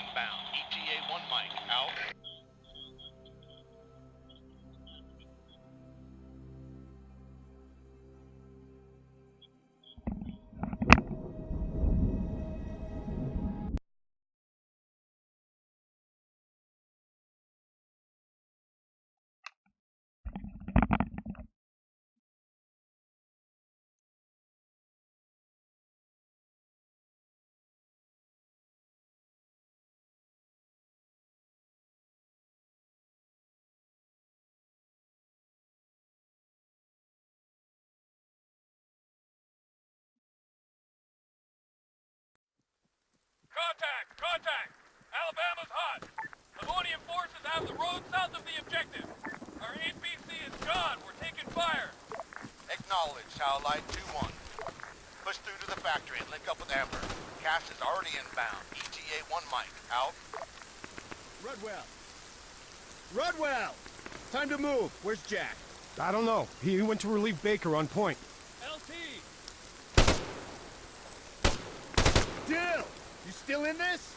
inbound. ETA 1 Mike, out. Contact! Contact! Alabama's hot! Livonian forces have the road south of the objective. Our APC is gone. We're taking fire. Acknowledge, Satellite 2-1. Push through to the factory and link up with Amber. Cash is already inbound. ETA 1 Mike, out. Rudwell! Rudwell! Time to move. Where's Jack? I don't know. He went to relieve Baker on point. LT! Dill! You still in this?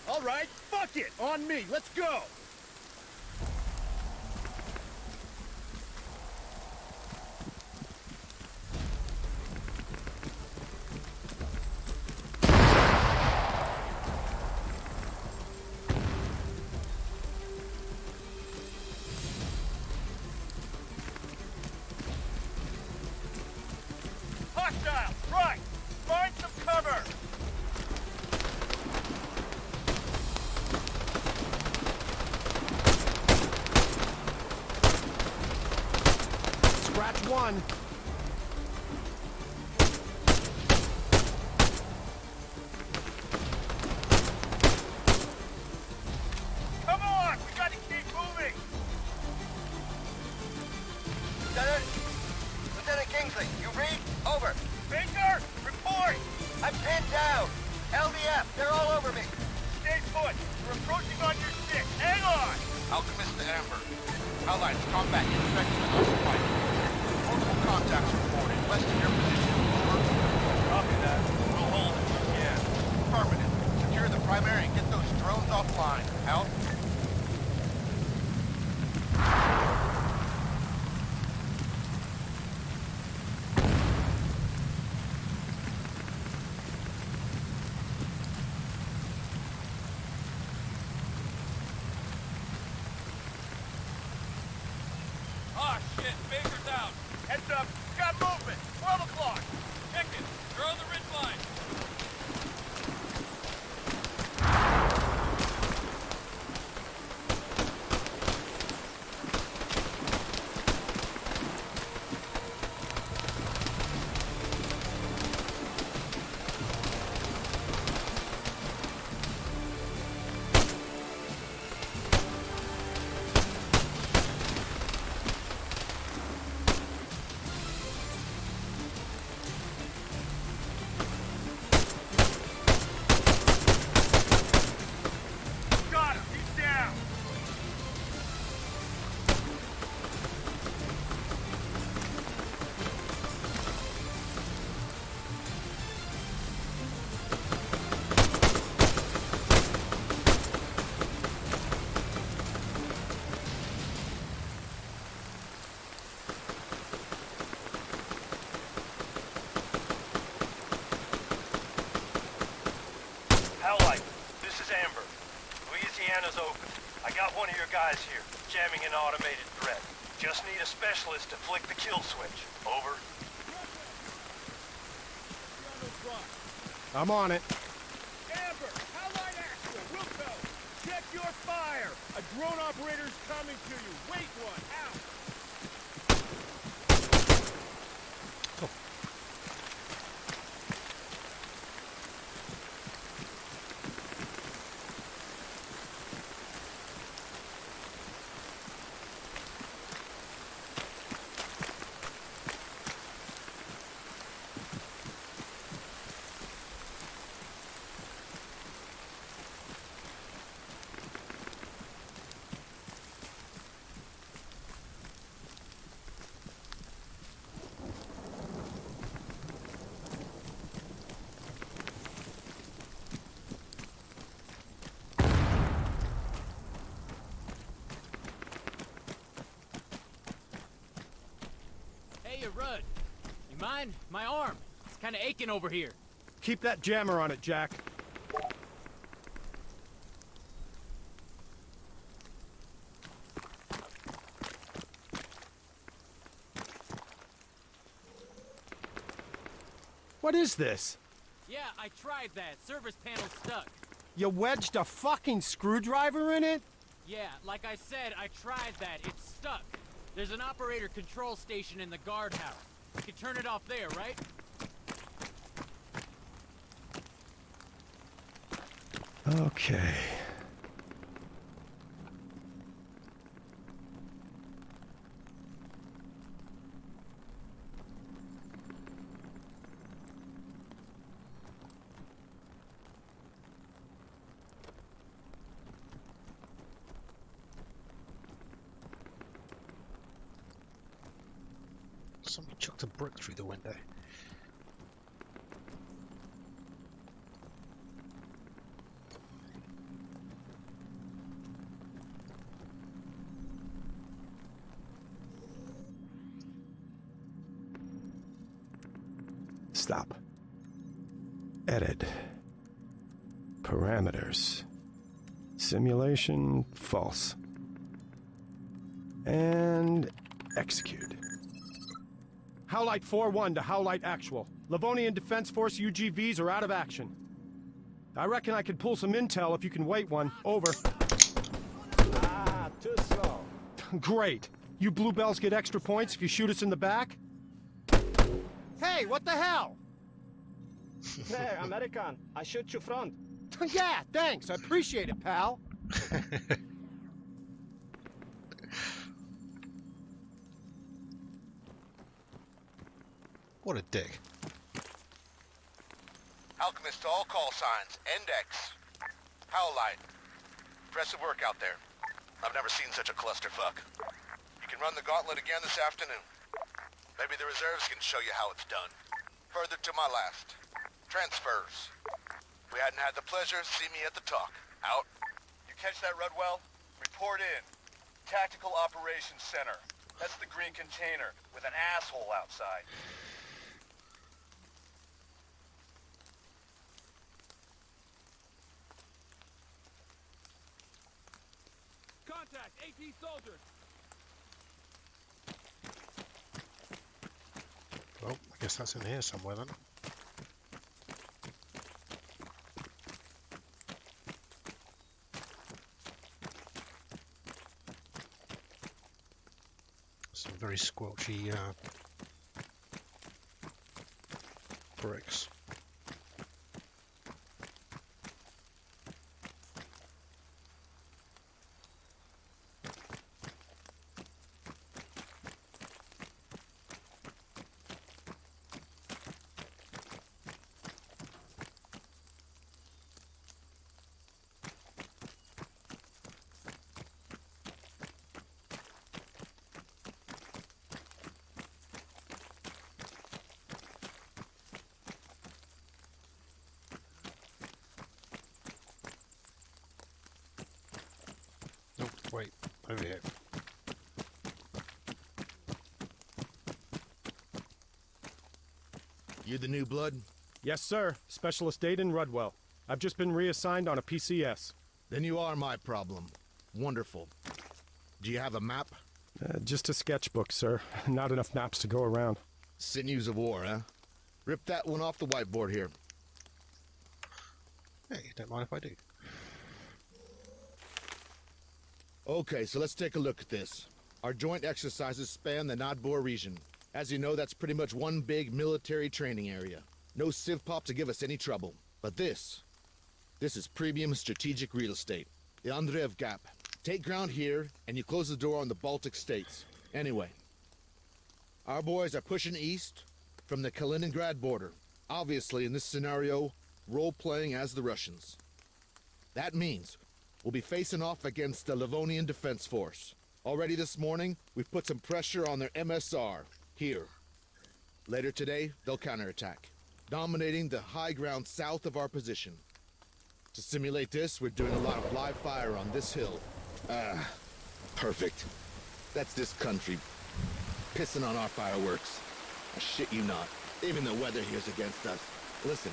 All right, fuck it! On me, let's go! Hostile! Right! Find some cover! Scratch one. Come on! We gotta keep moving! Lieutenant Kingsley, you read? Over. Baker! Report! I'm pinned down. LDF, they're all over me. Stay put! We're approaching on your stick! Hang on! Alchemist to Amber. Allies combat infected with us fighting. Multiple contacts reported west of your position. Over. Copy that. We'll hold it. Yeah. Affirmative. Secure the primary and get those drones offline. Out. Ah, shit! Baker's out! Heads up! Got movement! 12 o'clock! Check it! They're on the ridge line! Got him! He's down! Howlight, this is Amber. Louisiana's open. I got one of your guys here, jamming an automated threat. Just need a specialist to flick the kill switch. Over. I'm on it. Amber, Howlight Actual, Wilco! Check your fire! A drone operator's coming to you. Wait one, out! Rudd, you mind? My arm. It's kind of aching over here. Keep that jammer on it, Jack. What is this? Yeah, I tried that. Service panel's stuck. You wedged a fucking screwdriver in it? Yeah, like I said, I tried that. It's stuck. There's an operator control station in the guardhouse. You can turn it off there, right? Okay. Somebody chucked a brick through the window. Stop. Edit. Parameters. Simulation false. And execute. Howlite 4-1 to Howlite Actual. Livonian Defense Force UGVs are out of action. I reckon I could pull some intel if you can wait one. Over. Ah, too slow. Great. You bluebells get extra points if you shoot us in the back? Hey, what the hell? There, American. I shoot you front. Yeah, thanks. I appreciate it, pal. What a dick. Alchemist to all call signs. Index. Howlite. Impressive work out there. I've never seen such a clusterfuck. You can run the gauntlet again this afternoon. Maybe the reserves can show you how it's done. Further to my last. Transfers. If we hadn't had the pleasure, see me at the talk. Out. You catch that, Rudwell? Report in. Tactical Operations Center. That's the green container with an asshole outside. Contact, AT soldiers. Well, I guess that's in here somewhere then. Some very squelchy bricks. Oh, wait, over here. You the new blood? Yes, sir. Specialist Aiden Rudwell. I've just been reassigned on a PCS. Then you are my problem. Wonderful. Do you have a map? Just a sketchbook, sir. Not enough maps to go around. Sinews of war, huh? Rip that one off the whiteboard here. Hey, don't mind if I do. Okay, so let's take a look at this. Our joint exercises span the Nadbor region. As you know, that's pretty much one big military training area. No civ pop to give us any trouble. But this is premium strategic real estate. The Andreev Gap. Take ground here, and you close the door on the Baltic states. Anyway, our boys are pushing east from the Kaliningrad border. Obviously, in this scenario, role-playing as the Russians. That means we'll be facing off against the Livonian Defense Force. Already this morning, we've put some pressure on their MSR, here. Later today, they'll counterattack, dominating the high ground south of our position. To simulate this, we're doing a lot of live fire on this hill. Perfect. That's this country pissing on our fireworks. I shit you not. Even the weather here's against us. Listen,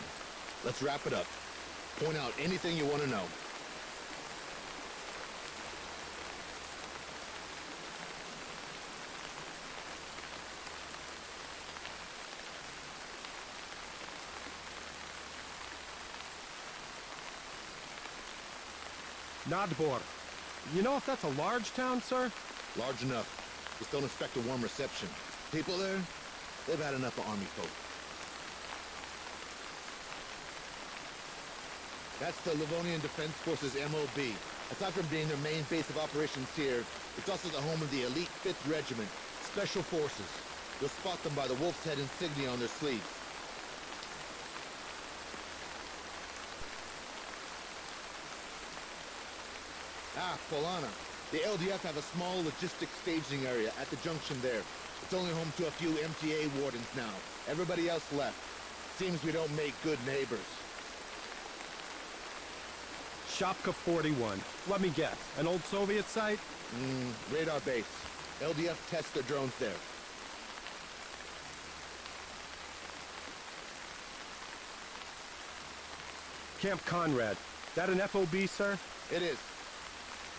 let's wrap it up. Point out anything you want to know. Nadbor. You know if that's a large town, sir? Large enough. Just don't expect a warm reception. People there, they've had enough of army folk. That's the Livonian Defense Forces MOB. Aside from being their main base of operations here, it's also the home of the elite 5th Regiment, Special Forces. You'll spot them by the wolf's head insignia on their sleeves. Ah, Polana. The LDF have a small logistics staging area at the junction there. It's only home to a few MTA wardens now. Everybody else left. Seems we don't make good neighbors. Shopka 41. Let me guess. An old Soviet site? Radar base. LDF tests their drones there. Camp Conrad. That an FOB, sir? It is.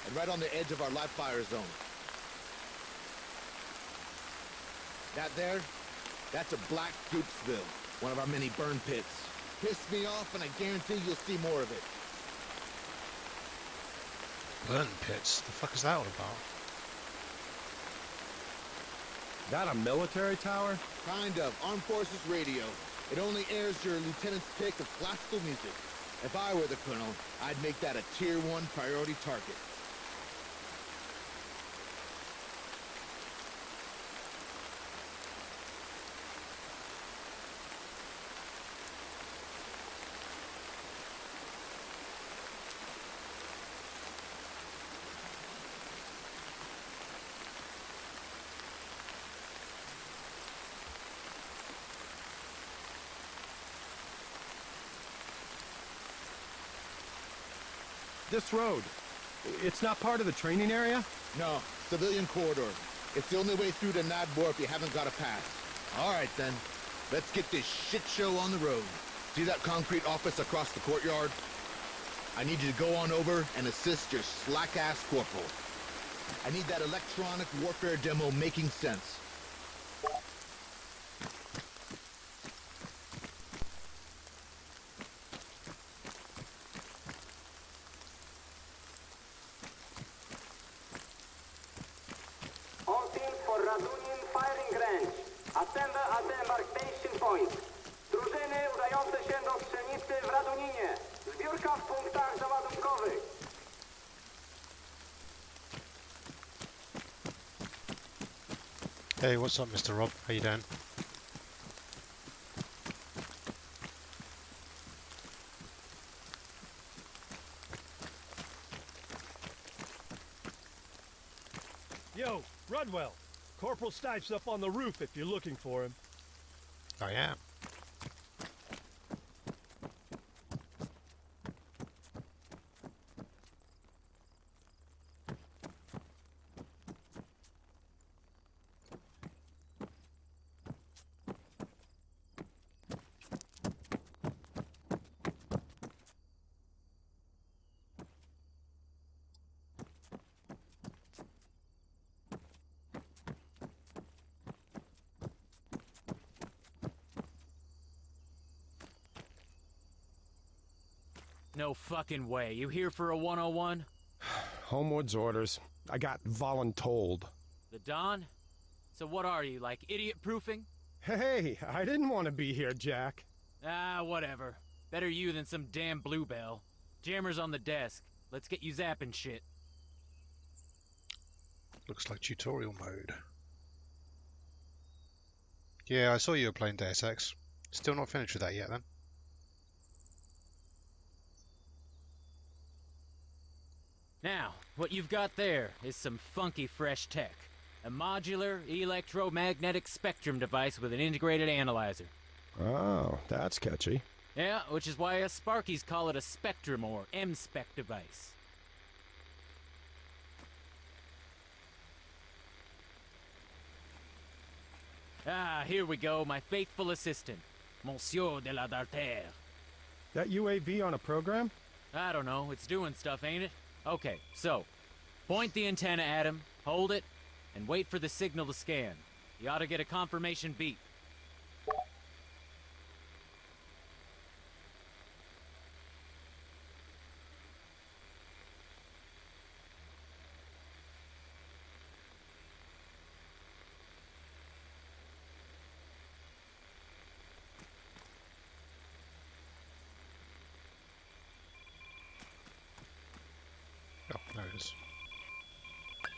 And right on the edge of our live fire zone. That there, that's a Black Dukesville, one of our many burn pits. Piss me off and I guarantee you'll see more of it. Burn pits? The fuck is that all about? That a military tower? Kind of. Armed Forces Radio. It only airs your lieutenant's pick of classical music. If I were the colonel, I'd make that a Tier 1 priority target. This road. It's not part of the training area? No, civilian corridor. It's the only way through to Nadbor if you haven't got a pass. All right, then. Let's get this shit show on the road. See that concrete office across the courtyard? I need you to go on over and assist your slack-ass corporal. I need that electronic warfare demo making sense. All teams for Radunian firing range. Assemble at the embarkation point. Drużyny udające się do strzelnicy w Raduninie. Zbiórka w punktach załadunkowych. Hey, what's up, Mr. Rob? How you doing? Yo, Rudwell. Corporal Stipe's up on the roof if you're looking for him. I am. No fucking way. You here for a 101? Homewood's orders. I got voluntold. The Don? So what are you, like idiot-proofing? Hey, I didn't want to be here, Jack. Ah, whatever. Better you than some damn bluebell. Jammer's on the desk. Let's get you zapping shit. Looks like tutorial mode. Yeah, I saw you were playing Deus Ex. Still not finished with that yet, then? Now, what you've got there is some funky fresh tech. A modular electromagnetic spectrum device with an integrated analyzer. Oh, that's catchy. Yeah, which is why us Sparkies call it a spectrum or M-spec device. Ah, here we go, my faithful assistant, Monsieur de la Dartere. That UAV on a program? I don't know, it's doing stuff, ain't it? Okay, so, point the antenna at him, hold it, and wait for the signal to scan. You ought to get a confirmation beep. Oh, there it is.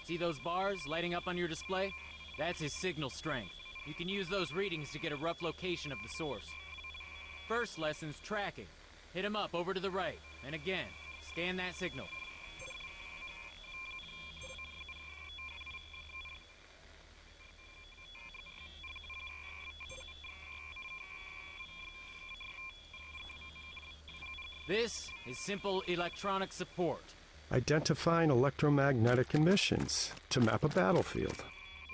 See those bars lighting up on your display? That's his signal strength. You can use those readings to get a rough location of the source. First lesson's tracking. Hit him up over to the right, and again, scan that signal. This is simple electronic support. Identifying electromagnetic emissions to map a battlefield.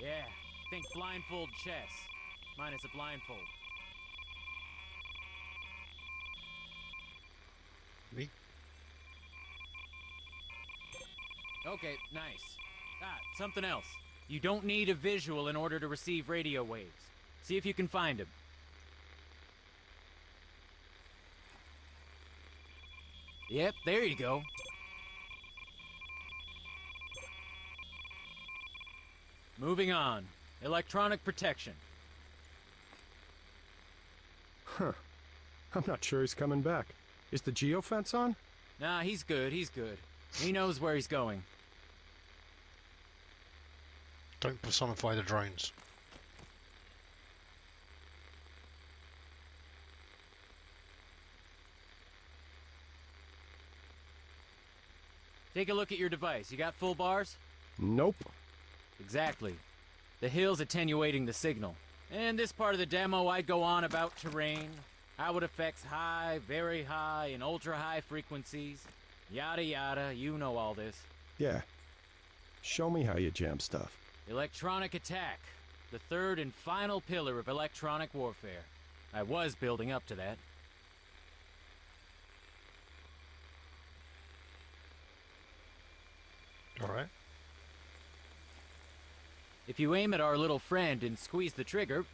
Yeah, think blindfold chess, minus a blindfold. Me? Okay, nice. Ah, something else. You don't need a visual in order to receive radio waves. See if you can find him. Yep, there you go. Moving on. Electronic protection. Huh. I'm not sure he's coming back. Is the geofence on? Nah, he's good, he's good. He knows where he's going. Don't personify the drones. Take a look at your device. You got full bars? Nope. Exactly. The hill's attenuating the signal. In this part of the demo, I'd go on about terrain, how it affects high, very high, and ultra-high frequencies. Yada yada, you know all this. Yeah. Show me how you jam stuff. Electronic attack. The third and final pillar of electronic warfare. I was building up to that. Alright. If you aim at our little friend and squeeze the trigger...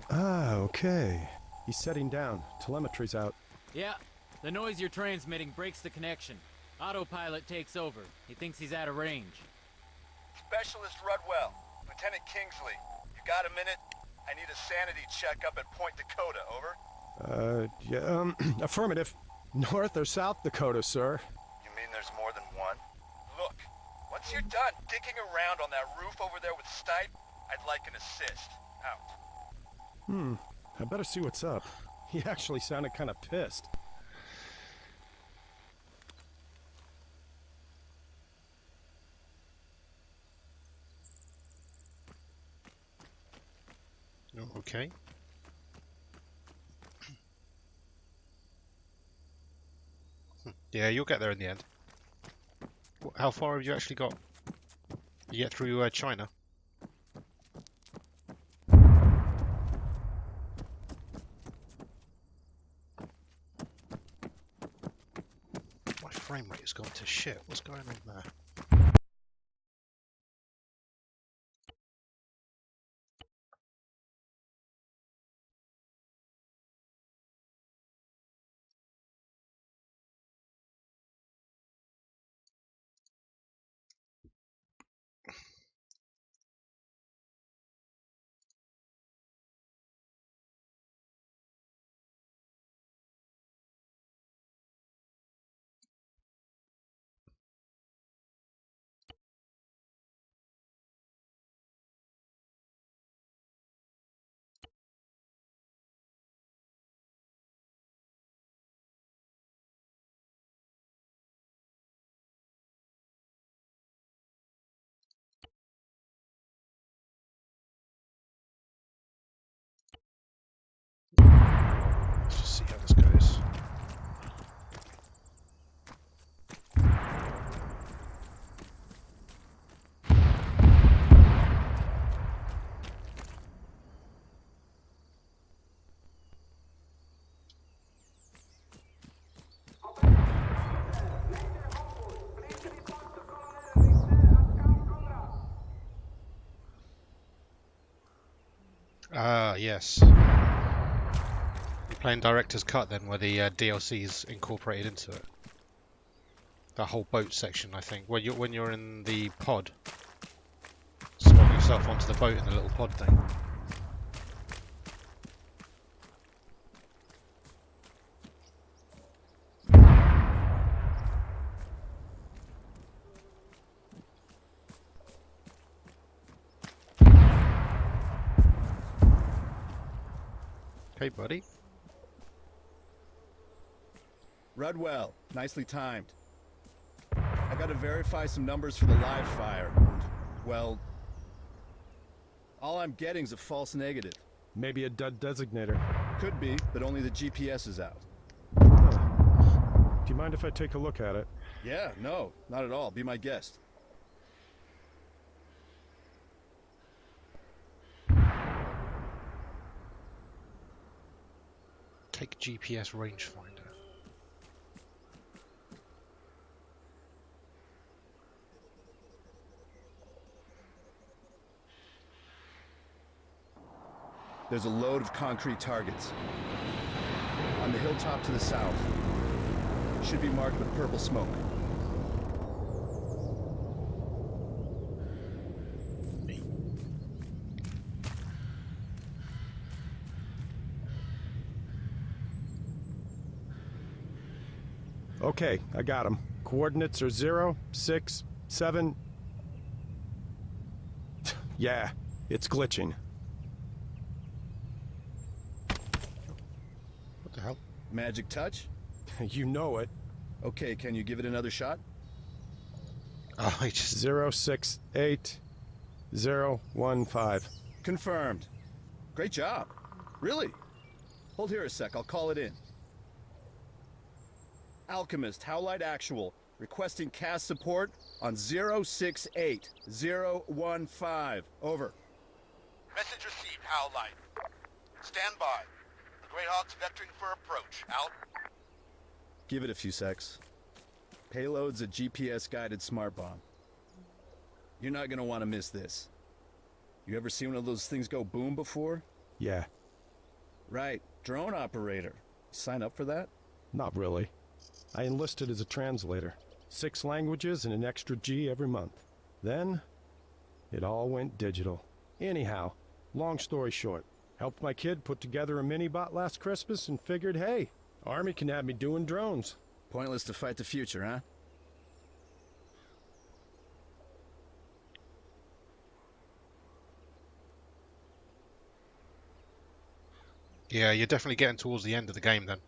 Ah, okay. He's setting down. Telemetry's out. Yeah, the noise you're transmitting breaks the connection. Autopilot takes over. He thinks he's out of range. Specialist Rudwell, Lieutenant Kingsley, you got a minute? I need a sanity check up at Point Dakota, over. Yeah, affirmative. North or South Dakota, sir? You mean there's more than one? Look, once you're done digging around on that roof over there with Snipe, I'd like an assist. Out. I better see what's up. He actually sounded kind of pissed. Okay. Yeah, you'll get there in the end. How far have you actually got? You get through China? My frame rate has gone to shit. What's going on there? yes. You're playing Director's Cut then, where the DLC is incorporated into it. That whole boat section, I think. When you're in the pod, swap yourself onto the boat in the little pod thing. Hey, buddy. Rudwell, nicely timed. I gotta verify some numbers for the live fire. Well, all I'm getting's a false negative. Maybe a dud designator. Could be, but only the GPS is out. Huh. Do you mind if I take a look at it? Yeah, no, not at all. Be my guest. Take GPS rangefinder. There's a load of concrete targets. On the hilltop to the south. Should be marked with purple smoke. Okay, I got them. Coordinates are 0, 6, 7... Yeah, it's glitching. What the hell? Magic touch? You know it. Okay, can you give it another shot? Oh, I just... 0, 6, 8, 0, 1, 5. Confirmed. Great job. Really? Hold here a sec, I'll call it in. Alchemist, Howlite Actual, requesting cast support on 068015. Over. Message received, Howlite. Stand by. The Greyhawk's vectoring for approach. Out. Give it a few secs. Payload's a GPS-guided smart bomb. You're not gonna want to miss this. You ever seen one of those things go boom before? Yeah, Right, drone operator. Sign up for that? not really. I enlisted as a translator. 6 languages and an extra G every month. Then, it all went digital. Anyhow, long story short, helped my kid put together a mini-bot last Christmas and figured, hey, Army can have me doing drones. Pointless to fight the future, huh? Yeah, you're definitely getting towards the end of the game then.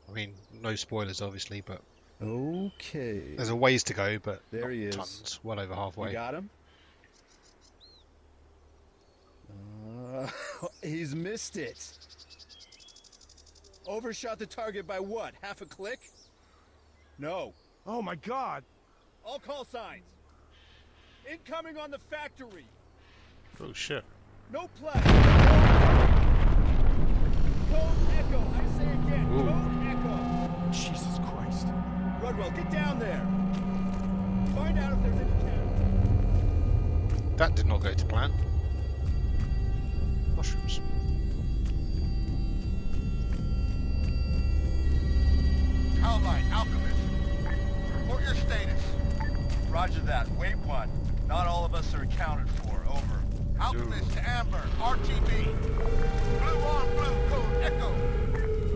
I mean, no spoilers obviously, but Okay. there's a ways to go, but There not he is. tons. Well over You halfway. got him? He's missed it. Overshot the target by what? Half a click? No. Oh my god! All call signs. Incoming on the factory. Oh shit. No play. Code Echo. I say again. Ooh. Code Echo. Jesus Christ. Rudwell, get down there. Find out if there's any cannons. That did not go to plan. Mushrooms. Howlite, Alchemist. Report your status. Roger that. Wait one. Not all of us are accounted for. Over. Alchemist to Amber, RTB. Blue on blue, code Echo.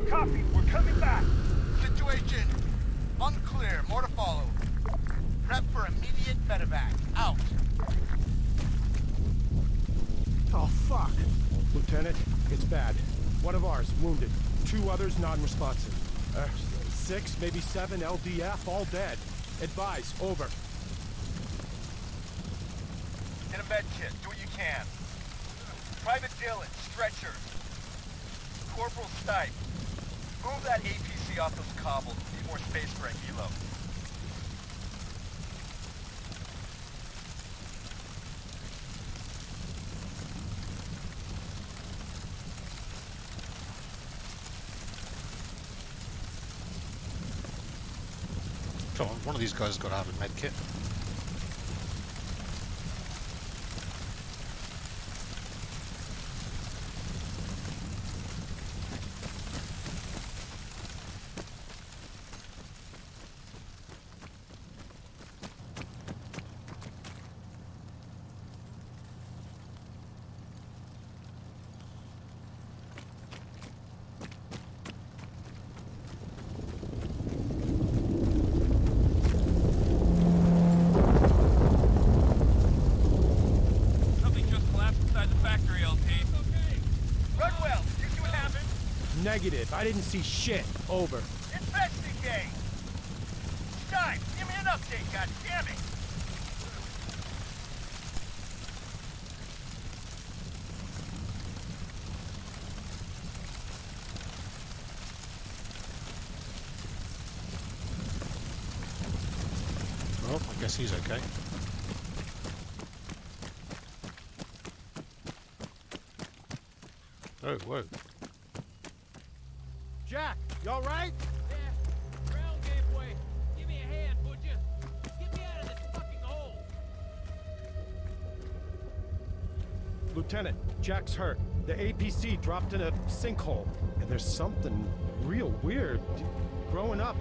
Copy. We're coming back. Situation unclear, more to follow. Prep for immediate medevac. Out. Oh, fuck! Lieutenant, it's bad. One of ours, wounded. 2 others, non-responsive. 6, maybe 7 LDF, all dead. Advise, over. Get a med kit. Do what you can. Private Dillon, stretcher. Corporal Stipe. Move that APC off those cobbles. Need more space for a helo. Come on, one of these guys has got to have a med kit. Negative. I didn't see shit. Over. Investigate! Stein, give me an update, goddammit! Well, I guess he's okay. Oh, whoa. Jack, you alright? Yeah, ground gave way. Give me a hand, would you? Get me out of this fucking hole. Lieutenant, Jack's hurt. The APC dropped in a sinkhole. And there's something real weird growing up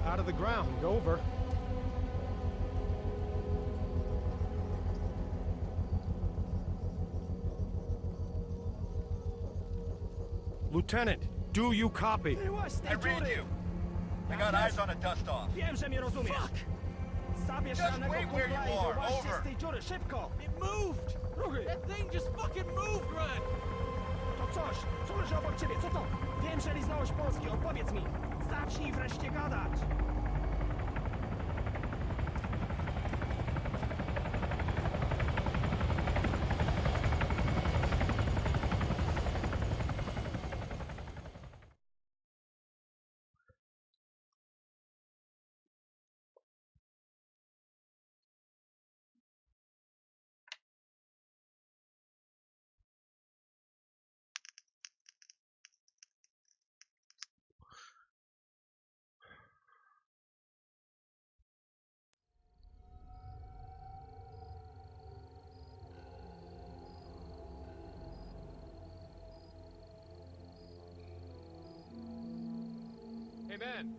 out of the ground. Over. Lieutenant, do you copy? I read you. I got eyes on a dust-off. Fuck! Just wait where you are. Over. It moved! That thing just fucking moved, Run! To coś, co leży obok ciebie, co to? Wiem, że nie znałeś Polski, odpowiedz mi. Zacznij wreszcie gadać. Hey, man.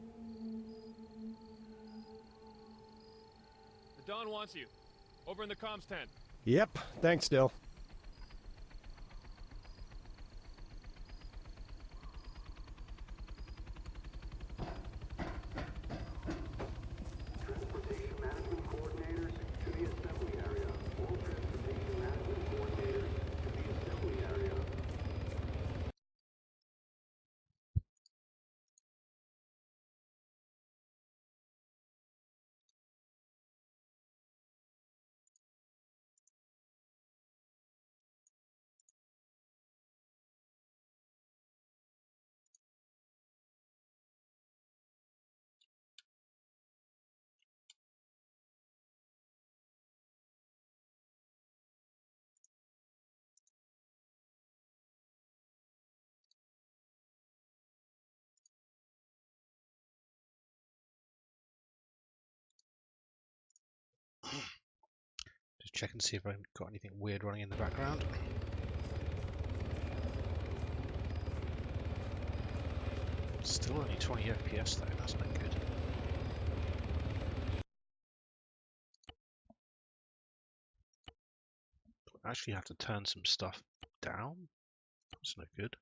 The Don wants you. Over in the comms tent. Yep, thanks, Dill. Transportation management coordinators to the assembly area. All transportation management coordinators to the assembly area. Just check and see if I've got anything weird running in the background. Still only 20 FPS though, that's not good. I actually have to turn some stuff down. That's no good.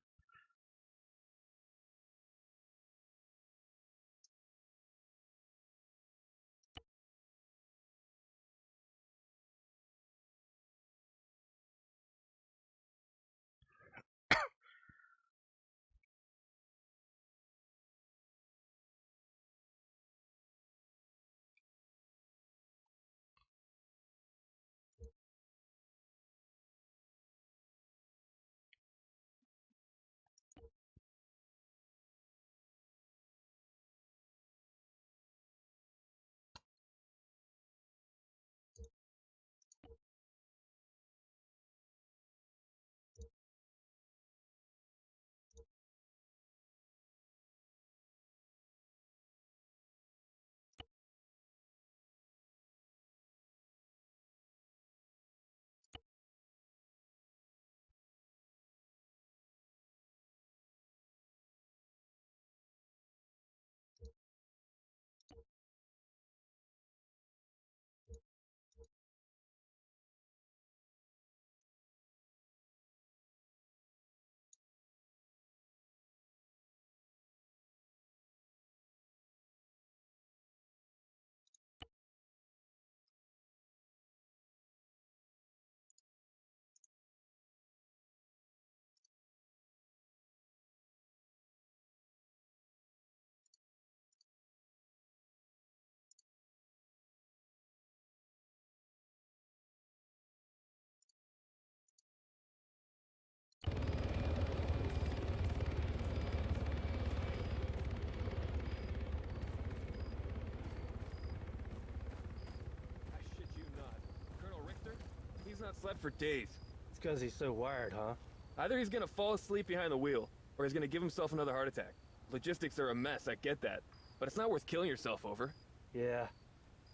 not slept for days. It's because he's so wired, huh? Either he's gonna fall asleep behind the wheel, or he's gonna give himself another heart attack. Logistics are a mess, I get that. But it's not worth killing yourself over. Yeah.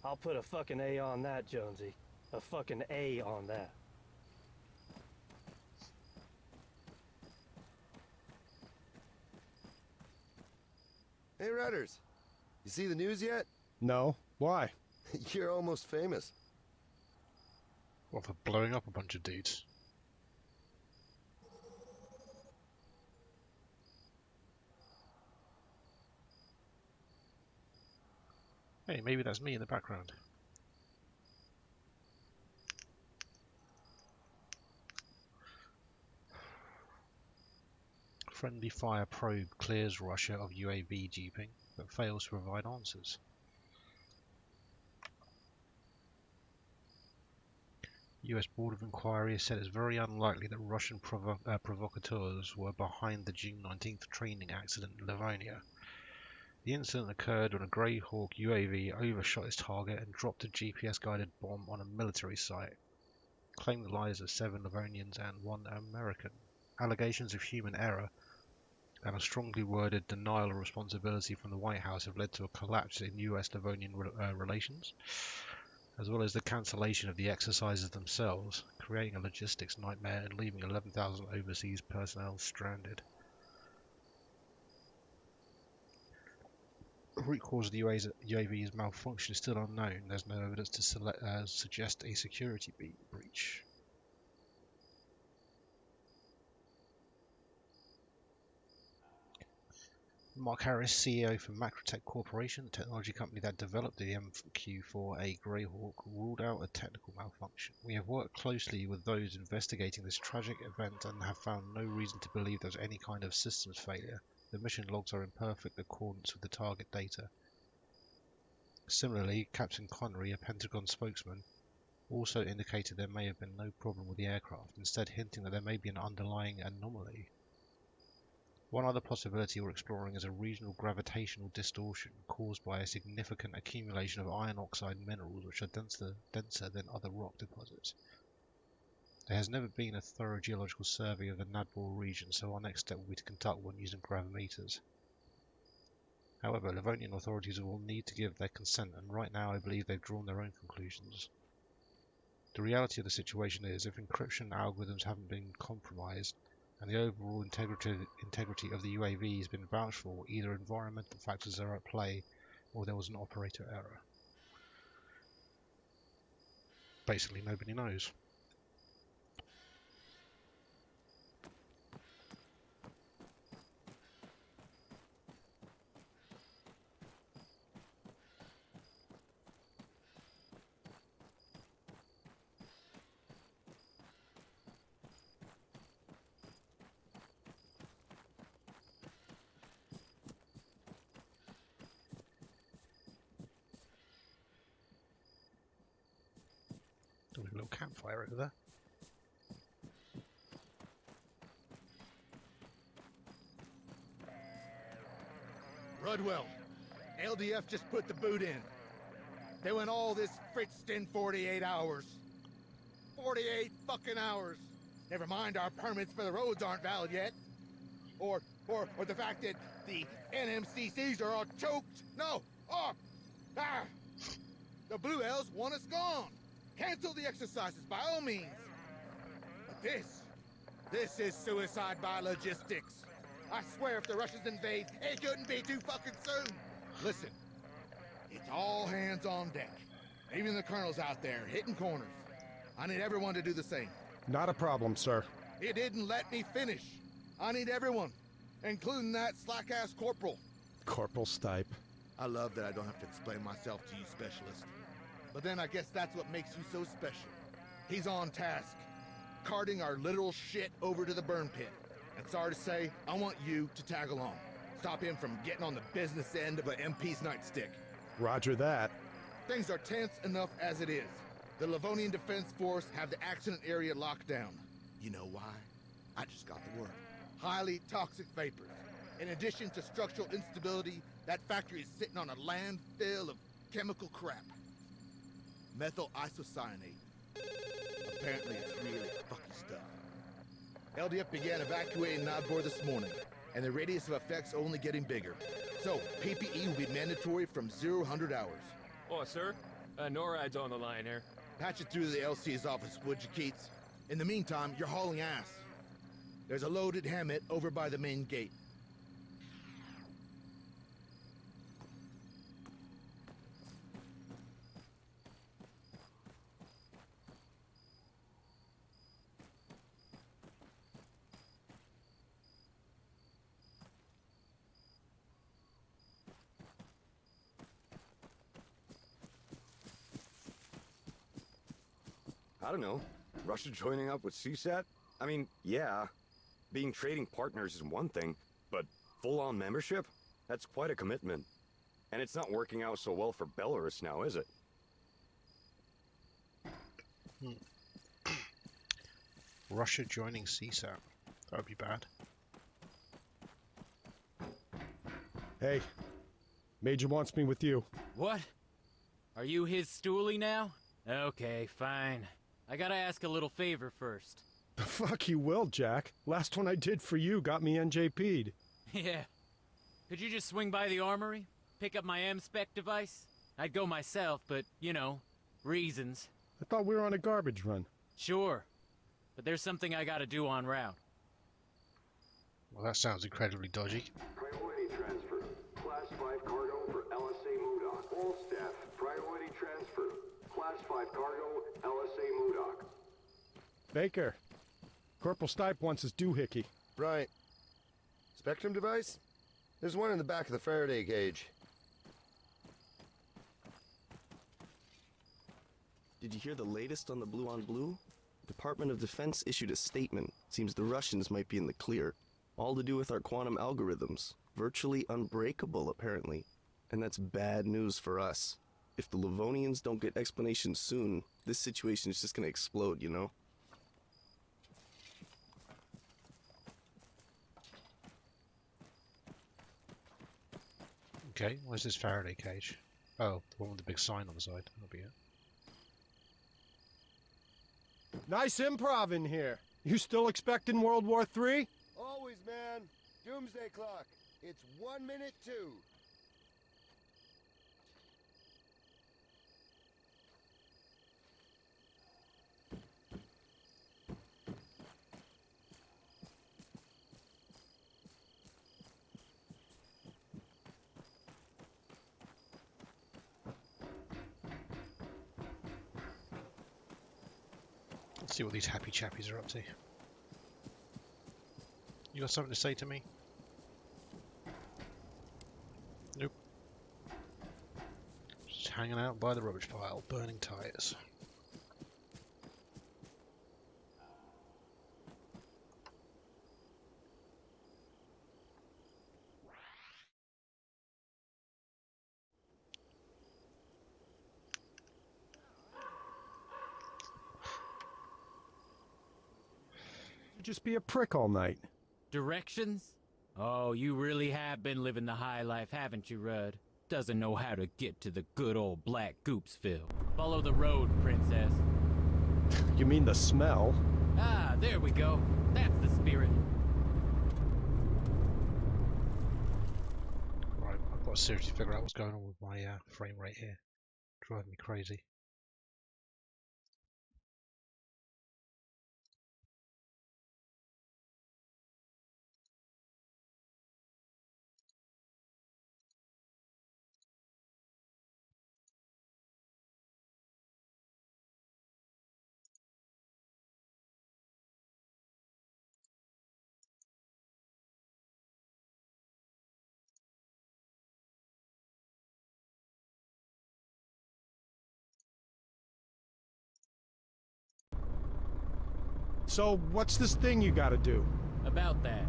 I'll put a fucking A on that, Jonesy. A fucking A on that. Hey, Rudders. You see the news yet? No. Why? You're almost famous. What, for blowing up a bunch of dudes? Hey, maybe that's me in the background. Friendly fire probe clears Russia of UAV jeeping, but fails to provide answers. US Board of Inquiry has said it's very unlikely that Russian provocateurs were behind the June 19th training accident in Livonia. The incident occurred when a Grey Hawk UAV overshot its target and dropped a GPS-guided bomb on a military site, claiming the lives of 7 Livonians and 1 American. Allegations of human error and a strongly worded denial of responsibility from the White House have led to a collapse in US-Livonian relations, as well as the cancellation of the exercises themselves, creating a logistics nightmare and leaving 11,000 overseas personnel stranded. The root cause of the UAV's malfunction is still unknown. There's no evidence to suggest a security breach. Mark Harris, CEO for Macrotech Corporation, the technology company that developed the MQ-4A Greyhawk, ruled out a technical malfunction. We have worked closely with those investigating this tragic event and have found no reason to believe there's any kind of systems failure. The mission logs are in perfect accordance with the target data. Similarly, Captain Connery, a Pentagon spokesman, also indicated there may have been no problem with the aircraft, instead hinting that there may be an underlying anomaly. One other possibility we're exploring is a regional gravitational distortion caused by a significant accumulation of iron oxide minerals which are denser than other rock deposits. There has never been a thorough geological survey of the Nadbor region, so our next step will be to conduct one using gravimeters. However, Livonian authorities will need to give their consent, and right now I believe they've drawn their own conclusions. The reality of the situation is, if encryption algorithms haven't been compromised, and the overall integrity of the UAV has been vouched for, either environmental factors are at play, or there was an operator error. Basically, nobody knows. A little campfire over there. Rudwell, LDF just put the boot in. They went all this fritzed in 48 hours. 48 fucking hours. Never mind our permits for the roads aren't valid yet. Or the fact that the NMCCs are all choked. No! The Blue Elves want us gone. Cancel the exercises by all means. But this is suicide by logistics. I swear if the Russians invade, it couldn't be too fucking soon. Listen, it's all hands on deck. Even the colonel's out there, hitting corners. I need everyone to do the same. Not a problem, sir. It didn't let me finish. I need everyone, including that slack-ass corporal. Corporal Stipe. I love that I don't have to explain myself to you, specialist. But then I guess that's what makes you so special. He's on task, carting our literal shit over to the burn pit. And sorry to say, I want you to tag along. Stop him from getting on the business end of an MP's nightstick. Roger that. Things are tense enough as it is. The Livonian Defense Force have the accident area locked down. You know why? I just got the word. Highly toxic vapors. In addition to structural instability, that factory is sitting on a landfill of chemical crap. Methyl isocyanate. A Apparently it's really fucky stuff. LDF began evacuating Nodbor this morning, and the radius of effects only getting bigger. So, PPE will be mandatory from 0-100 hours. Oh, sir? NORAD's on the line here. Patch it through to the LC's office, would you, Keats? In the meantime, you're hauling ass. There's a loaded Hammett over by the main gate. I don't know. Russia joining up with CSAT? I mean, yeah. Being trading partners is one thing, but full-on membership? That's quite a commitment. And it's not working out so well for Belarus now, is it? Russia joining CSAT. That would be bad. Hey, Major wants me with you. What? Are you his stoolie now? Okay, fine. I gotta ask a little favor first. The fuck you will, Jack. Last one I did for you got me NJP'd. Yeah. Could you just swing by the armory? Pick up my M-Spec device? I'd go myself, but, you know, reasons. I thought we were on a garbage run. Sure. But there's something I gotta do en route. Well, that sounds incredibly dodgy. Priority transfer. Class 5 cargo for LSA Modoc. All staff, priority transfer. Class 5 cargo, LSA Modoc. Baker, Corporal Stipe wants his doohickey. Right. Spectrum device? There's one in the back of the Faraday cage. Did you hear the latest on the Blue on Blue? Department of Defense issued a statement. Seems the Russians might be in the clear. All to do with our quantum algorithms. Virtually unbreakable, apparently. And that's bad news for us. If the Livonians don't get explanations soon, this situation is just gonna explode, you know? Okay, where's this Faraday cage? Oh, the one with the big sign on the side. That'll be it. Nice improv in here. You still expecting World War III? Always, man. Doomsday clock. It's 1 minute 2. Let's see what these happy chappies are up to. You got something to say to me? Nope. Just hanging out by the rubbish pile, burning tires. You just be a prick all night. Directions? Oh, you really have been living the high life, haven't you, Rudd? Doesn't know how to get to the good old Black Goopsville. Follow the road, princess. You mean the smell? Ah, there we go. That's the spirit. Right, I've got to seriously figure out what's going on with my frame rate here. Driving me crazy. So, what's this thing you gotta do? About that.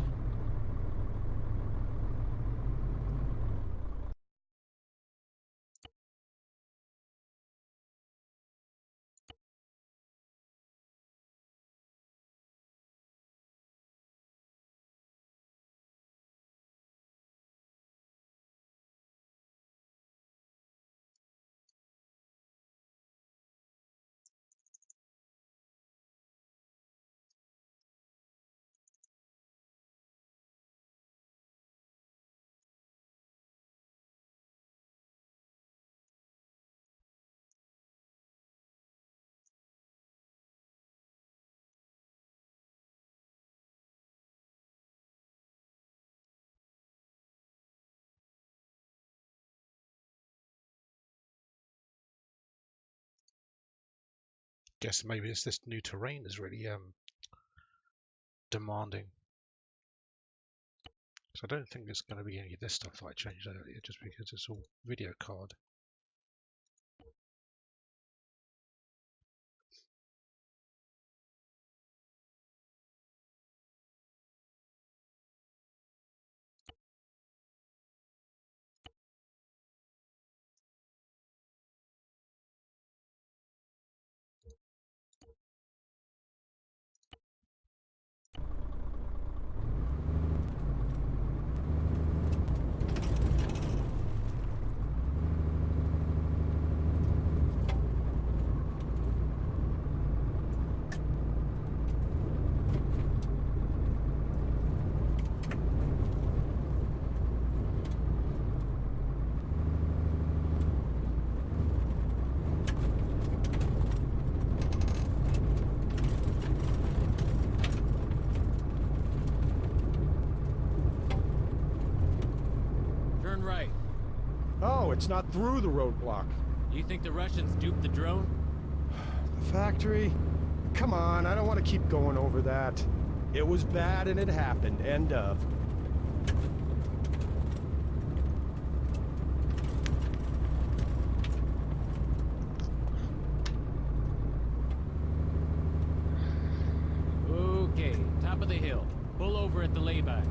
Guess maybe it's this new terrain is really demanding. So I don't think there's going to be any of this stuff that I changed earlier, just because it's all video card. Turn right. Oh, it's not through the roadblock. You think the Russians duped the drone? The factory? Come on, I don't want to keep going over that. It was bad and it happened. End of. Okay, top of the hill. Pull over at the lay-by.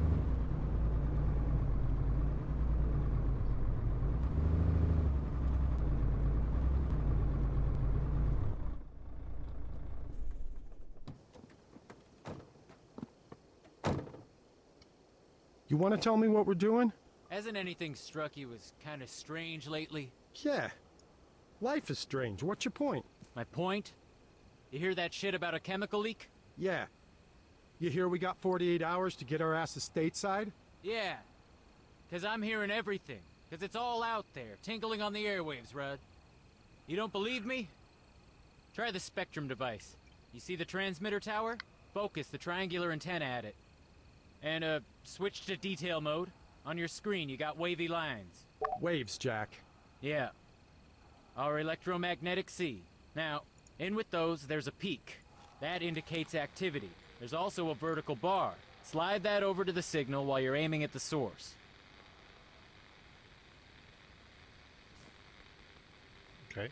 You want to tell me what we're doing? Hasn't anything struck you as kind of strange lately? Yeah. Life is strange. What's your point? My point? You hear that shit about a chemical leak? Yeah. You hear we got 48 hours to get our asses stateside? Yeah. 'Cause I'm hearing everything. 'Cause it's all out there, tinkling on the airwaves, Rudd. You don't believe me? Try the Spectrum device. You see the transmitter tower? Focus the triangular antenna at it. And, switch to detail mode. On your screen, you got wavy lines. Waves, Jack. Yeah. Our electromagnetic sea. Now, in with those, there's a peak. That indicates activity. There's also a vertical bar. Slide that over to the signal while you're aiming at the source. Okay.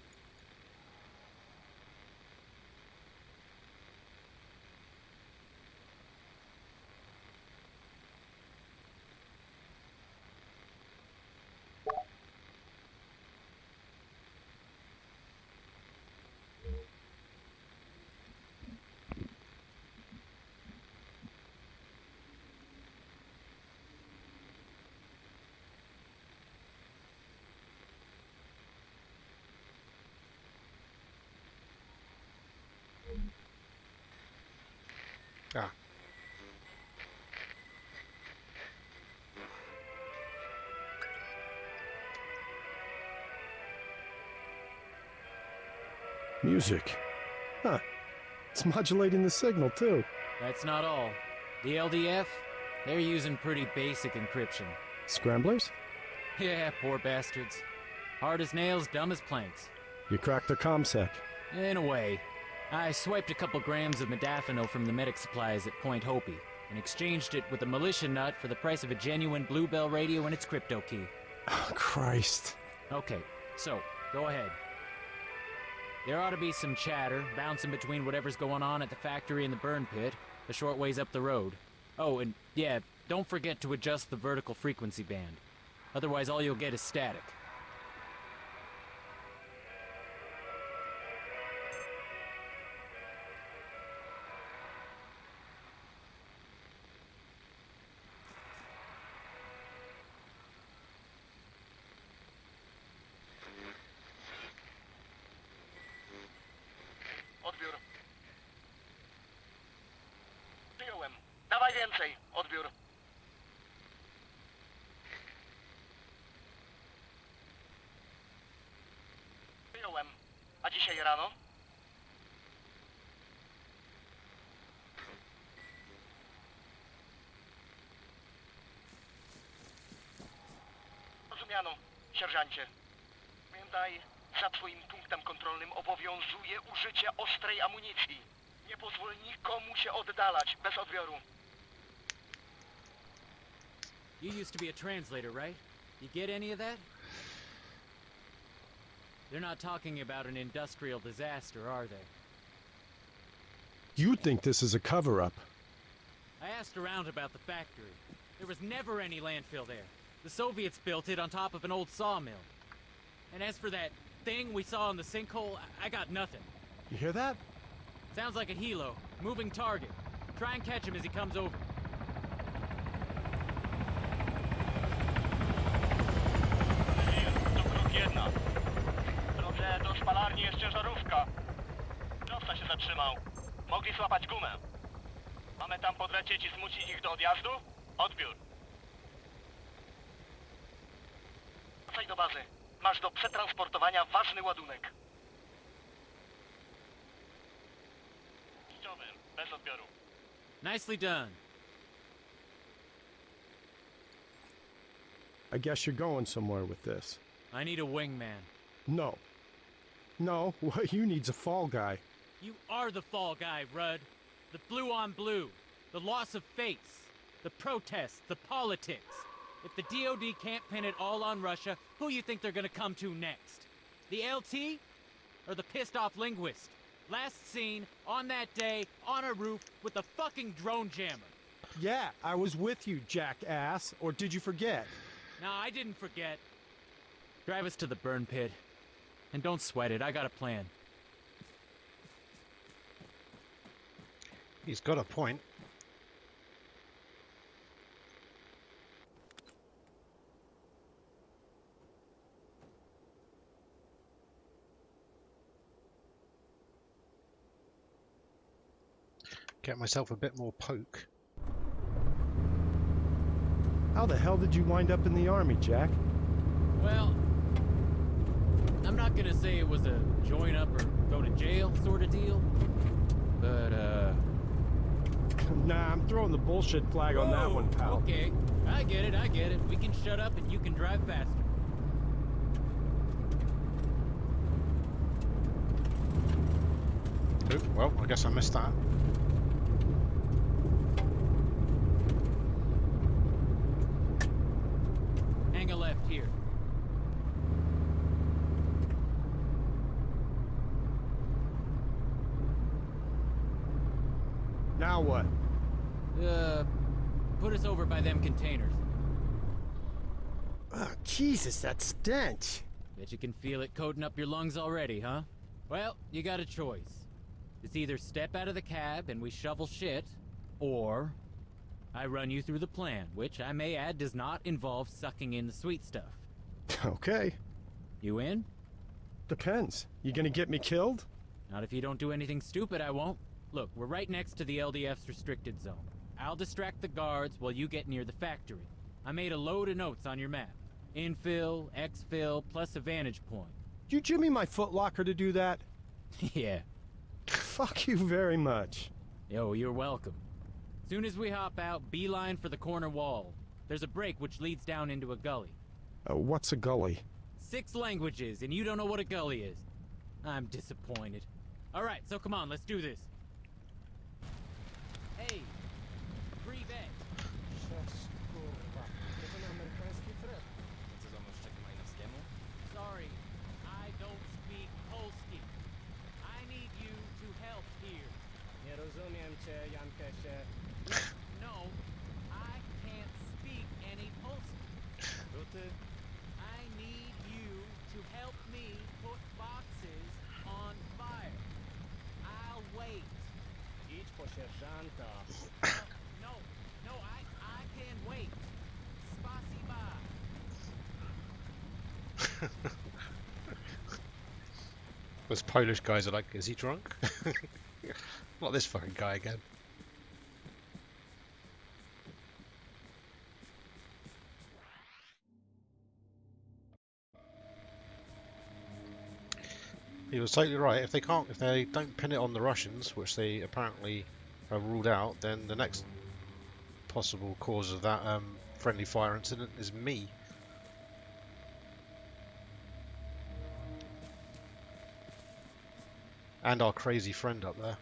Ah. Music. Huh. It's modulating the signal, too. That's not all. The LDF, they're using pretty basic encryption. Scramblers? Yeah, poor bastards. Hard as nails, dumb as planks. You cracked their ComSec. In a way. I swiped a couple grams of modafinil from the medic supplies at Point Hopi and exchanged it with a militia nut for the price of a genuine Bluebell radio and its crypto key. Oh, Christ. Okay, so, go ahead. There ought to be some chatter, bouncing between whatever's going on at the factory and the burn pit, a short ways up the road. Oh, and yeah, don't forget to adjust the vertical frequency band. Otherwise all you'll get is static. Odbiór. Przyjąłem. Dawaj więcej. Odbiór. Przyjąłem. A dzisiaj rano? Rozumiano, sierżancie. Pamiętaj, Za twoim punktem kontrolnym obowiązuje użycie ostrej amunicji. Nie pozwól nikomu się oddalać bez odbioru. You used to be a translator, right? You get any of that? They're not talking about an industrial disaster, are they? You'd think this is a cover-up. I asked around about the factory. There was never any landfill there. The Soviets built it on top of an old sawmill. And as for that thing we saw in the sinkhole, I got nothing. You hear that? Sounds like a helo. Moving target. Try and catch him as he comes over. To krok 1. W drodze do spalarni jest ciężarówka. Kierowca się zatrzymał. Mogli złapać gumę. Mamy tam podlecieć i zmusić ich do odjazdu? Odbiór. Wracaj do bazy. Masz do przetransportowania ważny ładunek. Iściowy, bez odbioru. Nicely done. I guess you're going somewhere with this. I need a wingman. No. No, what you need's a fall guy. You are the fall guy, Rudd. The blue on blue. The loss of face. The protests. The politics. If the DOD can't pin it all on Russia, who you think they're gonna come to next? The LT? Or the pissed off linguist? Last seen, on that day, on a roof, with a fucking drone jammer. Yeah, I was with you, jackass. Or did you forget? No, I didn't forget. Drive us to the burn pit. And don't sweat it, I got a plan. He's got a point. Get myself a bit more poke. How the hell did you wind up in the army, Jack? Well, I'm not gonna say it was a join up or go to jail sort of deal, but Nah, I'm throwing the bullshit flag on that one, pal. Okay, I get it. We can shut up and you can drive faster. Oop, well, I guess I missed that. Hang a left here. Now what? Put us over by them containers. Oh, Jesus, that stench. Bet you can feel it coating up your lungs already, huh? Well, you got a choice. It's either step out of the cab and we shovel shit, or I run you through the plan, which I may add does not involve sucking in the sweet stuff. Okay. You in? Depends. You gonna get me killed? Not if you don't do anything stupid, I won't. Look, we're right next to the LDF's restricted zone. I'll distract the guards while you get near the factory. I made a load of notes on your map. Infill, exfil, plus a vantage point. You Jimmy my footlocker to do that? Yeah. Fuck you very much. Yo, you're welcome. Soon as we hop out, beeline for the corner wall. There's a break which leads down into a gully. What's a gully? 6 languages, and you don't know what a gully is. I'm disappointed. Alright, so come on, let's do this. Hey, breathe in. Sorry, I don't speak Polski. I need you to help here. Nie rozumiem cię, Jankesie. No, I can't speak any Polski. I need you to help me put boxes on fire. I'll wait. Idź po sierżanta. No, I can wait. Spasiba. Those Polish guys are like, is he drunk? Not this fucking guy again. He was totally right. If they don't pin it on the Russians, which they apparently have ruled out, then the next possible cause of that friendly fire incident is me. And our crazy friend up there.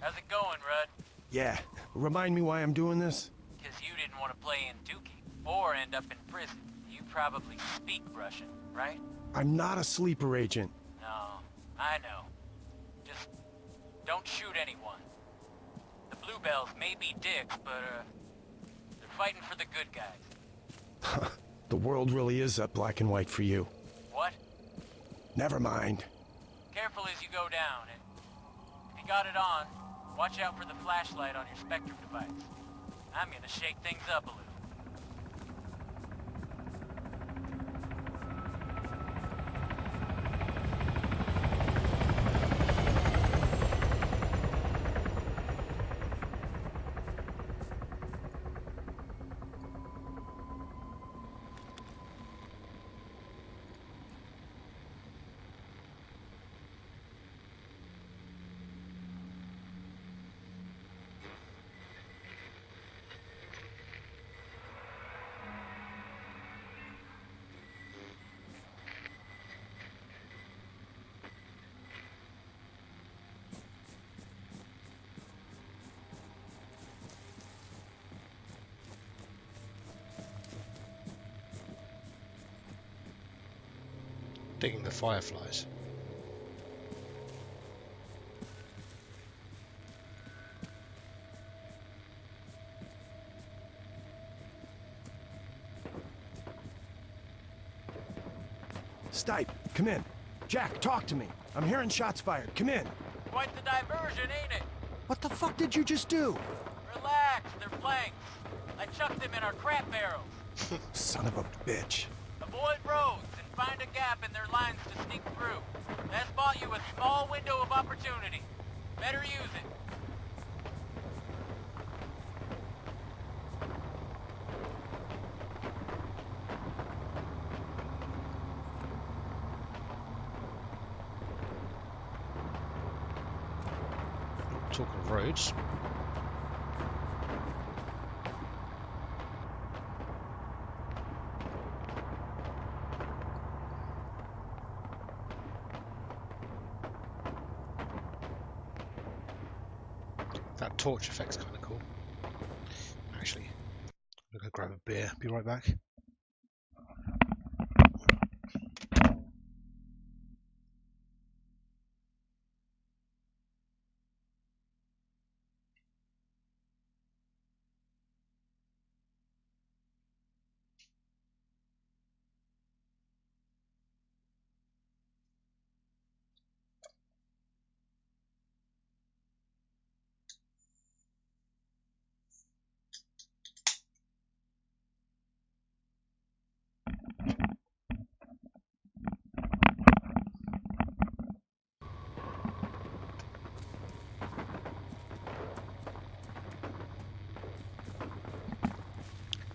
How's it going, Rudd? Yeah. Remind me why I'm doing this? Because you didn't want to play in Dookie or end up in prison. You probably speak Russian, right? I'm not a sleeper agent. No, I know. Just don't shoot anyone. The Bluebells may be dicks, but they're fighting for the good guys. The world really is that black and white for you. What? Never mind. Careful as you go down, and if you got it on, watch out for the flashlight on your Spectrum device. I'm gonna shake things up a little. Digging the fireflies. Stipe, come in. Jack, talk to me. I'm hearing shots fired. Come in. Quite the diversion, ain't it? What the fuck did you just do? Relax, they're planks. I chucked them in our crap barrels. Son of a bitch. Avoid roads and find a gap in their lines to sneak through. That's bought you a small window of opportunity. Better use it. Talking of roads. That torch effect's kind of cool. Actually, I'm gonna go grab a beer. Be right back.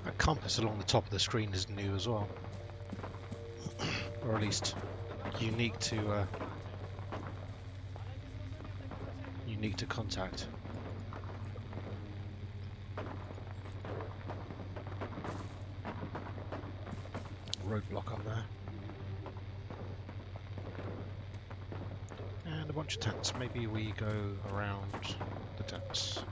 That compass along the top of the screen is new as well, or at least unique to contact. Roadblock on there, and a bunch of tents. Maybe we go around the tents.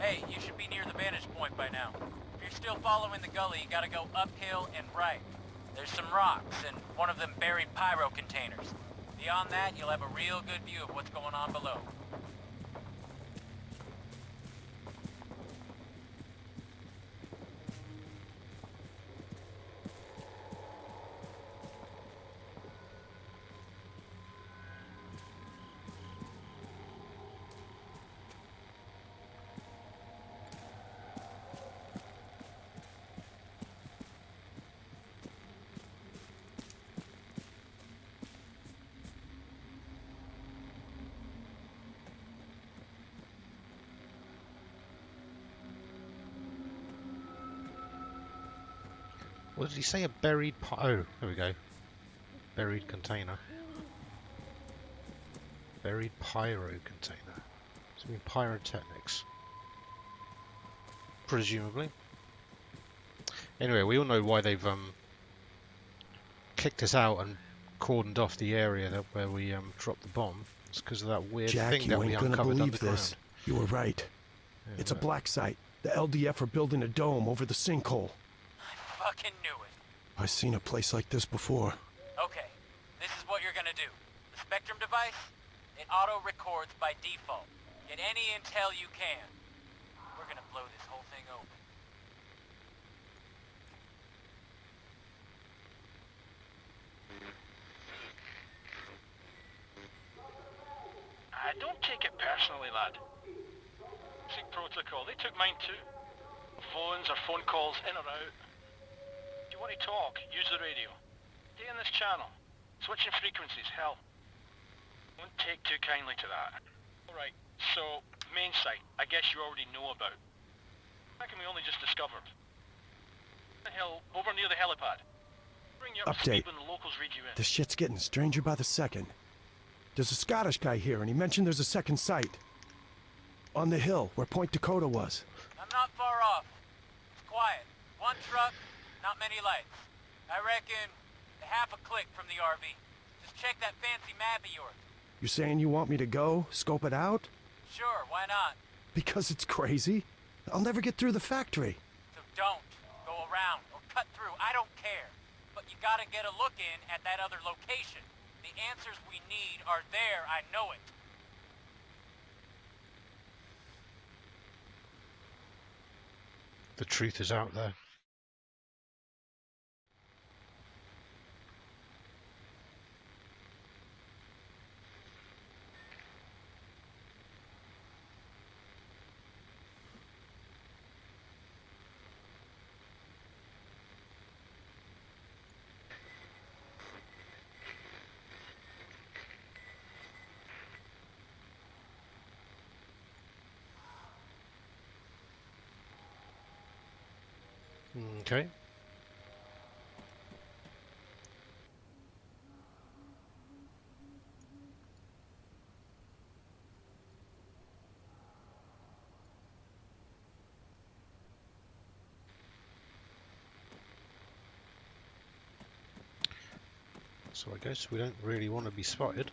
Hey, you should be near the vantage point by now. If you're still following the gully, you gotta go uphill and right. There's some rocks and one of them buried pyro containers. Beyond that, you'll have a real good view of what's going on below. What did he say? A buried oh, there we go. Buried container. Buried pyro container. So we mean pyrotechnics. Presumably. Anyway, we all know why they've kicked us out and cordoned off the area where we dropped the bomb. It's because of that weird Jack, thing that we you ain't gonna uncovered believe underground. this. You were right. Yeah, It's a black site. The LDF are building a dome over the sinkhole. I fucking knew it. I've seen a place like this before. Okay, this is what you're gonna do. The Spectrum device, it auto-records by default. Get any intel you can. We're gonna blow this whole thing open. Don't take it personally, lad. Sync protocol, they took mine too. Phones or phone calls in or out. If you want to talk, use the radio. Stay in this channel. Switching frequencies, hell. Don't take too kindly to that. Alright, so, main site, I guess you already know about. I reckon we only just discovered. The hill, over near the helipad. Bring you up to speed Update. when the locals read you in. This shit's getting stranger by the second. There's a Scottish guy here, and he mentioned there's a second site. On the hill, where Point Dakota was. I'm not far off. It's quiet. One truck, not many lights. I reckon half a click from the RV. Just check that fancy map of yours. You're saying you want me to go, scope it out? Sure, why not? Because it's crazy? I'll never get through the factory. So don't go around or cut through. I don't care. But you gotta get a look in at that other location. The answers we need are there, I know it. The truth is out there. Okay. So I guess we don't really want to be spotted.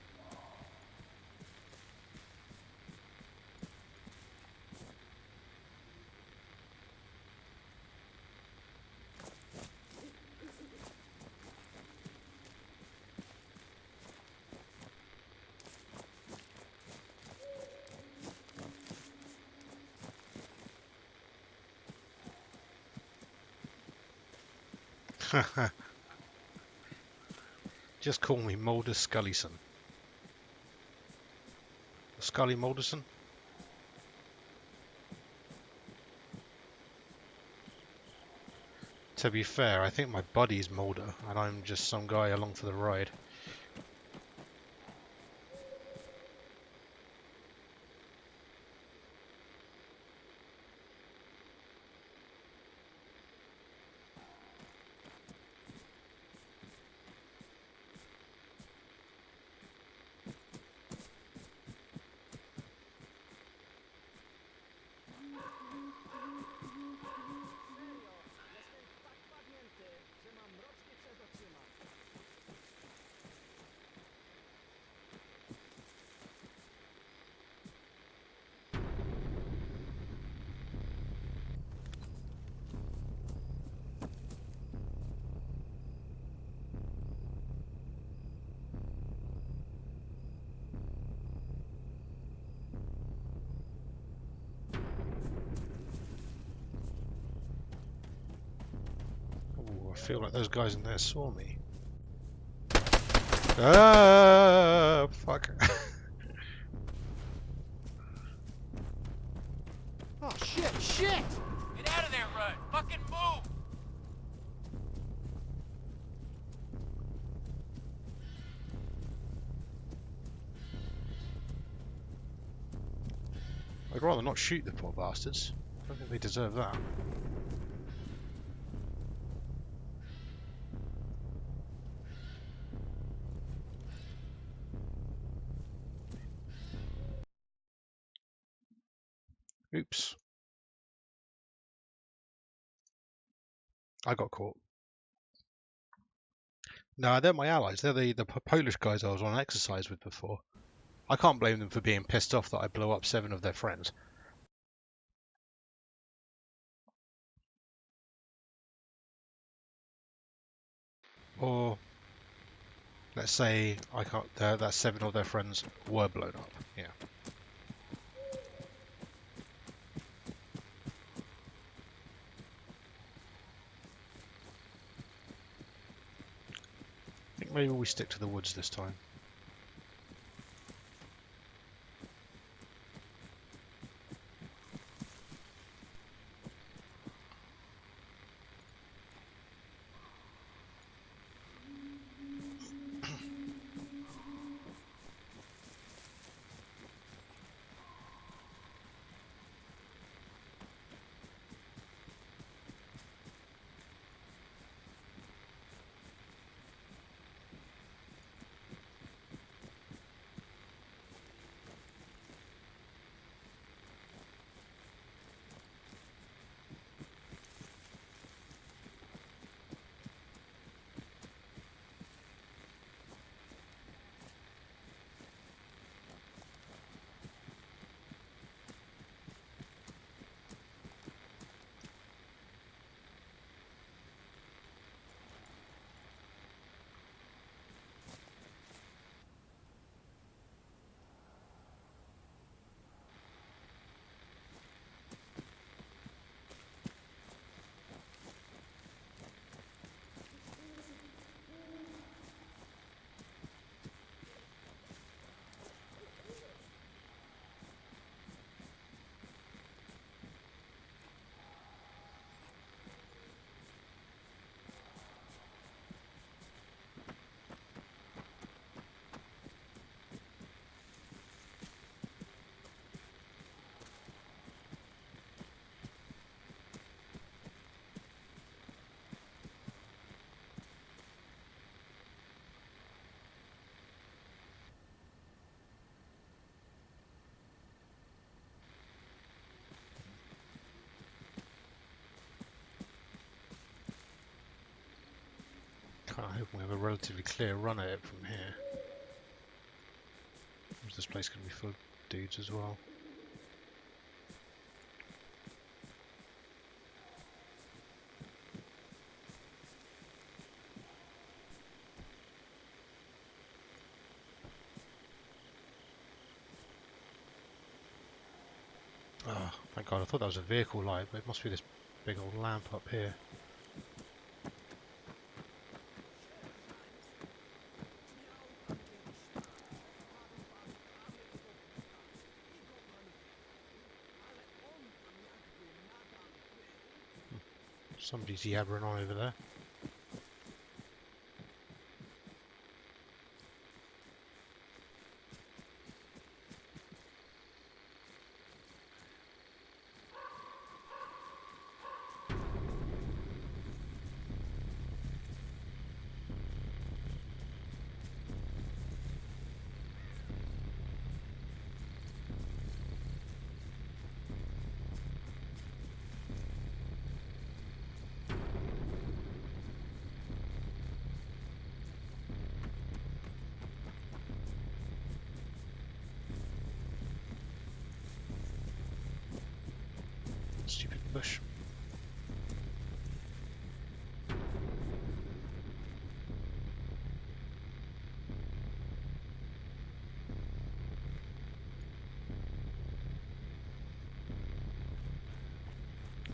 Just call me Mulder Scullyson. Scully Mulderson? To be fair, I think my buddy's Mulder, and I'm just some guy along for the ride. feel like those guys in there saw me. Ah, fuck. Oh shit! Shit! Get out of there, Rudd! Fucking move! I'd rather not shoot the poor bastards. I don't think they deserve that. Oops. I got caught. No, they're my allies. They're the Polish guys I was on exercise with before. I can't blame them for being pissed off that I blew up 7 of their friends. Or let's say I can't. That 7 of their friends were blown up. Yeah. I think maybe we stick to the woods this time. I hope we have a relatively clear run at it from here. Is this place going to be full of dudes as well? Oh, thank God, I thought that was a vehicle light, but it must be this big old lamp up here. Somebody's yabbering on over there. Stupid bush.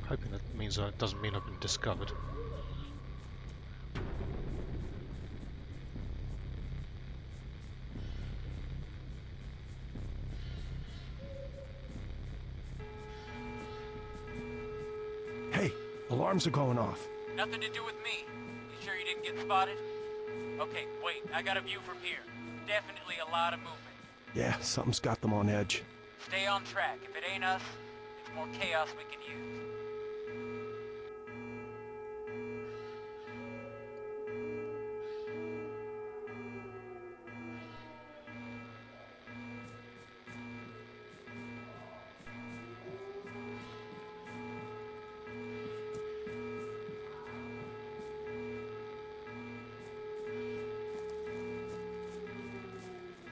Hoping that means it doesn't mean I've been discovered. Alarms are going off. Nothing to do with me. You sure you didn't get spotted? Okay, wait, I got a view from here. Definitely a lot of movement. Yeah, something's got them on edge. Stay on track. If it ain't us, it's more chaos we can use.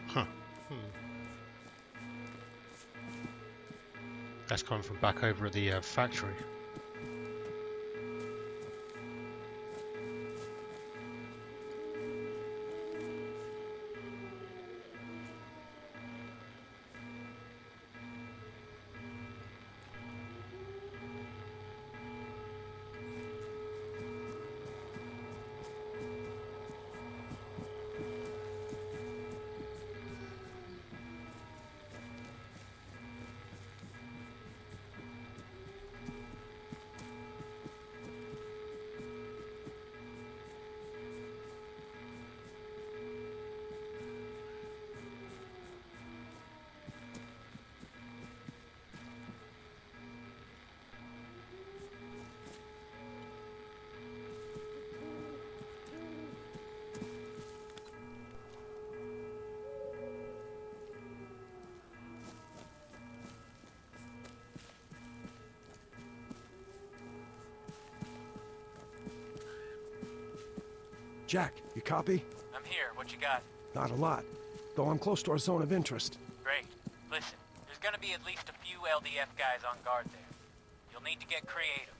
Huh. That's coming from back over at the factory. Jack, you copy? I'm here. What you got? Not a lot. Though I'm close to our zone of interest. Great. Listen, there's gonna be at least a few LDF guys on guard there. You'll need to get creative.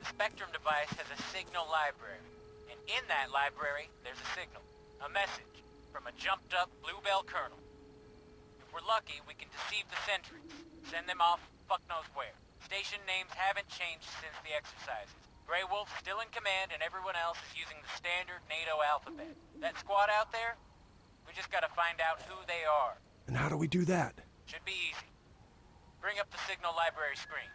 The Spectrum device has a signal library. And in that library, there's a signal. A message from a jumped-up Bluebell colonel. If we're lucky, we can deceive the sentries. Send them off fuck knows where. Station names haven't changed since the exercises. Grey Wolf's still in command and everyone else is using the standard NATO alphabet. That squad out there? We just gotta find out who they are. And how do we do that? Should be easy. Bring up the signal library screen.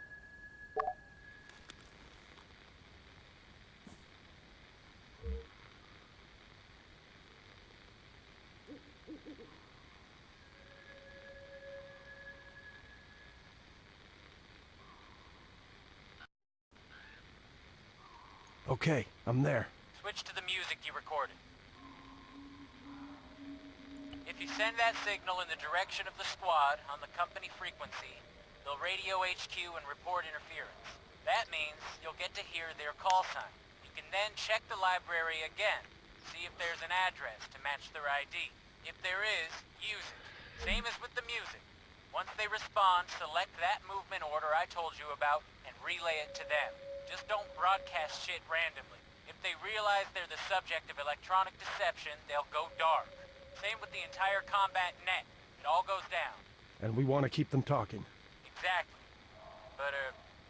Okay, I'm there. Switch to the music you recorded. If you send that signal in the direction of the squad on the company frequency, they'll radio HQ and report interference. That means you'll get to hear their call sign. You can then check the library again, see if there's an address to match their ID. If there is, use it. Same as with the music. Once they respond, select that movement order I told you about and relay it to them. Just don't broadcast shit randomly. If they realize they're the subject of electronic deception, they'll go dark. Same with the entire combat net. It all goes down. And we want to keep them talking. Exactly. But,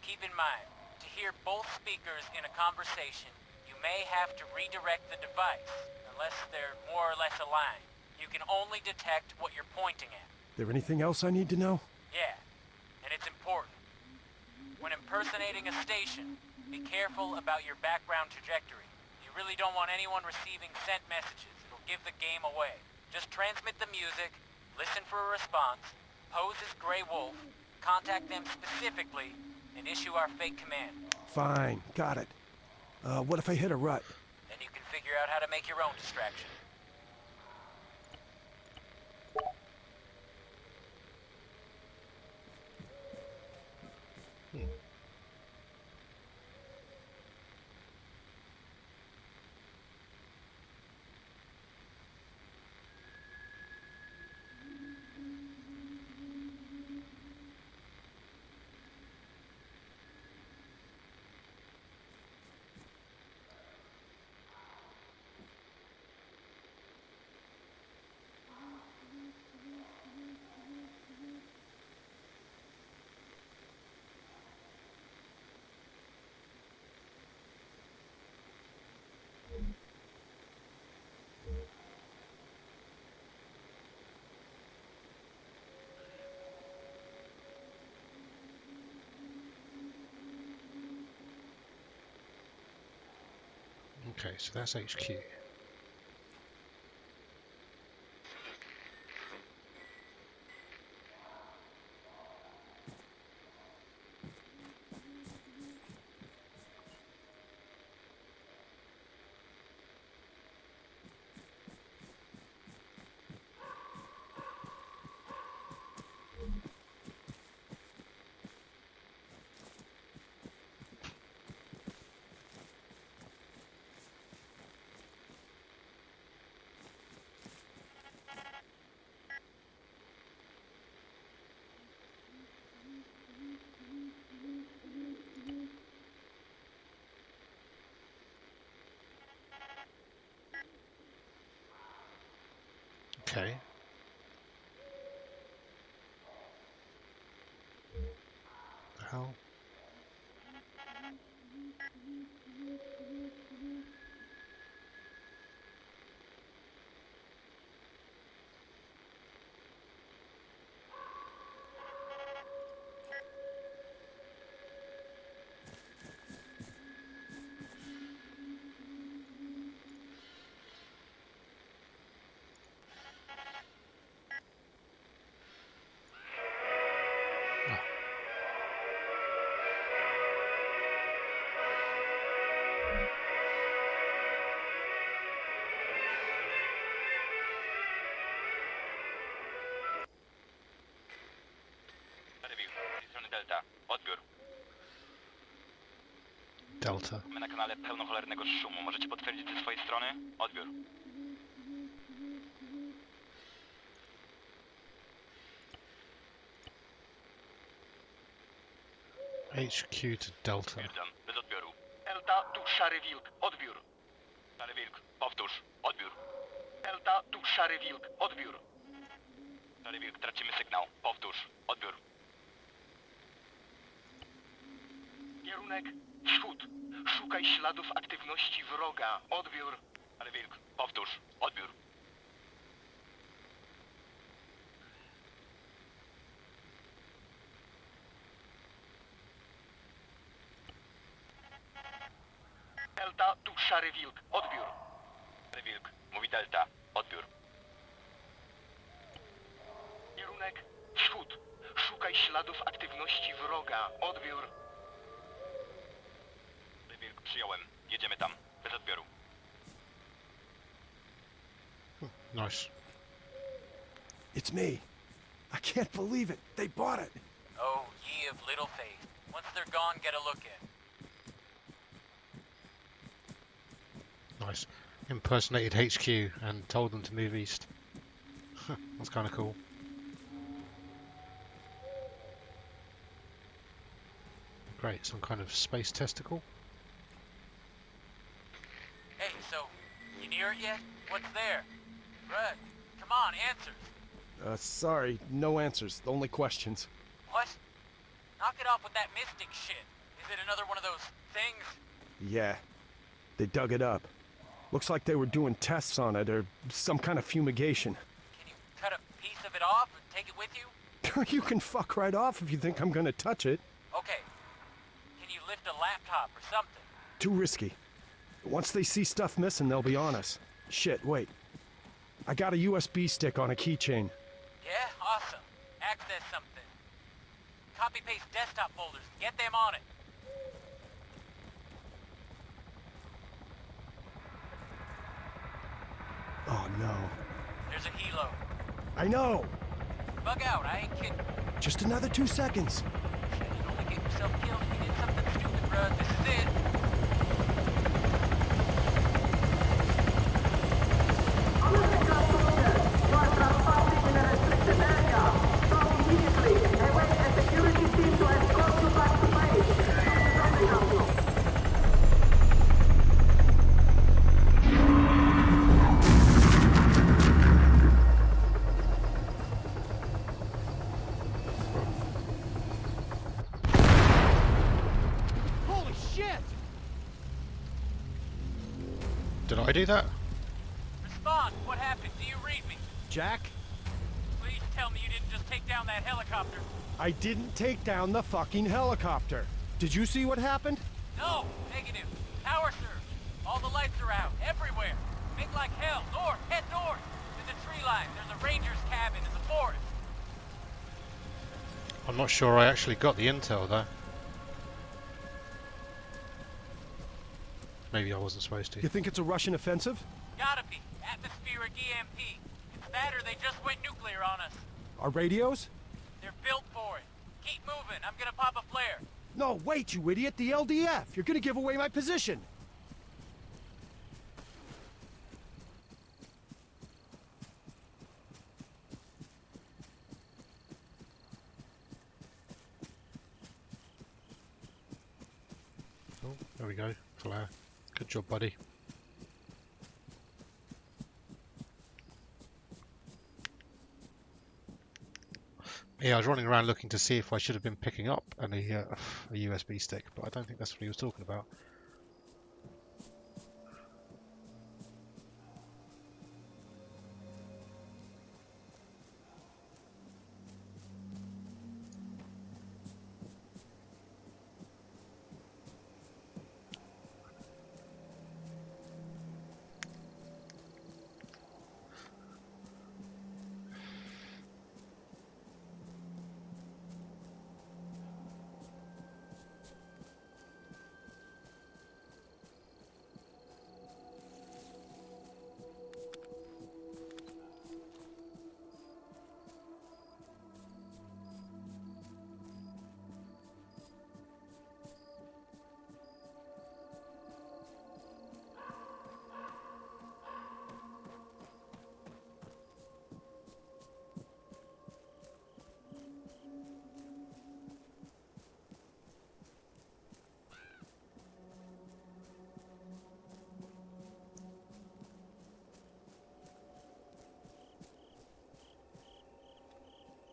keep in mind, to hear both speakers in a conversation, you may have to redirect the device, unless they're more or less aligned. You can only detect what you're pointing at. There anything else I need to know? Yeah, and it's important. When impersonating a station, be careful about your background trajectory. You really don't want anyone receiving sent messages. It'll give the game away. Just transmit the music, listen for a response, pose as Grey Wolf, contact them specifically, and issue our fake command. Fine, got it. What if I hit a rut? Then you can figure out how to make your own distraction. Okay, so that's HQ. Okay. How? Delta, odbiór. Delta. My na kanale pełno cholernego szumu. Możecie potwierdzić ze swojej strony? Odbiór. HQ to Delta. Stwierdzam, bez odbioru. Delta, tu Szary Wilk, odbiór. Szary Wilk, powtórz, odbiór. Delta, tu Szary Wilk, odbiór. Szary Wilk, tracimy sygnał, powtórz, odbiór. Kierunek wschód. Szukaj śladów aktywności wroga, odbiór. Szary Wilk, powtórz, odbiór. Delta, tu Szary Wilk, odbiór. Szary Wilk, mówi Delta, odbiór. Kierunek wschód. Szukaj śladów aktywności wroga, odbiór. Szary Wilk, przyjąłem. Jedziemy tam, bez odbioru. Nice. It's me. I can't believe it. They bought it. Oh, ye of little faith. Once they're gone, get a look in. Nice. Impersonated HQ and told them to move east. That's kind of cool. Great, some kind of space testicle. Hey, so, you near it yet? What's there? Rudd, come on, answers. Sorry, no answers. Only questions. What? Knock it off with that mystic shit. Is it another one of those things? Yeah. They dug it up. Looks like they were doing tests on it, or some kind of fumigation. Can you cut a piece of it off and take it with you? You can fuck right off if you think I'm gonna touch it. Okay. Can you lift a laptop or something? Too risky. Once they see stuff missing, they'll be on us. Shit, wait. I got a USB stick on a keychain. Yeah, awesome. Access something. Copy-paste desktop folders. Get them on it. Oh no. There's a helo. I know! Bug out, I ain't kidding. Just another 2 seconds. Shit, you'd only get yourself killed if you did something stupid, Rudd. This is it. Holy shit! Did I do that? Respond. What happened? Do you read me? Jack? Please tell me you didn't just take down that helicopter. I didn't take down the fucking helicopter. Did you see what happened? No, negative. Power surge. All the lights are out, everywhere. Make like hell. North, head north. To the tree line. There's a ranger's cabin in the forest. I'm not sure I actually got the intel though. Maybe I wasn't supposed to. You think it's a Russian offensive? Gotta be. Atmospheric EMP. It's that or they just went nuclear on us. Our radios? They're built for it. Keep moving. I'm gonna pop a flare. No, wait, you idiot. The LDF. You're gonna give away my position. Oh, there we go. Flare. Good job, buddy. Yeah, I was running around looking to see if I should have been picking up a USB stick, but I don't think that's what he was talking about.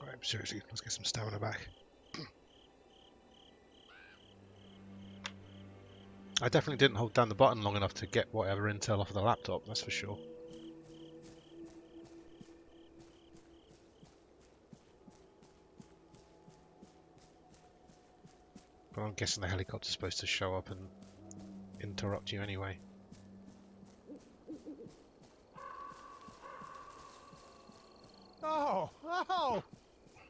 Right, seriously, let's get some stamina back. I definitely didn't hold down the button long enough to get whatever intel off of the laptop, that's for sure. But I'm guessing the helicopter's supposed to show up and interrupt you anyway. Oh!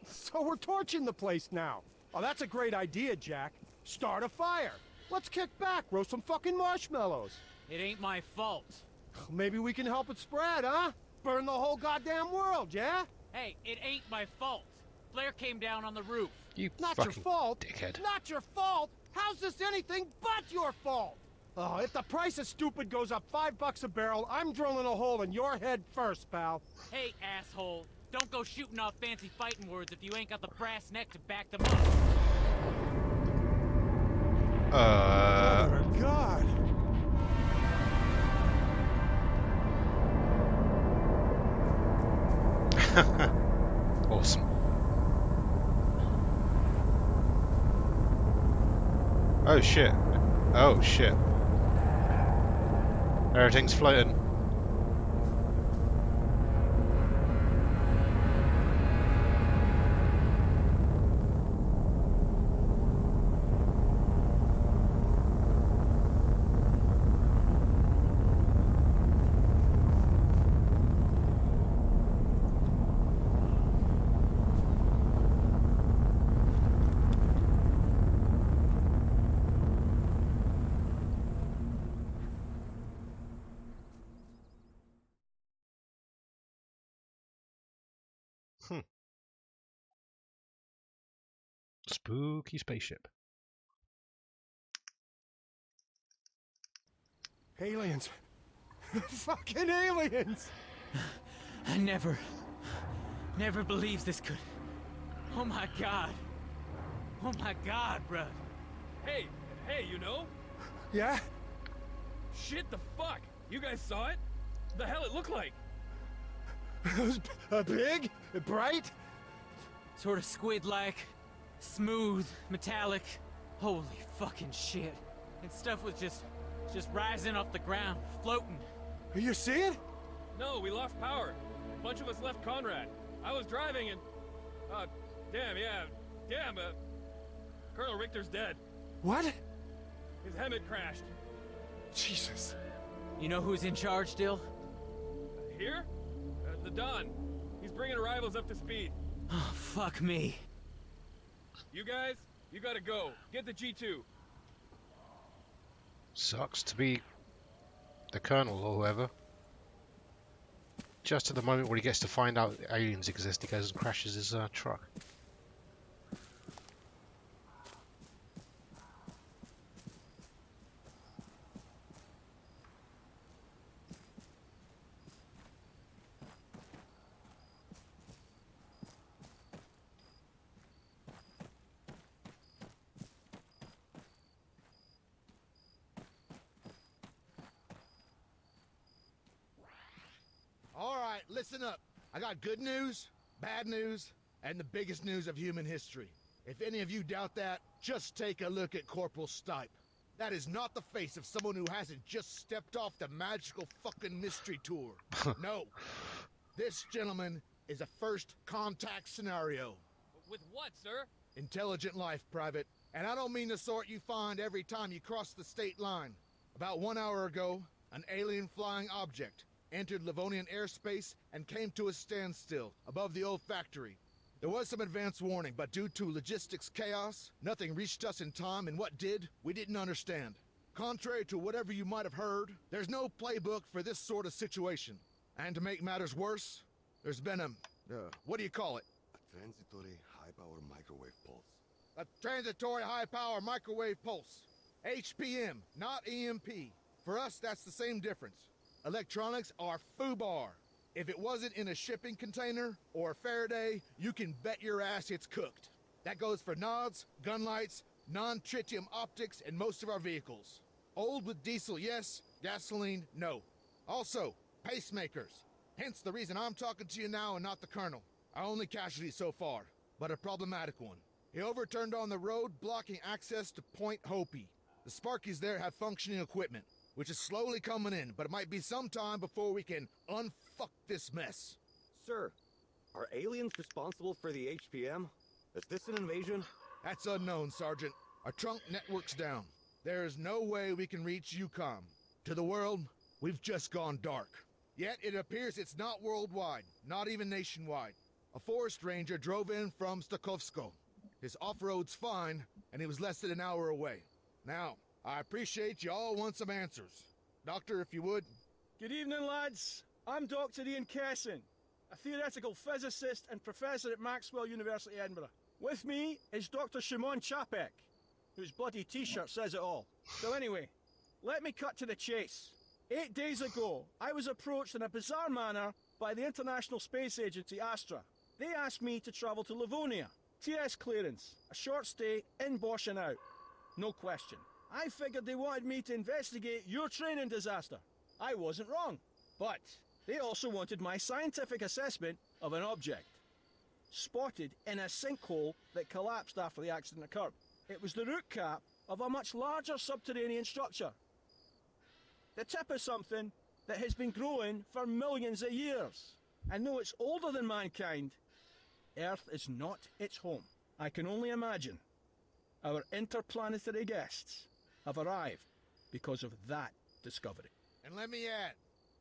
So we're torching the place now. Oh, that's a great idea, Jack. Start a fire. Let's kick back, roast some fucking marshmallows. It ain't my fault. Maybe we can help it spread, huh? Burn the whole goddamn world, yeah? Hey, it ain't my fault. Flare came down on the roof. You Not your fucking fault. dickhead. Not your fault. How's this anything but your fault? Oh, if the price of stupid goes up $5 a barrel, I'm drilling a hole in your head first, pal. Hey, asshole. Don't go shooting off fancy fighting words if you ain't got the brass neck to back them up. Oh, God. Awesome. Oh shit. Oh shit. Everything's floating. Spooky spaceship. Aliens. Fucking aliens! I never believed this could... Oh my god. Oh my god, bruh. Hey, you know? Yeah? Shit, the fuck? You guys saw it? The hell it looked like? It was big, bright. Sort of squid-like, smooth, metallic. Holy fucking shit. And stuff was just rising off the ground, floating. You see it? No, we lost power. A bunch of us left Conrad. I was driving and... Damn, Colonel Richter's dead. What? His Hemet crashed. Jesus. You know who's in charge, Dill? Here? The Don. He's bringing arrivals up to speed. Oh, fuck me. You guys, you gotta go. Get the G2. Sucks to be the Colonel or whoever. Just at the moment where he gets to find out aliens exist, he goes and crashes his truck. All right, listen up. I got good news, bad news, and the biggest news of human history. If any of you doubt that, just take a look at Corporal Stipe. That is not the face of someone who hasn't just stepped off the magical fucking mystery tour. No. This gentleman is a first contact scenario. With what, sir? Intelligent life, Private. And I don't mean the sort you find every time you cross the state line. About 1 hour ago, an alien flying object entered Livonian airspace and came to a standstill above the old factory. There was some advance warning, but due to logistics chaos, nothing reached us in time, and what did, we didn't understand. Contrary to whatever you might have heard, there's no playbook for this sort of situation. And to make matters worse, there's been a, what do you call it? A transitory high-power microwave pulse. A transitory high-power microwave pulse. HPM, not EMP. For us, that's the same difference. Electronics are FUBAR. If it wasn't in a shipping container or a Faraday, you can bet your ass it's cooked. That goes for nods, gun lights, non-tritium optics, and most of our vehicles. Old with diesel, yes. Gasoline, no. Also, pacemakers. Hence the reason I'm talking to you now and not the Colonel. Our only casualty so far, but a problematic one. He overturned on the road, blocking access to Point Hopi. The Sparkies there have functioning equipment, which is slowly coming in, but it might be some time before we can unfuck this mess. Sir, are aliens responsible for the HPM? Is this an invasion? That's unknown, Sergeant. Our trunk network's down. There is no way we can reach UCOM. To the world, we've just gone dark. Yet it appears it's not worldwide, not even nationwide. A forest ranger drove in from Stokowsko. His off-road's fine, and he was less than an hour away. Now, I appreciate you all want some answers. Doctor, if you would. Good evening, lads. I'm Dr. Ian Kesson, a theoretical physicist and professor at Maxwell University, Edinburgh. With me is Dr. Shimon Chapek, whose bloody t-shirt says it all. So anyway, let me cut to the chase. 8 days ago, I was approached in a bizarre manner by the International Space Agency, Astra. They asked me to travel to Livonia. TS clearance, a short stay, in Bosch and out. No question. I figured they wanted me to investigate your training disaster. I wasn't wrong. But they also wanted my scientific assessment of an object spotted in a sinkhole that collapsed after the accident occurred. It was the root cap of a much larger subterranean structure. The tip of something that has been growing for millions of years. And though it's older than mankind, Earth is not its home. I can only imagine our interplanetary guests have arrived because of that discovery. And let me add,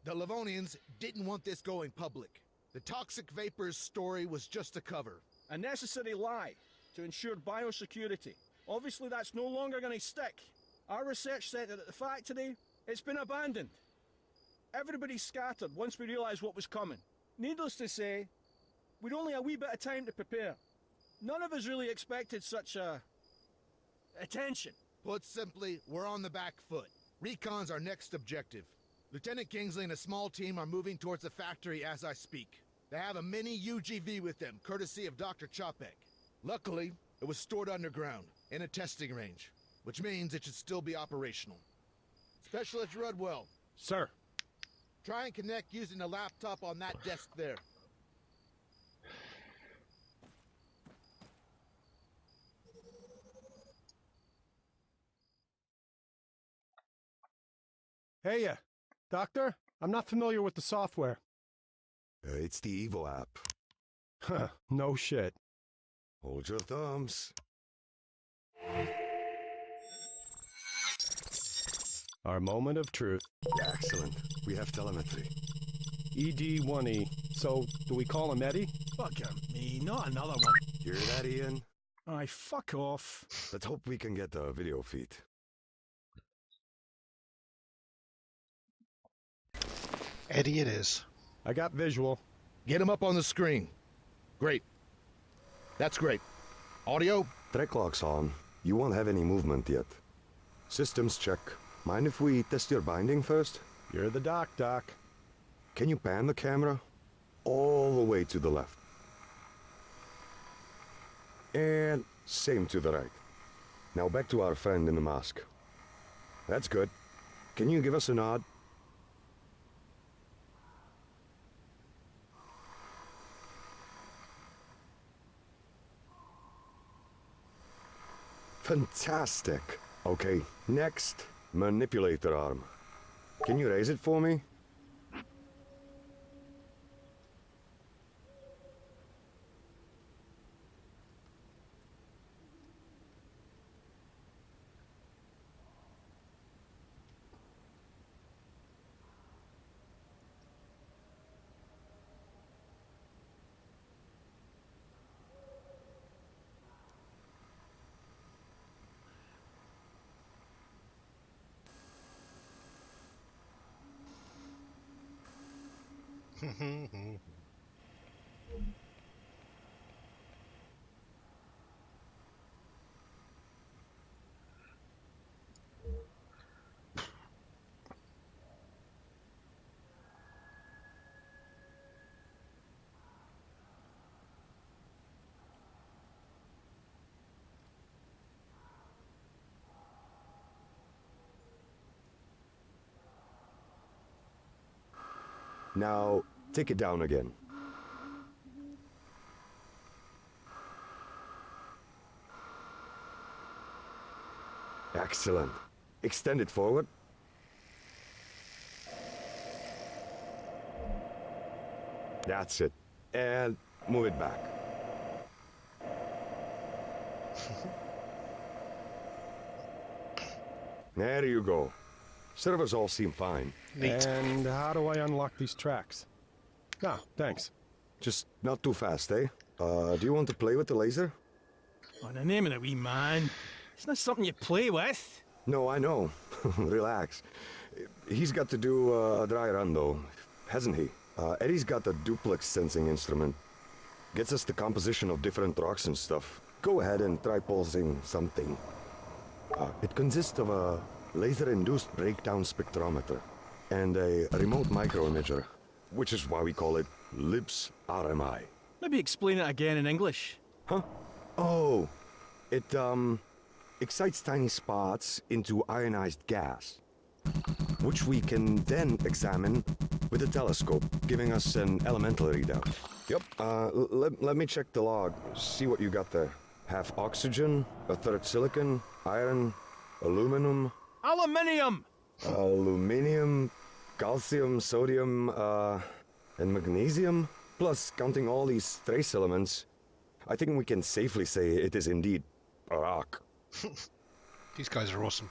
the Livonians didn't want this going public. The toxic vapors story was just a cover. A necessary lie to ensure biosecurity. Obviously that's no longer going to stick. Our research centre at the factory, it's been abandoned. Everybody scattered once we realised what was coming. Needless to say, we'd only a wee bit of time to prepare. None of us really expected such attention. Put simply, we're on the back foot. Recon's our next objective. Lieutenant Kingsley and a small team are moving towards the factory as I speak. They have a mini UGV with them, courtesy of Dr. Chapek. Luckily, it was stored underground, in a testing range, which means it should still be operational. Specialist Rudwell. Sir. Try and connect using the laptop on that desk there. Hey, Doctor? I'm not familiar with the software. It's the Evo app. Huh, no shit. Hold your thumbs. Our moment of truth. Excellent. We have telemetry. ED1E. So, do we call him Eddie? Fucking me, not another one. Hear that, Ian? Aye, fuck off. Let's hope we can get a video feed. Eddie it is. I got visual. Get him up on the screen. Great. That's great. Audio? Track lock's on. You won't have any movement yet. Systems check. Mind if we test your binding first? You're the doc. Can you pan the camera? All the way to the left. And same to the right. Now back to our friend in the mask. That's good. Can you give us a nod? Fantastic. Okay, next, manipulator arm. Can you raise it for me? Now, take it down again. Excellent. Extend it forward. That's it. And move it back. There you go. Servers all seem fine. Neat. And how do I unlock these tracks? Ah, thanks. Just not too fast, eh? Do you want to play with the laser? On the name of the wee man. It's not something you play with. No, I know. Relax. He's got to do a dry run, though, hasn't he? Eddie's got a duplex sensing instrument. Gets us the composition of different rocks and stuff. Go ahead and try pulsing something. It consists of a laser-induced breakdown spectrometer and a remote microimager, which is why we call it LIBS RMI. Maybe explain it again in English. Huh? Oh, it excites tiny spots into ionized gas, which we can then examine with a telescope, giving us an elemental readout. Yep, let me check the log, see what you got there. Half oxygen, a third silicon, iron, aluminum. Aluminium! Aluminium, calcium, sodium, and magnesium. Plus, counting all these trace elements, I think we can safely say it is indeed a rock. These guys are awesome.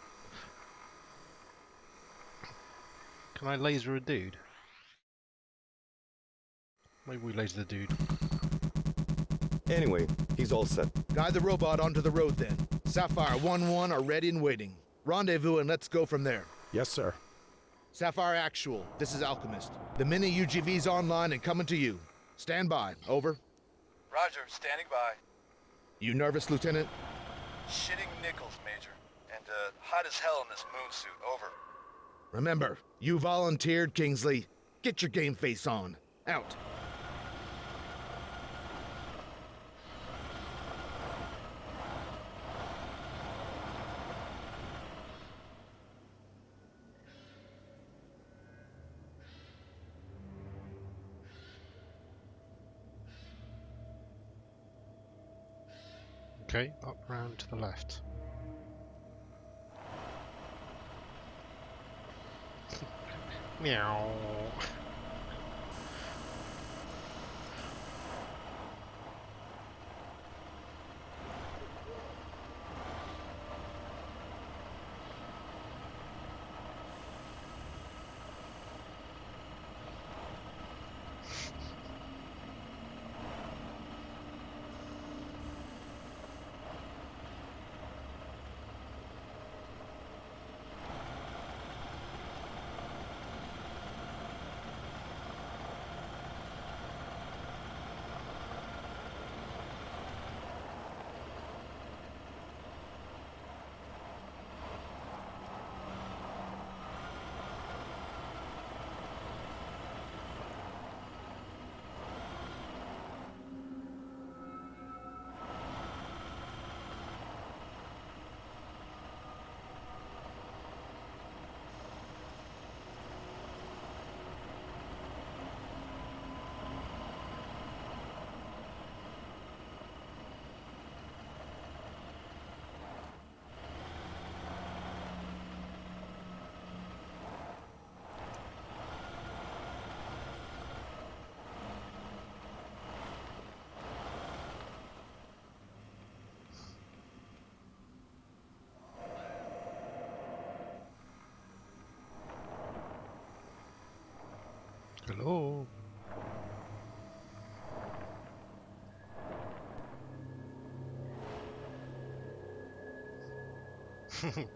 Can I laser a dude? Maybe we laser the dude. Anyway, he's all set. Guide the robot onto the road then. Sapphire 1-1 are ready and waiting. Rendezvous and let's go from there. Yes, sir. Sapphire Actual, this is Alchemist. The mini UGV's online and coming to you. Stand by. Over. Roger, standing by. You nervous, Lieutenant? Shitting nickels, Major. And, hot as hell in this moon suit. Over. Remember, you volunteered, Kingsley. Get your game face on. Out. Okay, up round to the left. Meow. Hello.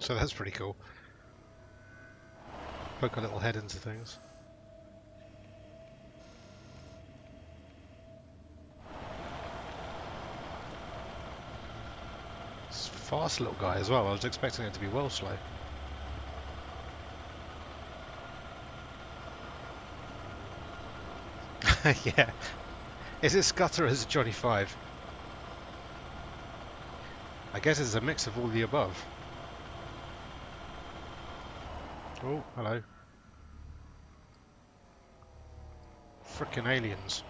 So that's pretty cool. Poke a little head into things. It's a fast little guy as well. I was expecting it to be well slow. Yeah. Is it Scudder as Johnny 5? I guess it's a mix of all the above. Oh, hello. Frickin' aliens.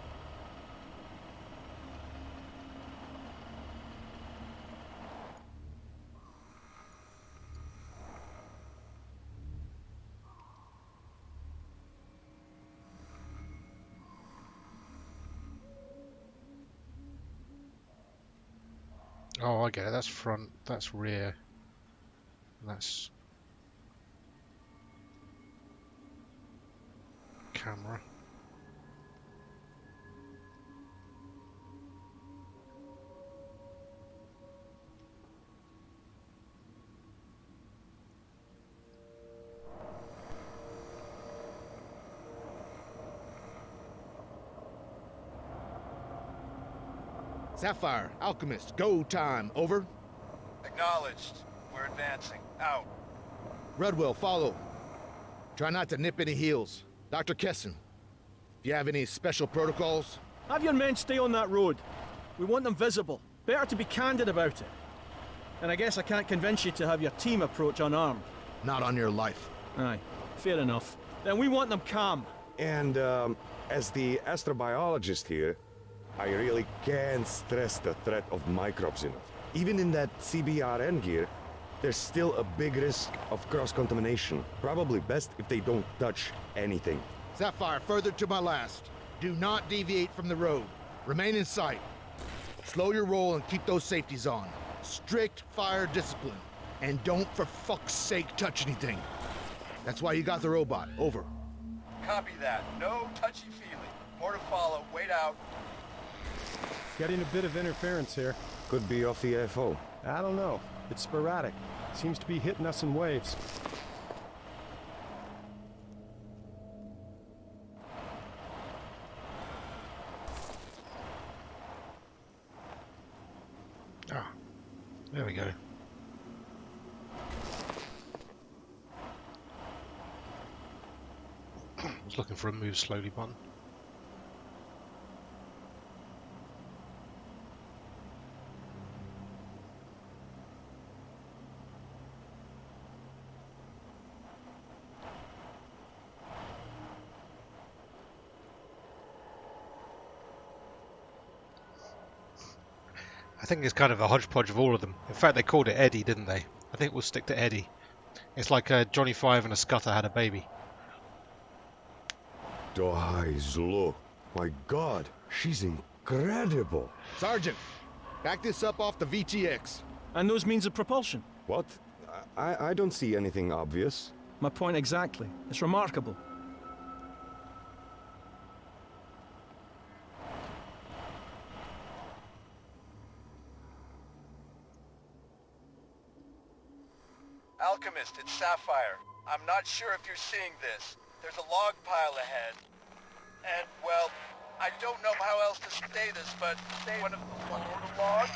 Oh, I get it. That's front, that's rear, that's camera. Sapphire, Alchemist, go time, over. Acknowledged. We're advancing. Out. Redwell, follow. Try not to nip any heels. Dr. Kessin, if you have any special protocols? Have your men stay on that road. We want them visible. Better to be candid about it. And I guess I can't convince you to have your team approach unarmed. Not on your life. Aye, fair enough. Then we want them calm. And, as the astrobiologist here, I really can't stress the threat of microbes enough. Even in that CBRN gear, there's still a big risk of cross-contamination. Probably best if they don't touch anything. Sapphire, further to my last. Do not deviate from the road. Remain in sight. Slow your roll and keep those safeties on. Strict fire discipline. And don't for fuck's sake touch anything. That's why you got the robot. Over. Copy that. No touchy-feely. More to follow. Wait out. Getting a bit of interference here. Could be off the FO. I don't know. It's sporadic. Seems to be hitting us in waves. Ah, there we go. I was looking for a move slowly button. I think it's kind of a hodgepodge of all of them. In fact, they called it Eddie, didn't they? I think we'll stick to Eddie. It's like Johnny 5 and a Scudder had a baby. Guys, look. My God, she's incredible. Sergeant, back this up off the VTX. And those means of propulsion? What? I don't see anything obvious. My point exactly. It's remarkable. Alchemist, it's Sapphire. I'm not sure if you're seeing this. There's a log pile ahead. And, well, I don't know how else to say this, but one of the logs,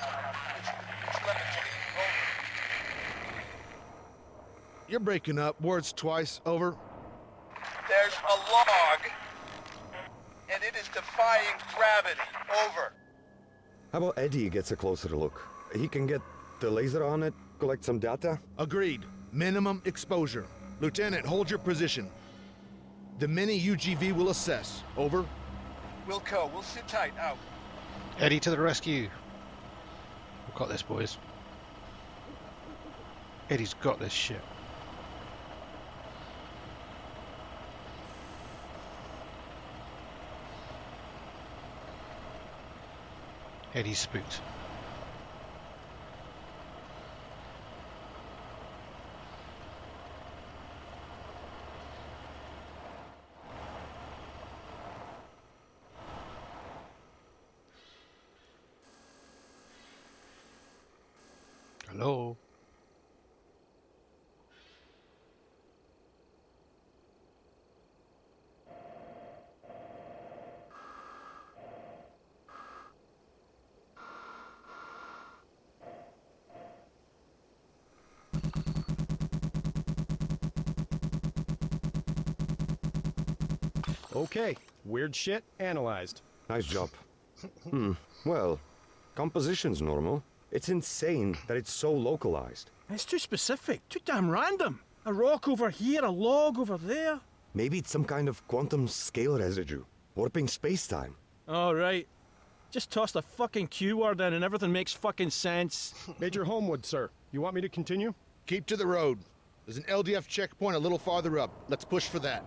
it's levitating. Over. You're breaking up. Words twice. Over. There's a log, and it is defying gravity. Over. How about Eddie gets a closer look? He can get the laser on it, collect some data? Agreed. Minimum exposure. Lieutenant, hold your position. The mini UGV will assess. Over. Wilco, we'll sit tight. Out. Eddie to the rescue. We've got this, boys. Eddie's got this shit. Eddie's spooked. Hello? Okay, weird shit analyzed. Nice job. Well, composition's normal. It's insane that it's so localized. It's too specific, too damn random. A rock over here, a log over there. Maybe it's some kind of quantum scale residue, warping space-time. All right. Just toss the fucking Q word in and everything makes fucking sense. Major Homewood, sir. You want me to continue? Keep to the road. There's an LDF checkpoint a little farther up. Let's push for that.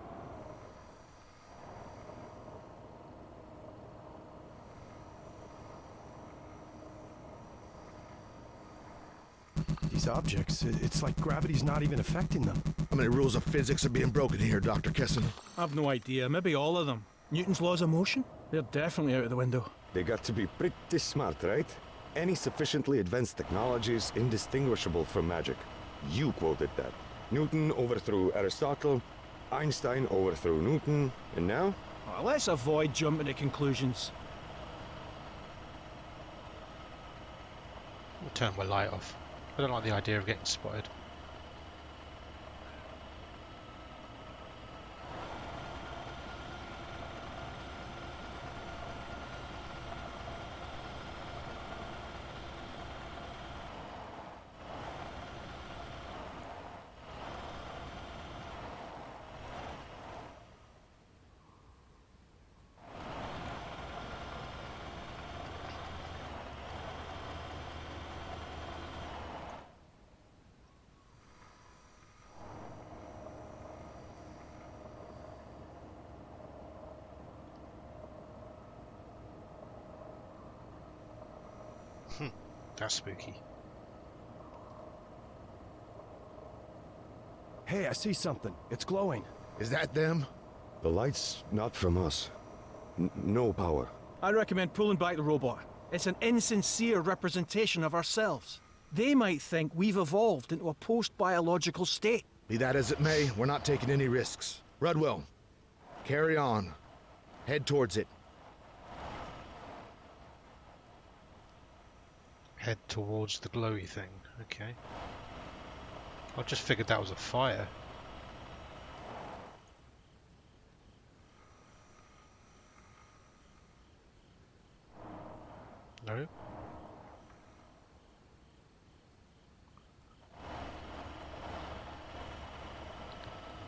These objects, it's like gravity's not even affecting them. How many rules of physics are being broken here, Dr. Kessin? I've no idea. Maybe all of them. Newton's laws of motion? They're definitely out of the window. They got to be pretty smart, right? Any sufficiently advanced technology is indistinguishable from magic. You quoted that. Newton overthrew Aristotle, Einstein overthrew Newton, and now? Oh, let's avoid jumping to conclusions. We'll turn my light off. I don't like the idea of getting spotted. That's spooky. Hey, I see something. It's glowing. Is that them? The light's not from us. No power. I recommend pulling back the robot. It's an insincere representation of ourselves. They might think we've evolved into a post-biological state. Be that as it may, we're not taking any risks. Rudwell, carry on. Head towards it. Head towards the glowy thing. Okay. I just figured that was a fire. No.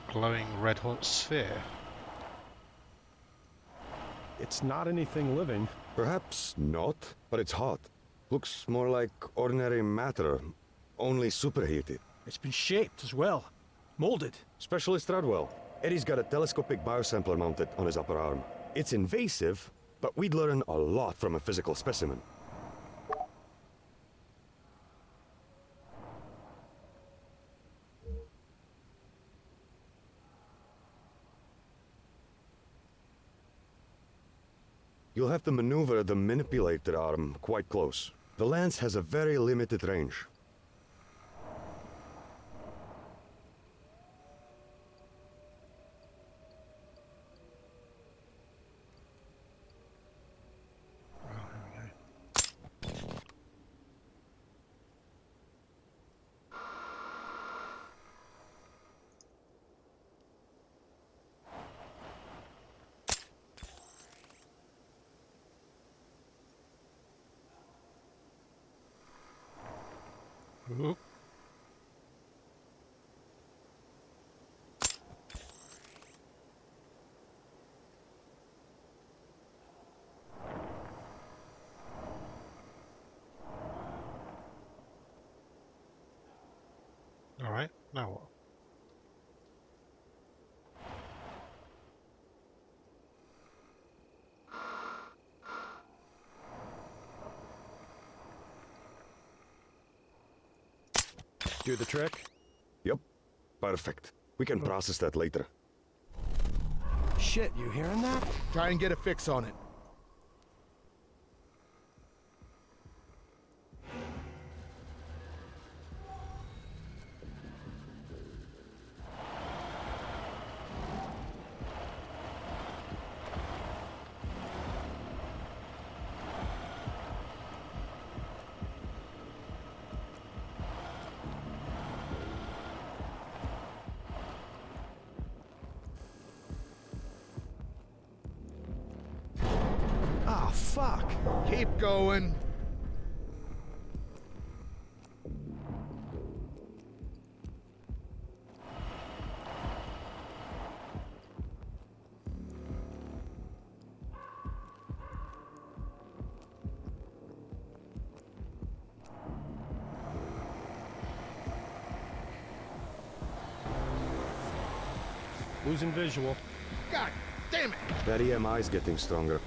Glowing red hot sphere. It's not anything living. Perhaps not, but it's hot. Looks more like ordinary matter, only superheated. It's been shaped as well. Molded. Specialist Rudwell. Eddie's got a telescopic biosampler mounted on his upper arm. It's invasive, but we'd learn a lot from a physical specimen. You'll have to maneuver the manipulator arm quite close. The lens has a very limited range. Ooh. All right, now what? Do the trick? Yep, perfect. We can process that later. Shit, you hearing that? Try and get a fix on it. fuck? Keep going. Losing visual. God damn it! That EMI's getting stronger.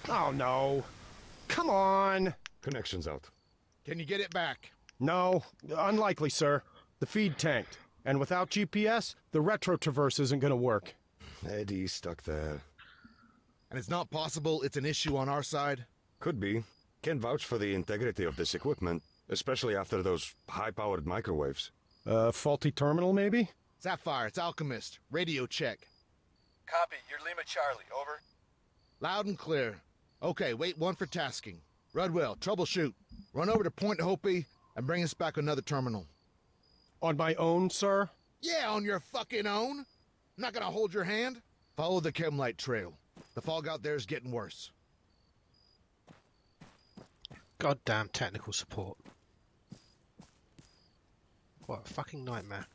Oh no. Come on. Connection's out. Can you get it back? No, unlikely, sir. The feed tanked. And without GPS, the retro traverse isn't gonna work. Eddie's stuck there. And it's not possible it's an issue on our side? Could be. Can't vouch for the integrity of this equipment, especially after those high-powered microwaves. Faulty terminal, maybe? Sapphire, it's Alchemist. Radio check. Copy. You're Lima Charlie. Over. Loud and clear. Okay, wait one for tasking. Rudwell, troubleshoot. Run over to Point Hopi and bring us back another terminal. On my own, sir? Yeah, on your fucking own. I'm not gonna hold your hand. Follow the Chemlight trail. The fog out there is getting worse. Goddamn technical support. What a fucking nightmare.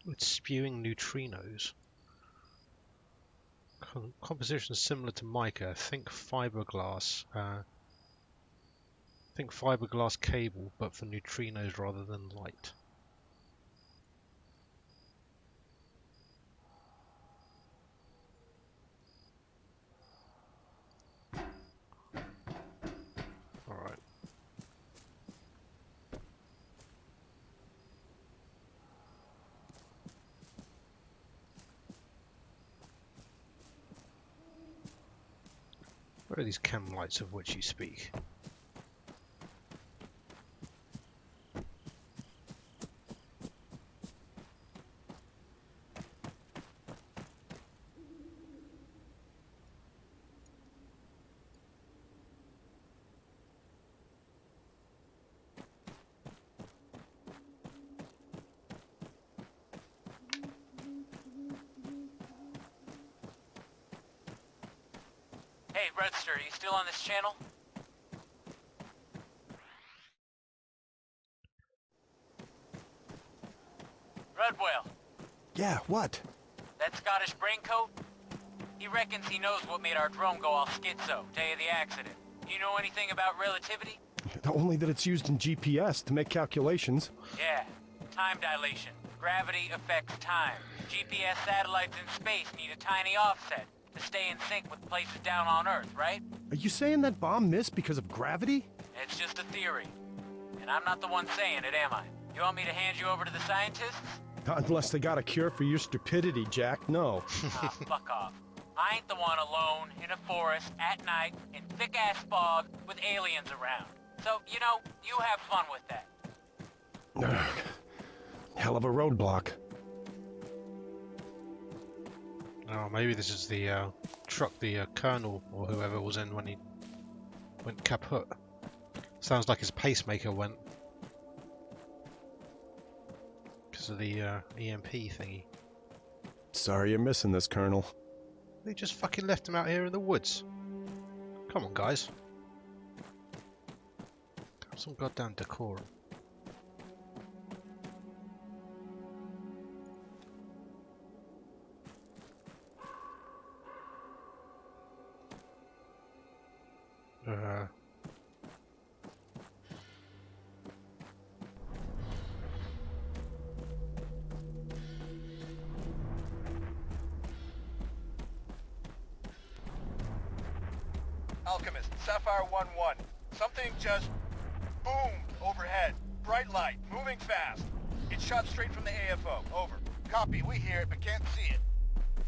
It's spewing neutrinos. Composition similar to mica. Think fiberglass. Think fiberglass cable, but for neutrinos rather than light. Alright. Where are these chem lights of which you speak? Hey, Redster, are you still on this channel? Redwell, Yeah, what? that Scottish braincoat? He reckons he knows what made our drone go all schizo, day of the accident. You know anything about relativity? Only that it's used in GPS to make calculations. Yeah, time dilation. Gravity affects time. GPS satellites in space need a tiny offset to stay in sync with places down on Earth, right? Are you saying that bomb missed because of gravity? It's just a theory. And I'm not the one saying it, am I? You want me to hand you over to the scientists? Not unless they got a cure for your stupidity, Jack, no. Ah, fuck off. I ain't the one alone in a forest at night in thick-ass fog with aliens around. So, you know, you have fun with that. Hell of a roadblock. Oh, maybe this is the truck the colonel or whoever was in when he went kaput. Sounds like his pacemaker went because of the EMP thingy. Sorry you're missing this, Colonel. They just fucking left him out here in the woods. Come on, guys. Have some goddamn decorum. Alchemist, Sapphire 1-1. Something just boomed overhead. Bright light, moving fast. It shot straight from the AFO. Over. Copy, we hear it, but can't see it.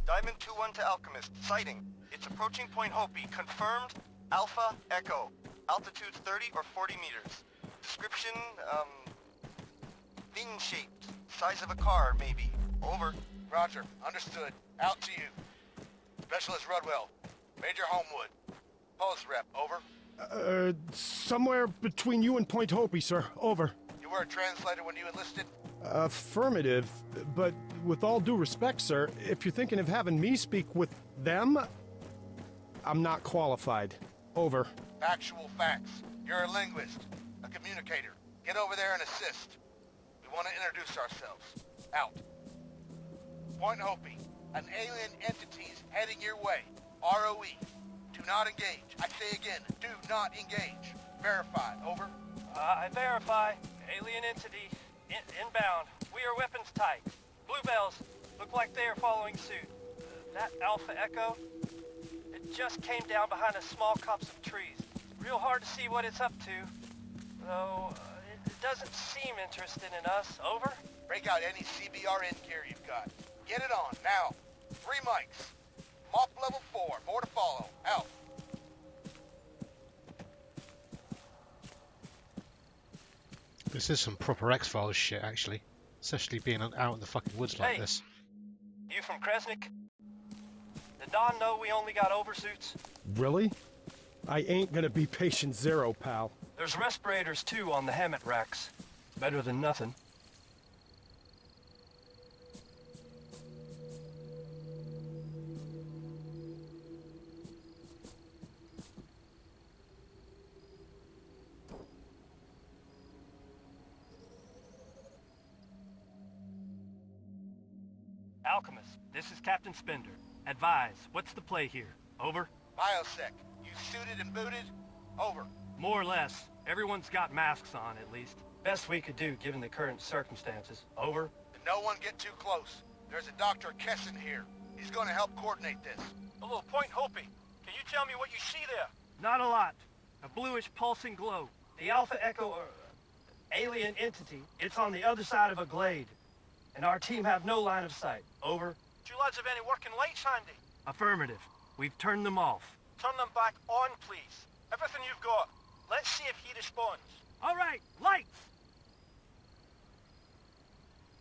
Diamond 2-1 to Alchemist. Sighting. It's approaching Point Hopi. Confirmed. Alpha Echo. Altitude 30 or 40 meters. Description, fin-shaped. Size of a car, maybe. Over. Roger. Understood. Out to you. Specialist Rudwell. Major Homewood. Pulse rep. Over. Somewhere between you and Point Hopi, sir. Over. You were a translator when you enlisted? Affirmative, but with all due respect, sir, if you're thinking of having me speak with them, I'm not qualified. Over. Actual facts. You're a linguist. A communicator. Get over there and assist. We want to introduce ourselves. Out. Point Hopi. An alien entity's heading your way. ROE. Do not engage. I say again, do not engage. Verify. Over. I verify. Alien entity. Inbound. We are weapons tight. Bluebells. Look like they are following suit. That Alpha Echo, it just came down behind a small copse of trees. Real hard to see what it's up to. Though, it doesn't seem interested in us. Over? Break out any CBRN gear you've got. Get it on, now. 3 mics. Mop level 4. More to follow. Out. This is some proper X-Files shit, actually. Especially being out in the fucking woods like this. You from Kresnik? Did Don know we only got oversuits? Really? I ain't gonna be patient zero, pal. There's respirators, too, on the Hammett racks. Better than nothing. Alchemist, this is Captain Spender. Advise, what's the play here? Over? Biosec, you suited and booted? Over. More or less. Everyone's got masks on, at least. Best we could do, given the current circumstances. Over? And no one get too close. There's a Dr. Kessin here. He's going to help coordinate this. Hello, Point Hopi. Can you tell me what you see there? Not a lot. A bluish pulsing glow. The Alpha Echo, alien entity, it's on the other side of a glade. And our team have no line of sight. Over? Do you lads have any working lights handy? Affirmative. We've turned them off. Turn them back on, please. Everything you've got. Let's see if he responds. All right, lights!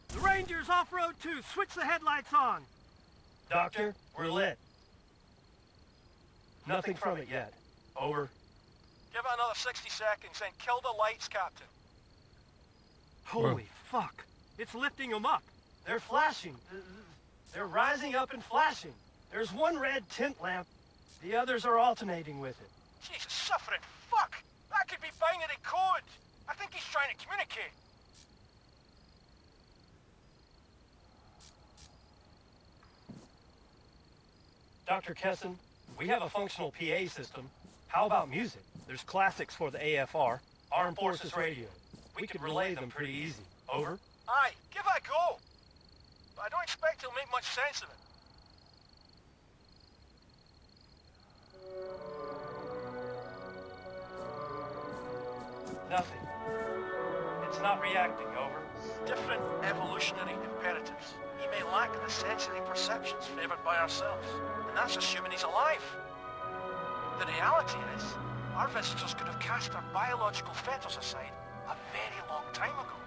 The Ranger's off-road 2. Switch the headlights on. Doctor, we're lit. Nothing from it yet. Over. Give it another 60 seconds and kill the lights, Captain. Holy fuck. It's lifting them up. They're flashing. They're rising up and flashing. There's one red tint lamp. The others are alternating with it. Jesus, suffering fuck! That could be binary code. I think he's trying to communicate. Dr. Kessin, we have a functional PA system. How about music? There's classics for the AFR, Armed Forces Radio. We could relay them pretty easy. Over? Aye, give it a go. But I don't expect he'll make much sense of it. Nothing. It's not reacting, over. Different evolutionary imperatives. He may lack the sensory perceptions favored by ourselves, and that's assuming he's alive. The reality is, our visitors could have cast their biological fetters aside a very long time ago.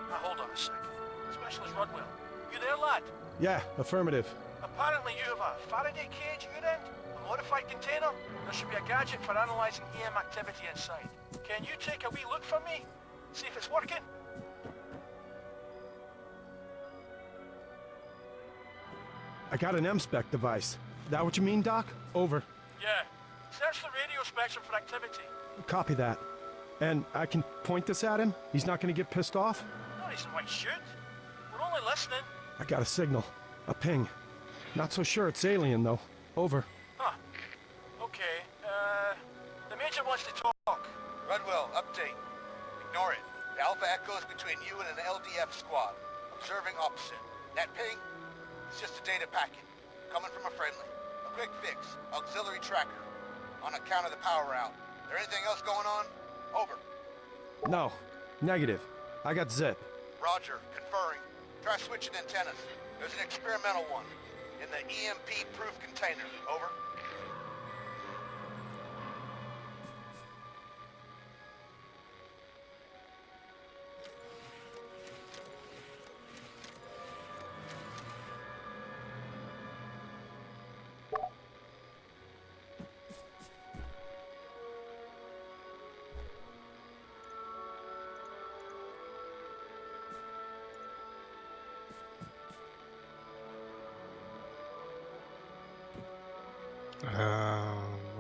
Now hold on a second. Specialist Rudwell, you there, lad? Yeah, affirmative. Apparently you have a Faraday cage at your end, a modified container. There should be a gadget for analyzing EM activity inside. Can you take a wee look for me? See if it's working? I got an M-spec device. That what you mean, Doc? Over. Yeah. Search the radio spectrum for activity. Copy that. And I can point this at him? He's not gonna get pissed off? No reason why he should. We're only listening. I got a signal. A ping. Not so sure it's alien, though. Over. Huh. Okay. The Major wants to talk. Rudwell, update. Ignore it. The Alpha Echo is between you and an LDF squad. Observing opposite. That ping? It's just a data packet. Coming from a friendly. A quick fix. Auxiliary tracker. On account of the power out. There anything else going on? Over. No. Negative. I got zip. Roger, conferring. Try switching antennas. There's an experimental one in the EMP-proof container. Over.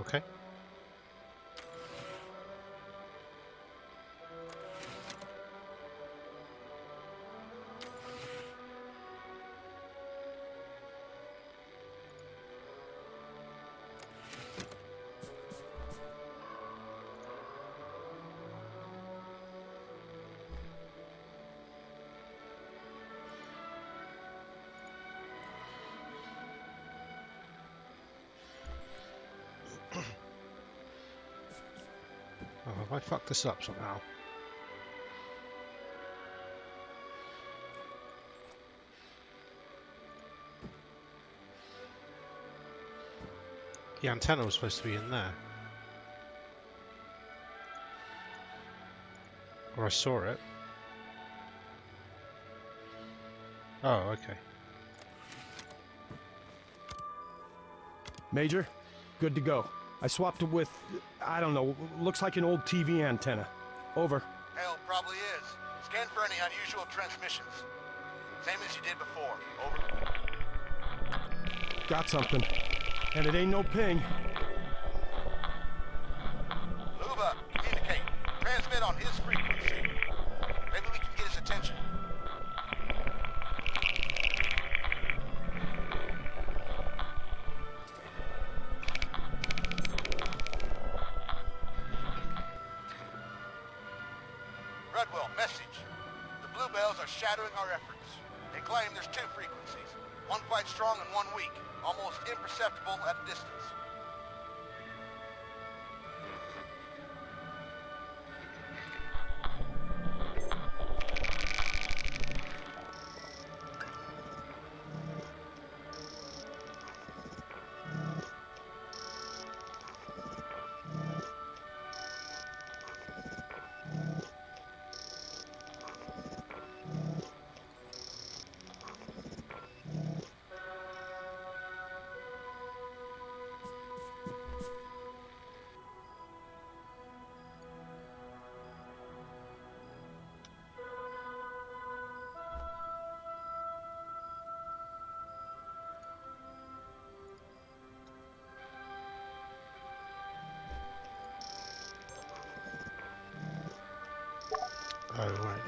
Okay. Oh, have I fucked this up somehow? The antenna was supposed to be in there. Or I saw it. Oh, okay. Major, good to go. I swapped it with, I don't know, looks like an old TV antenna. Over. Hell, probably is. Scan for any unusual transmissions. Same as you did before. Over. Got something. And it ain't no ping. Luba, communicate. Transmit on his frequency. Maybe we can get his attention. Redwell, message. The Bluebells are shadowing our efforts. They claim there's two frequencies. One quite strong and one weak. Almost imperceptible at a distance. Oh, right.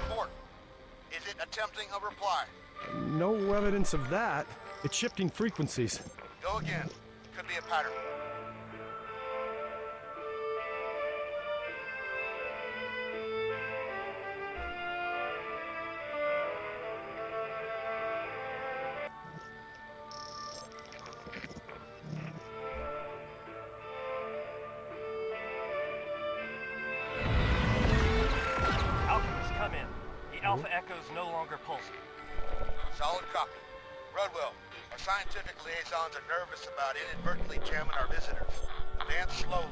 Report. Is it attempting a reply? No evidence of that. It's shifting frequencies. Go again. Could be a pattern. Alchemist, come in. The Alpha Echo's no longer pulsing. Solid copy. Rodwell, our scientific liaisons are nervous about inadvertently jamming our visitors. Advance slowly,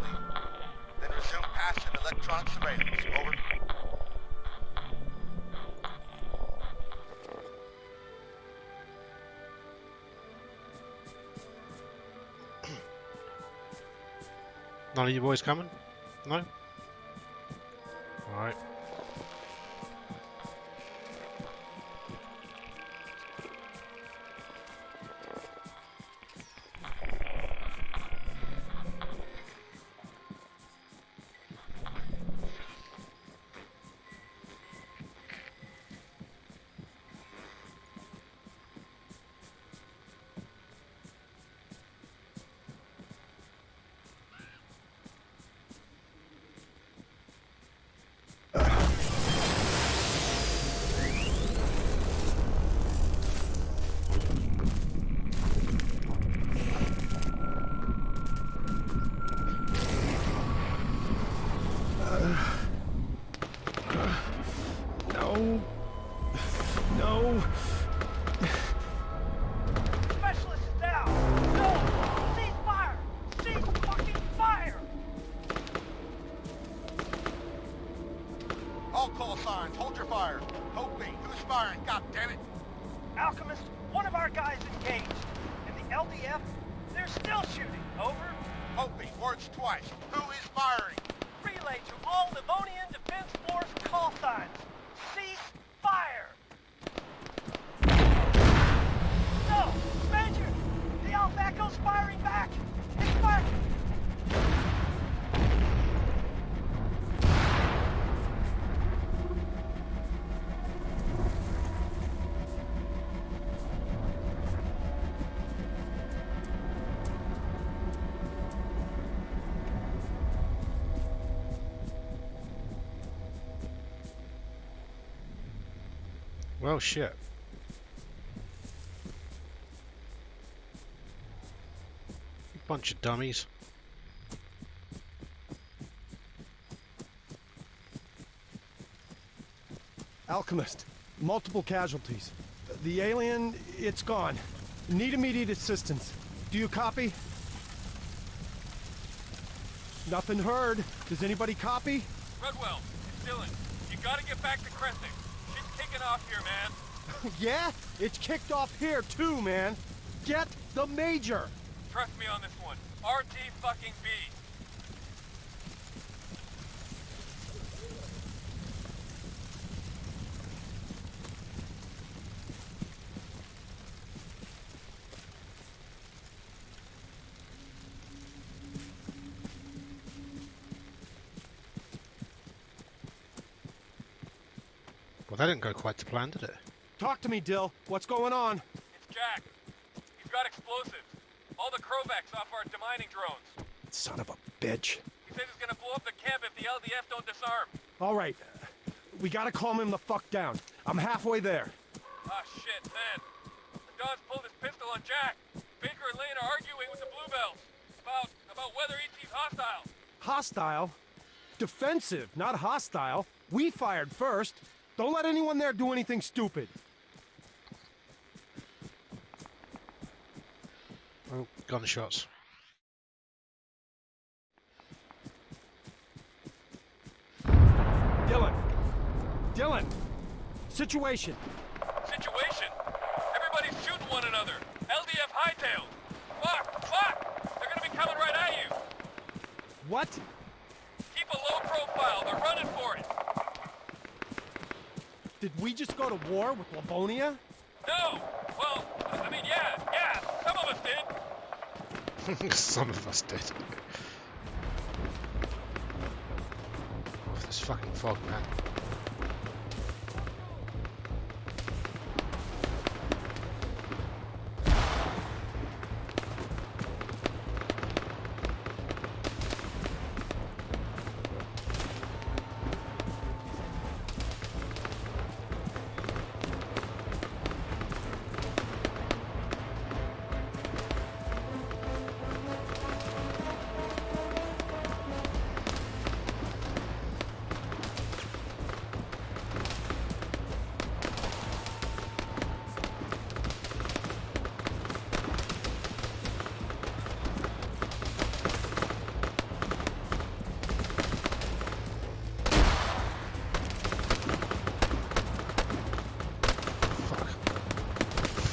then resume passive electronic surveillance. Over. None of you boys coming? No? Alright. LDF? They're still shooting. Over. Opie, words twice. Who is firing? Relay to all Livonian Defense Force call signs. Cease fire. No, Major! The Alpha Echo's firing back! It's firing! Well, shit. Bunch of dummies. Alchemist, multiple casualties. The alien, it's gone. Need immediate assistance. Do you copy? Nothing heard. Does anybody copy? Rudwell, it's Dylan. You gotta get back to Crescent. Shit's kicking off here, man. Yeah? It's kicked off here too, man. Get the Major. Trust me on this one. RT fucking B. Well, that didn't go quite to plan, did it? Talk to me, Dill. What's going on? It's Jack. He's got explosives. All the Krovacs off our demining drones. Son of a bitch. He says he's gonna blow up the camp if the LDF don't disarm. All right. We gotta calm him the fuck down. I'm halfway there. Ah, shit, man. The Don's pulled his pistol on Jack. Baker and Lane are arguing with the Bluebells. About whether ET's hostile. Hostile? Defensive, not hostile. We fired first. Don't let anyone there do anything stupid. Oh, gunshots. Dylan! Situation! Situation? Everybody's shooting one another. LDF hightailed. Fuck! They're gonna be coming right at you. What? Keep a low profile. They're running for it. Did we just go to war with Livonia? No! Well, I mean, yeah. Some of us did. Some of us did. Off this fucking fog, man.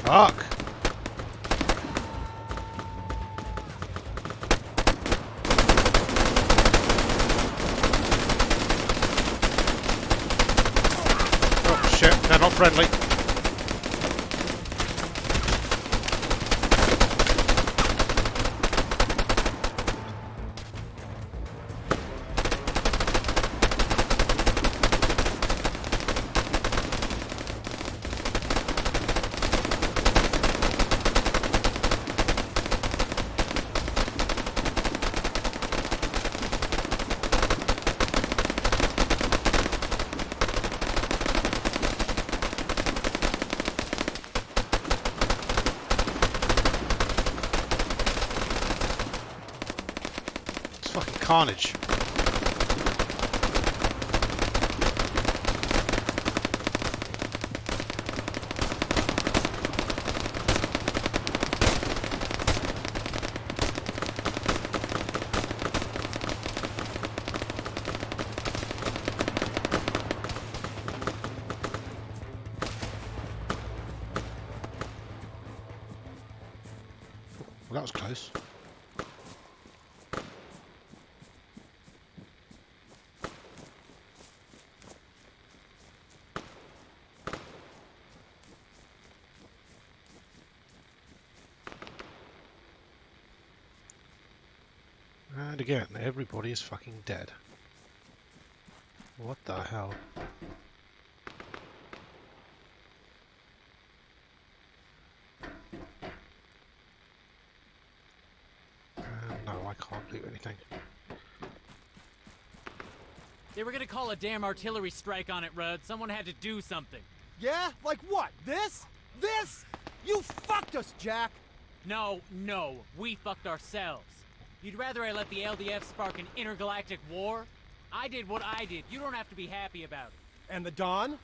Fuck! Oh shit, they're not friendly. Carnage. Well, that was close. And again, everybody is fucking dead. What the hell? No, I can't do anything. They were gonna call a damn artillery strike on it, Rudd. Someone had to do something. Yeah? Like what? This? This? You fucked us, Jack! No, we fucked ourselves. You'd rather I let the LDF spark an intergalactic war? I did what I did. You don't have to be happy about it. And the Don?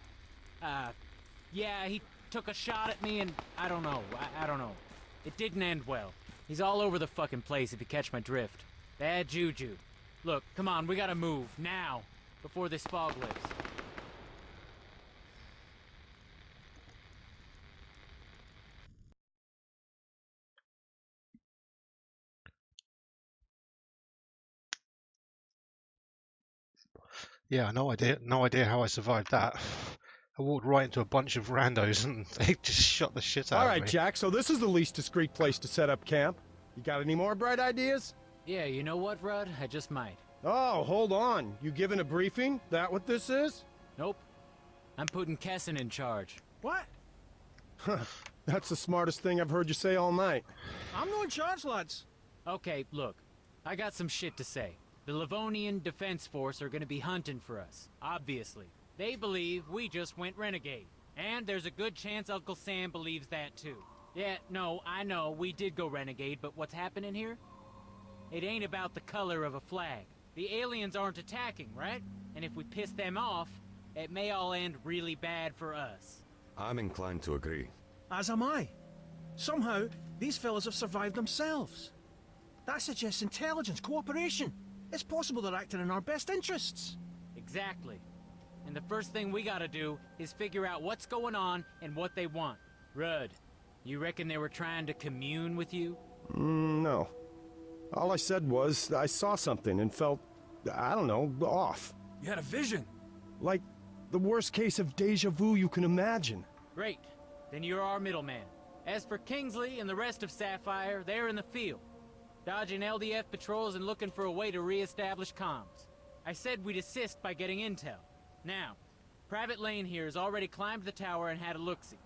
Yeah, he took a shot at me and I don't know. I don't know. It didn't end well. He's all over the fucking place if you catch my drift. Bad juju. Look, come on, we gotta move, now, before this fog lifts. Yeah, no idea how I survived that. I walked right into a bunch of randos and they just shot the shit out of me. Alright, Jack, so this is the least discreet place to set up camp. You got any more bright ideas? Yeah, you know what, Rudd? I just might. Oh, hold on. You giving a briefing? That what this is? Nope. I'm putting Kessin in charge. What? That's the smartest thing I've heard you say all night. I'm not in charge, lads. Okay, look. I got some shit to say. The Livonian Defense Force are gonna be hunting for us, obviously. They believe we just went renegade. And there's a good chance Uncle Sam believes that too. Yeah, no, I know, we did go renegade, but what's happening here? It ain't about the color of a flag. The aliens aren't attacking, right? And if we piss them off, it may all end really bad for us. I'm inclined to agree. As am I. Somehow, these fellas have survived themselves. That suggests intelligence, cooperation. It's possible they're acting in our best interests. Exactly. And the first thing we gotta do is figure out what's going on and what they want. Rudd, you reckon they were trying to commune with you? No. All I said was I saw something and felt, I don't know, off. You had a vision. Like the worst case of deja vu you can imagine. Great. Then you're our middleman. As for Kingsley and the rest of Sapphire, they're in the field. Dodging LDF patrols and looking for a way to re-establish comms. I said we'd assist by getting intel. Now, Private Lane here has already climbed the tower and had a look-see.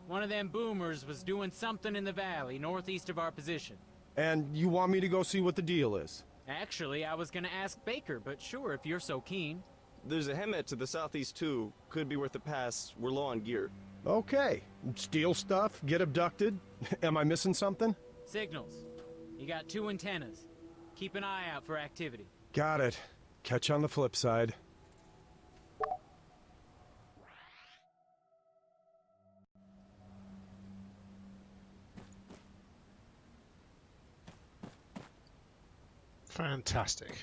One of them boomers was doing something in the valley, northeast of our position. And you want me to go see what the deal is? Actually, I was gonna ask Baker, but sure, if you're so keen. There's a Hemet to the southeast too. Could be worth a pass. We're low on gear. Okay. Steal stuff, get abducted. Am I missing something? Signals. You got 2 antennas. Keep an eye out for activity. Got it. Catch on the flip side. Fantastic.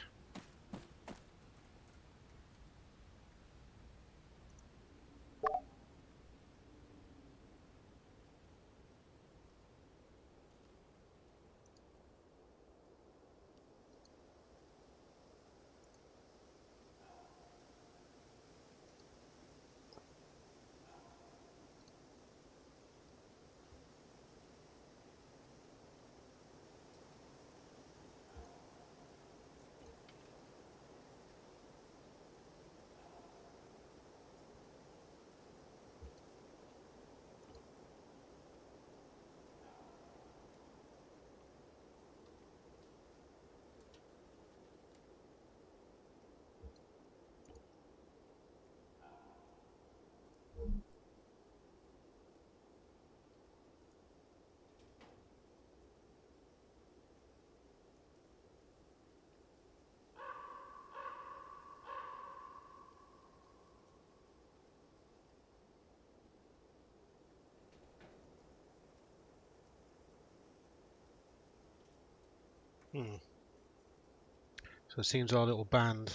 So it seems our little band,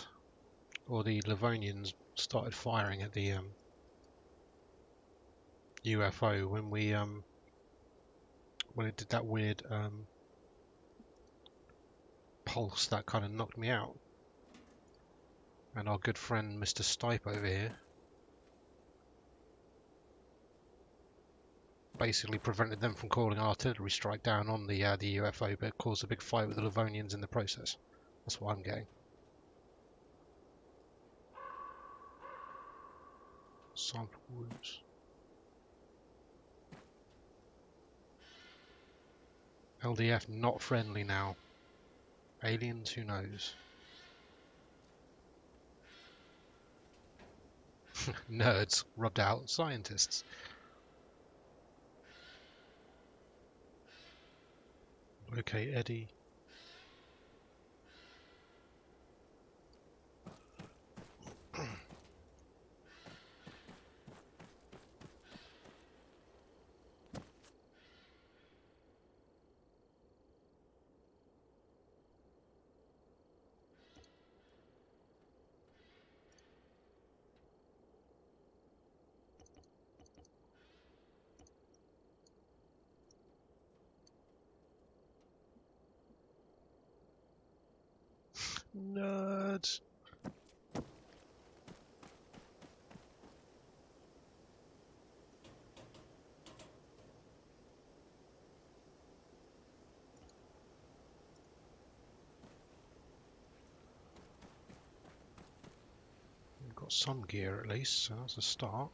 or the Livonians, started firing at the UFO when it did that weird pulse that kind of knocked me out. And our good friend Mr. Stipe over here basically prevented them from calling an artillery strike down on the UFO, but caused a big fight with the Livonians in the process. That's what I'm getting. Sample wounds. LDF not friendly now. Aliens, who knows? Nerds rubbed out scientists. Okay, Eddie. Nerds. We've got some gear at least, so that's a start.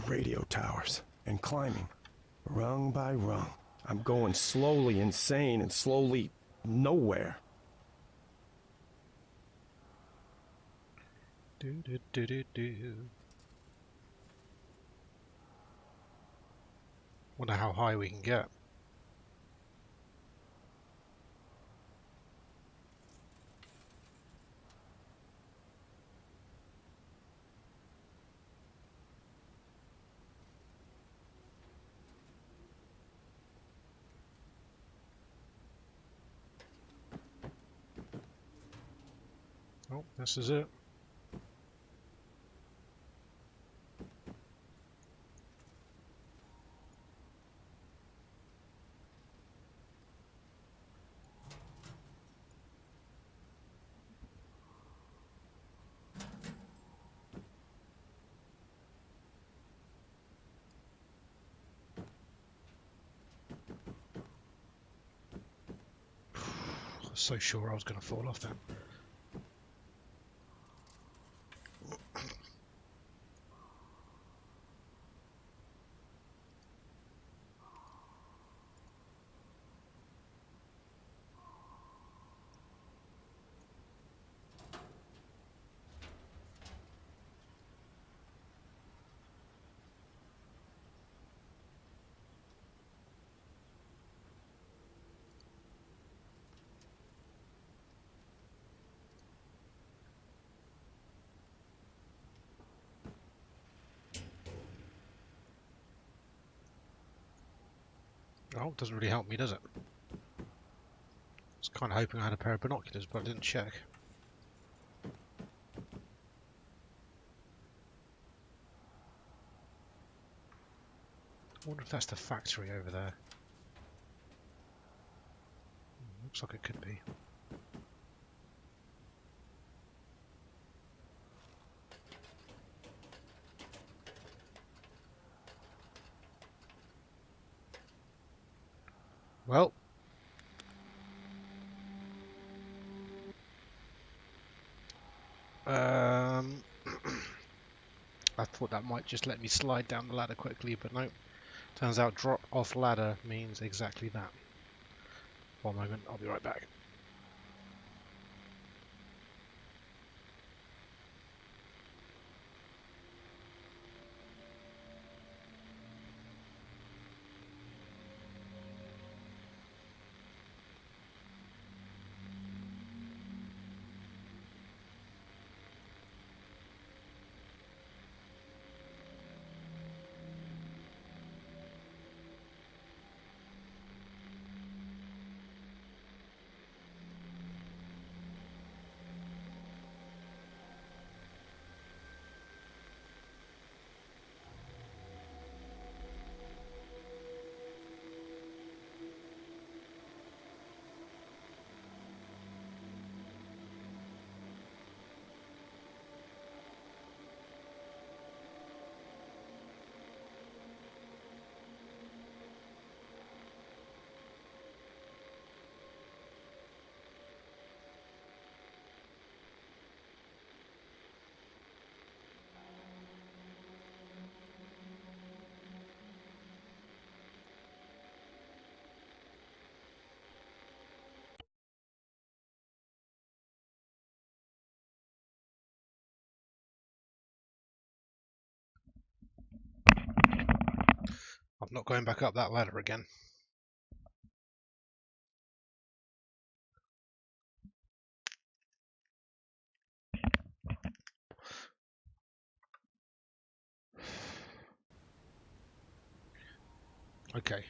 Radio towers and climbing, rung by rung. I'm going slowly insane and slowly nowhere. Do do do do do. Wonder how high we can get. Oh, this is it. I was so sure I was going to fall off then. Oh, it doesn't really help me, does it? I was kind of hoping I had a pair of binoculars, but I didn't check. I wonder if that's the factory over there. Looks like it could be. Well, I thought that might just let me slide down the ladder quickly, but no. Turns out drop off ladder means exactly that. One moment, I'll be right back. Not going back up that ladder again. Okay.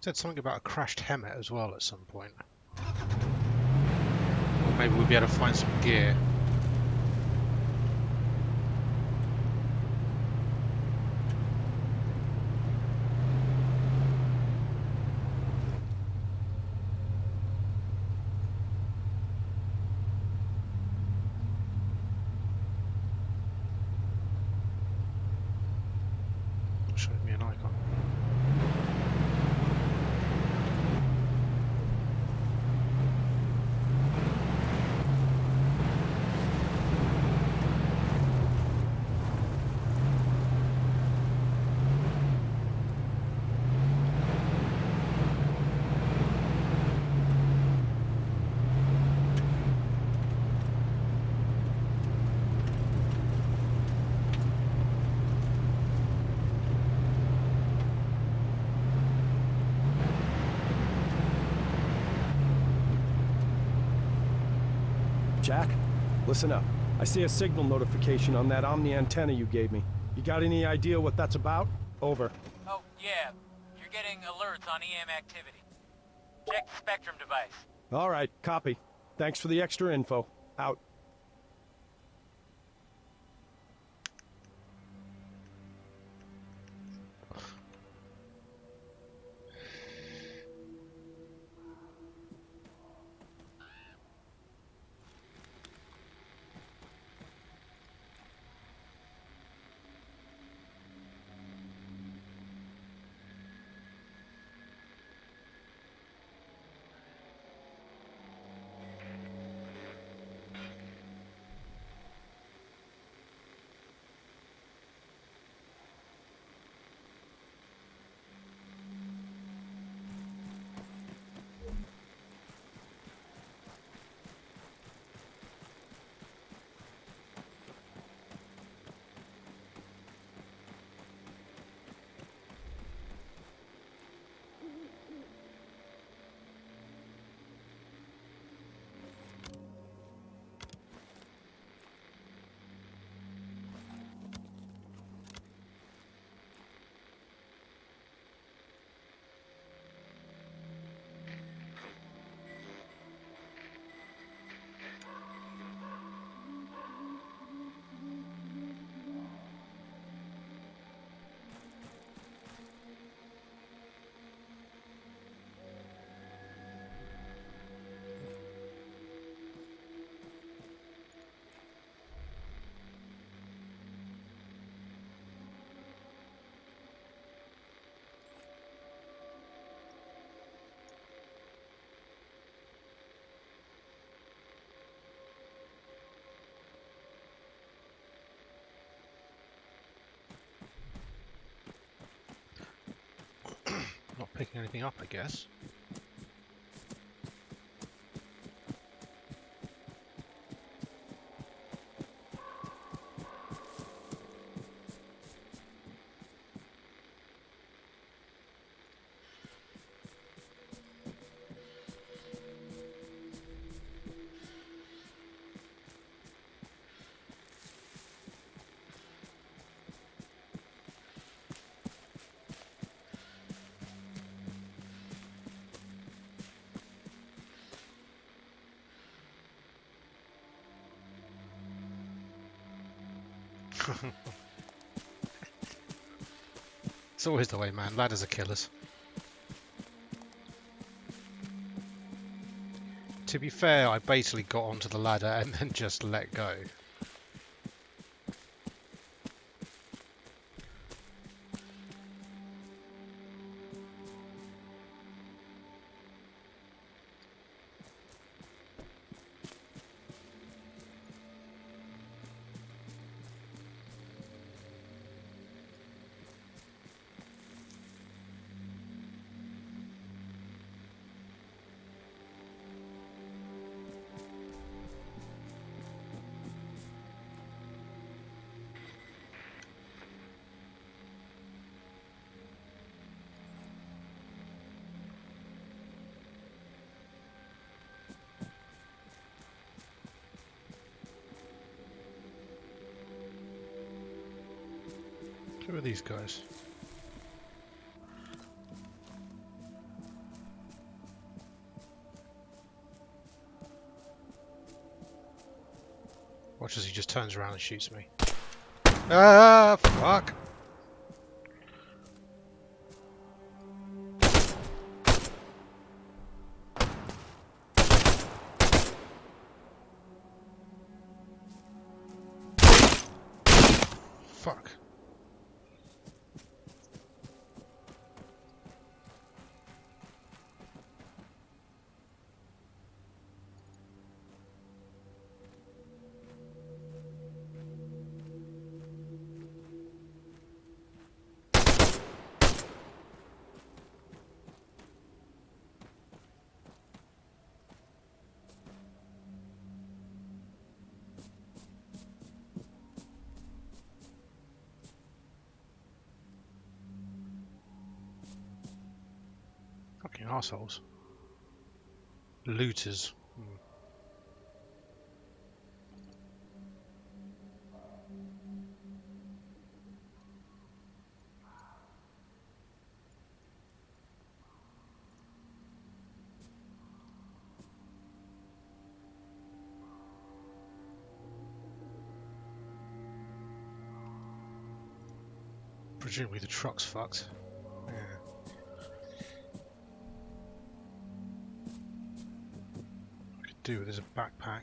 Said something about a crashed Hemet as well at some point. Or maybe we'll be able to find some gear. Showed me an icon. Jack, listen up. I see a signal notification on that Omni antenna you gave me. You got any idea what that's about? Over. Oh, yeah. You're getting alerts on EM activity. Check the Spectrum device. All right, copy. Thanks for the extra info. Out. Not picking anything up, I guess. It's always the way, man. Ladders are killers. To be fair, I basically got onto the ladder and then just let go. Who are these guys? Watch as he just turns around and shoots me. Ah, fuck! Fuck. Fucking assholes. Looters. Presumably the truck's fucked. Yeah. I could do with is a backpack.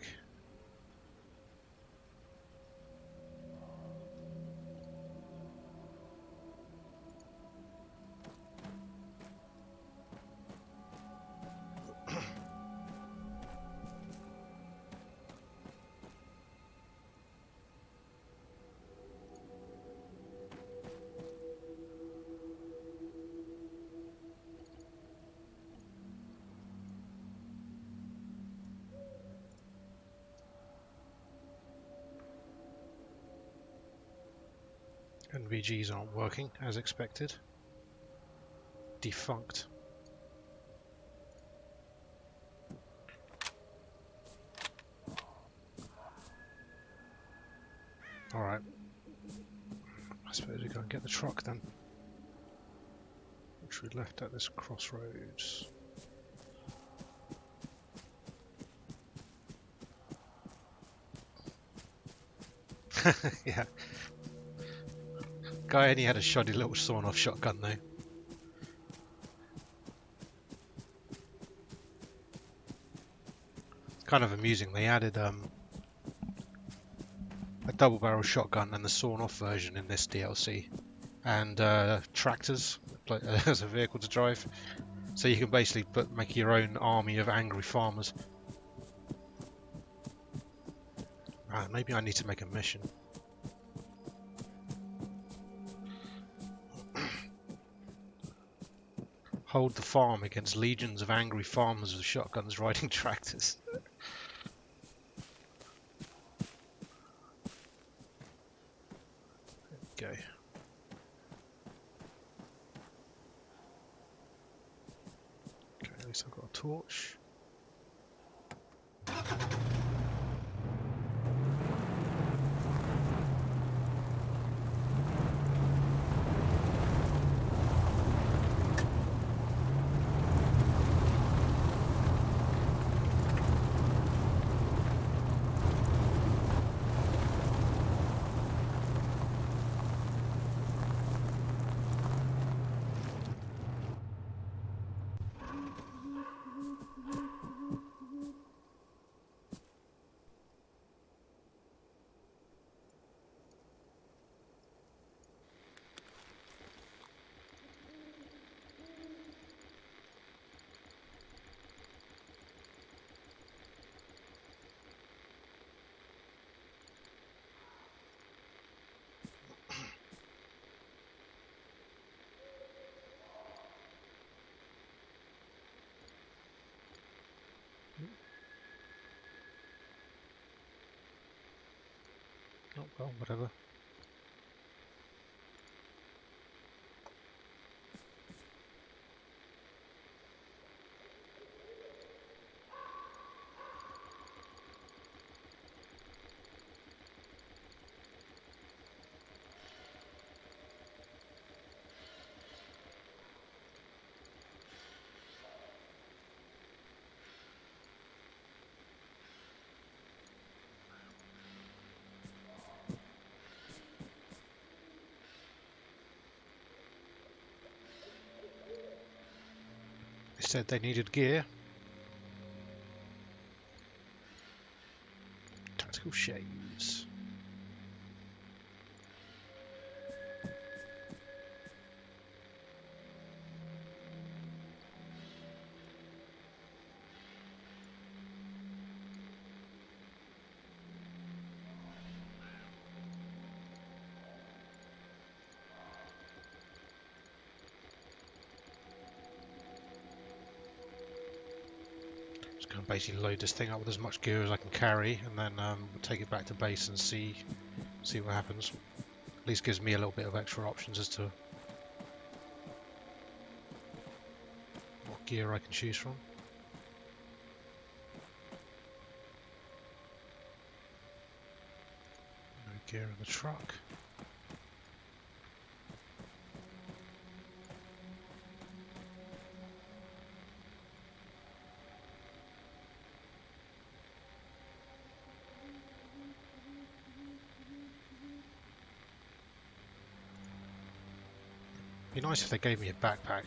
NVGs aren't working as expected. Defunct. Alright. I suppose we go and get the truck then. Which we left at this crossroads. Yeah. Guy only had a shoddy little sawn-off shotgun though. It's kind of amusing. They added a double-barrel shotgun and the sawn-off version in this DLC, and tractors as a vehicle to drive. So you can basically make your own army of angry farmers. Maybe I need to make a mission. Hold the farm against legions of angry farmers with shotguns riding tractors. There we go. Okay, at least I've got a torch. Oh well, whatever. said they needed gear. Tactical shaves. Basically load this thing up with as much gear as I can carry, and then take it back to base and see what happens. At least gives me a little bit of extra options as to what gear I can choose from. No gear in the truck. Be nice if they gave me a backpack.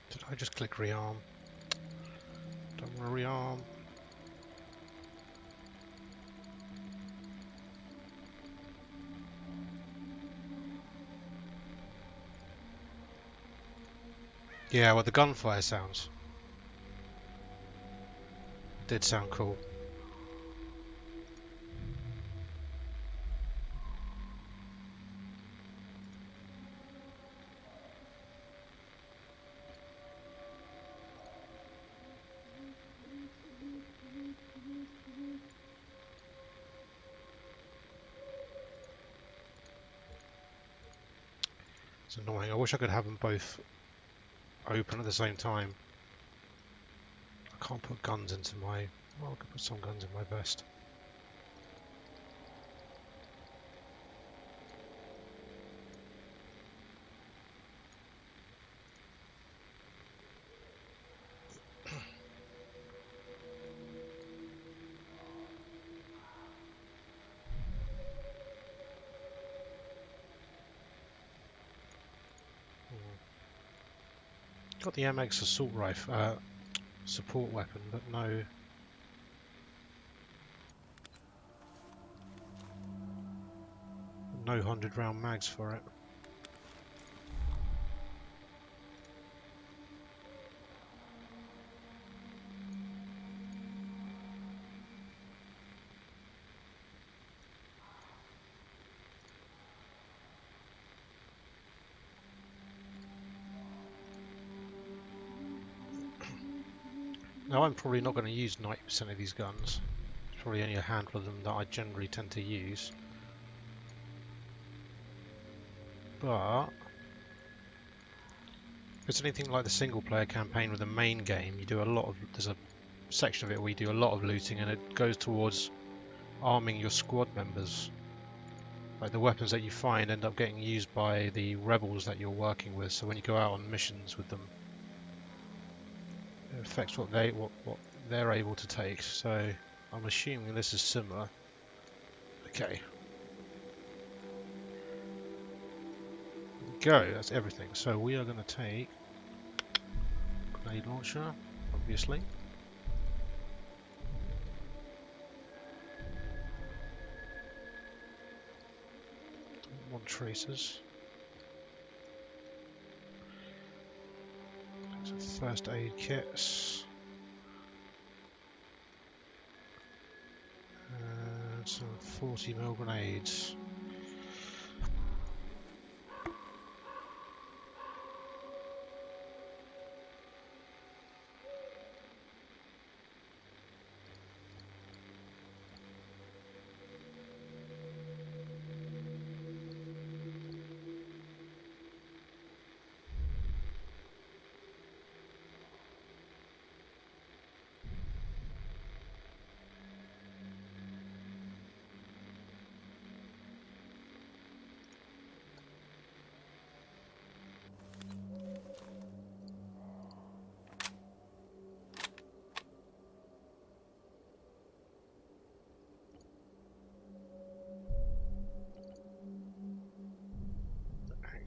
Did I just click rearm? Don't want to rearm. Yeah, well, the gunfire sounds did sound cool. It's annoying. I wish I could have them both open at the same time. I can't put guns into my... Well, I could put some guns in my vest. Got the MX assault rifle, support weapon, but no 100-round mags for it. Now I'm probably not going to use 90% of these guns. There's probably only a handful of them that I generally tend to use. But if it's anything like the single player campaign with the main game, you do a lot of, there's a section of it where you do a lot of looting, and it goes towards arming your squad members. Like the weapons that you find end up getting used by the rebels that you're working with, so when you go out on missions with them, it affects what they're able to take. So I'm assuming this is similar. Okay. Go, that's everything. So we are going to take grenade launcher, obviously. One tracers. Takes a first aid kits. And some 40mm grenades.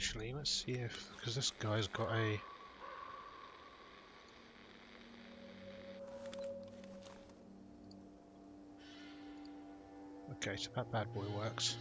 Actually, let's see if, because this guy's got a... Okay, so that bad boy works.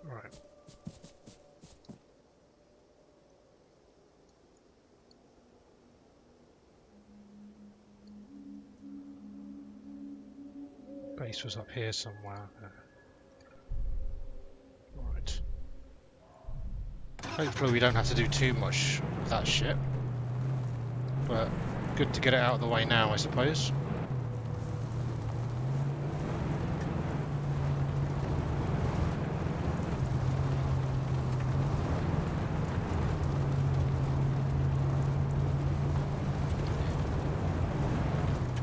Right. Base was up here somewhere. Right. Hopefully we don't have to do too much of that shit. But good to get it out of the way now, I suppose.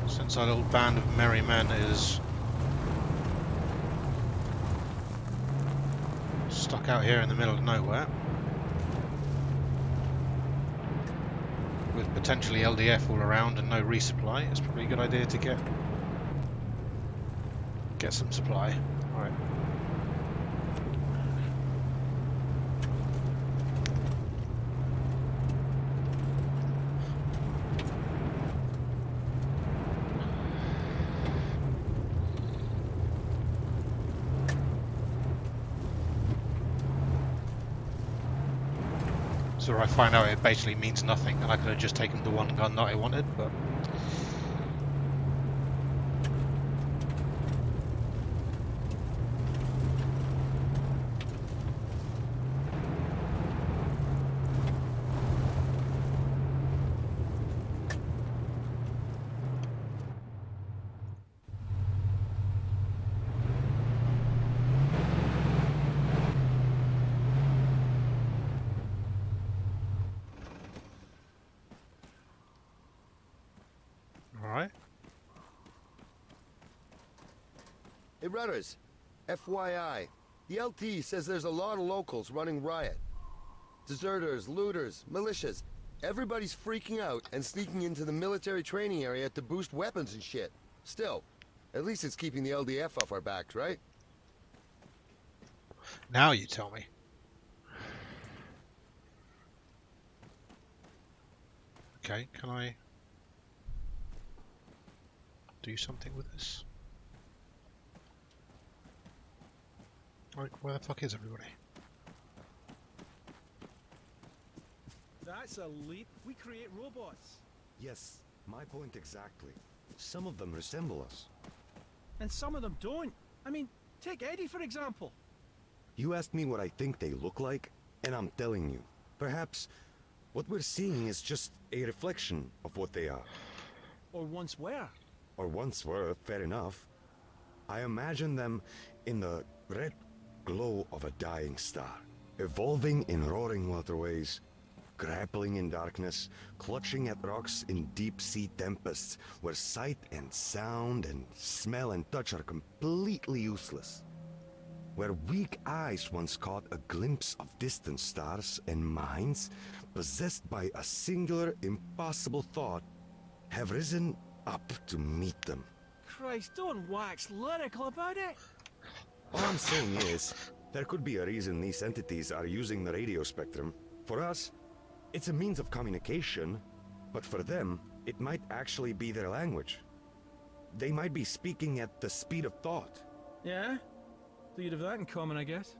Since our little band of merry men is stuck out here in the middle of nowhere, with potentially LDF all around and no resupply, it's probably a good idea to get some supply. Alright. So I find out it basically means nothing, and I could have just taken the one gun that I wanted, but... Alright. Hey, Rudders. FYI, the LT says there's a lot of locals running riot. Deserters, looters, militias. Everybody's freaking out and sneaking into the military training area to boost weapons and shit. Still, at least it's keeping the LDF off our backs, right? Now you tell me. Okay, can I do something with this? Like, where the fuck is everybody? That's a leap. We create robots. Yes, my point exactly. Some of them resemble us. And some of them don't. I mean, take Eddie for example. You asked me what I think they look like, and I'm telling you. Perhaps what we're seeing is just a reflection of what they are. Or once were. Or once were, fair enough. I imagine them in the red glow of a dying star, evolving in roaring waterways, grappling in darkness, clutching at rocks in deep-sea tempests where sight and sound and smell and touch are completely useless. Where weak eyes once caught a glimpse of distant stars and minds, possessed by a singular, impossible thought, have risen up to meet them. Christ, don't wax lyrical about it. All I'm saying is, there could be a reason these entities are using the radio spectrum. For us, it's a means of communication, but for them, it might actually be their language. They might be speaking at the speed of thought. Yeah? So you'd have that in common, I guess.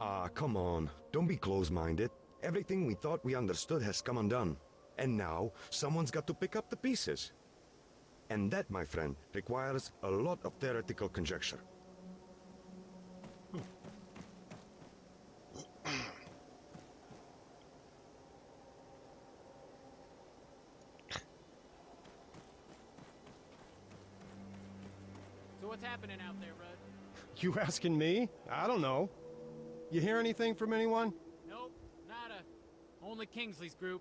Ah, come on. Don't be close-minded. Everything we thought we understood has come undone. And now, someone's got to pick up the pieces. And that, my friend, requires a lot of theoretical conjecture. So what's happening out there, Rudd? You asking me? I don't know. You hear anything from anyone? Nope, nada. Only Kingsley's group.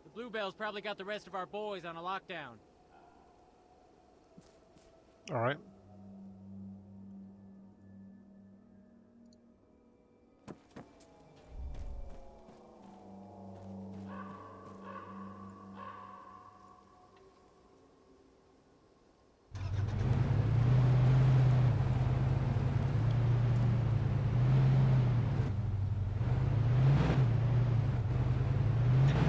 The Bluebells probably got the rest of our boys on a lockdown. Alright.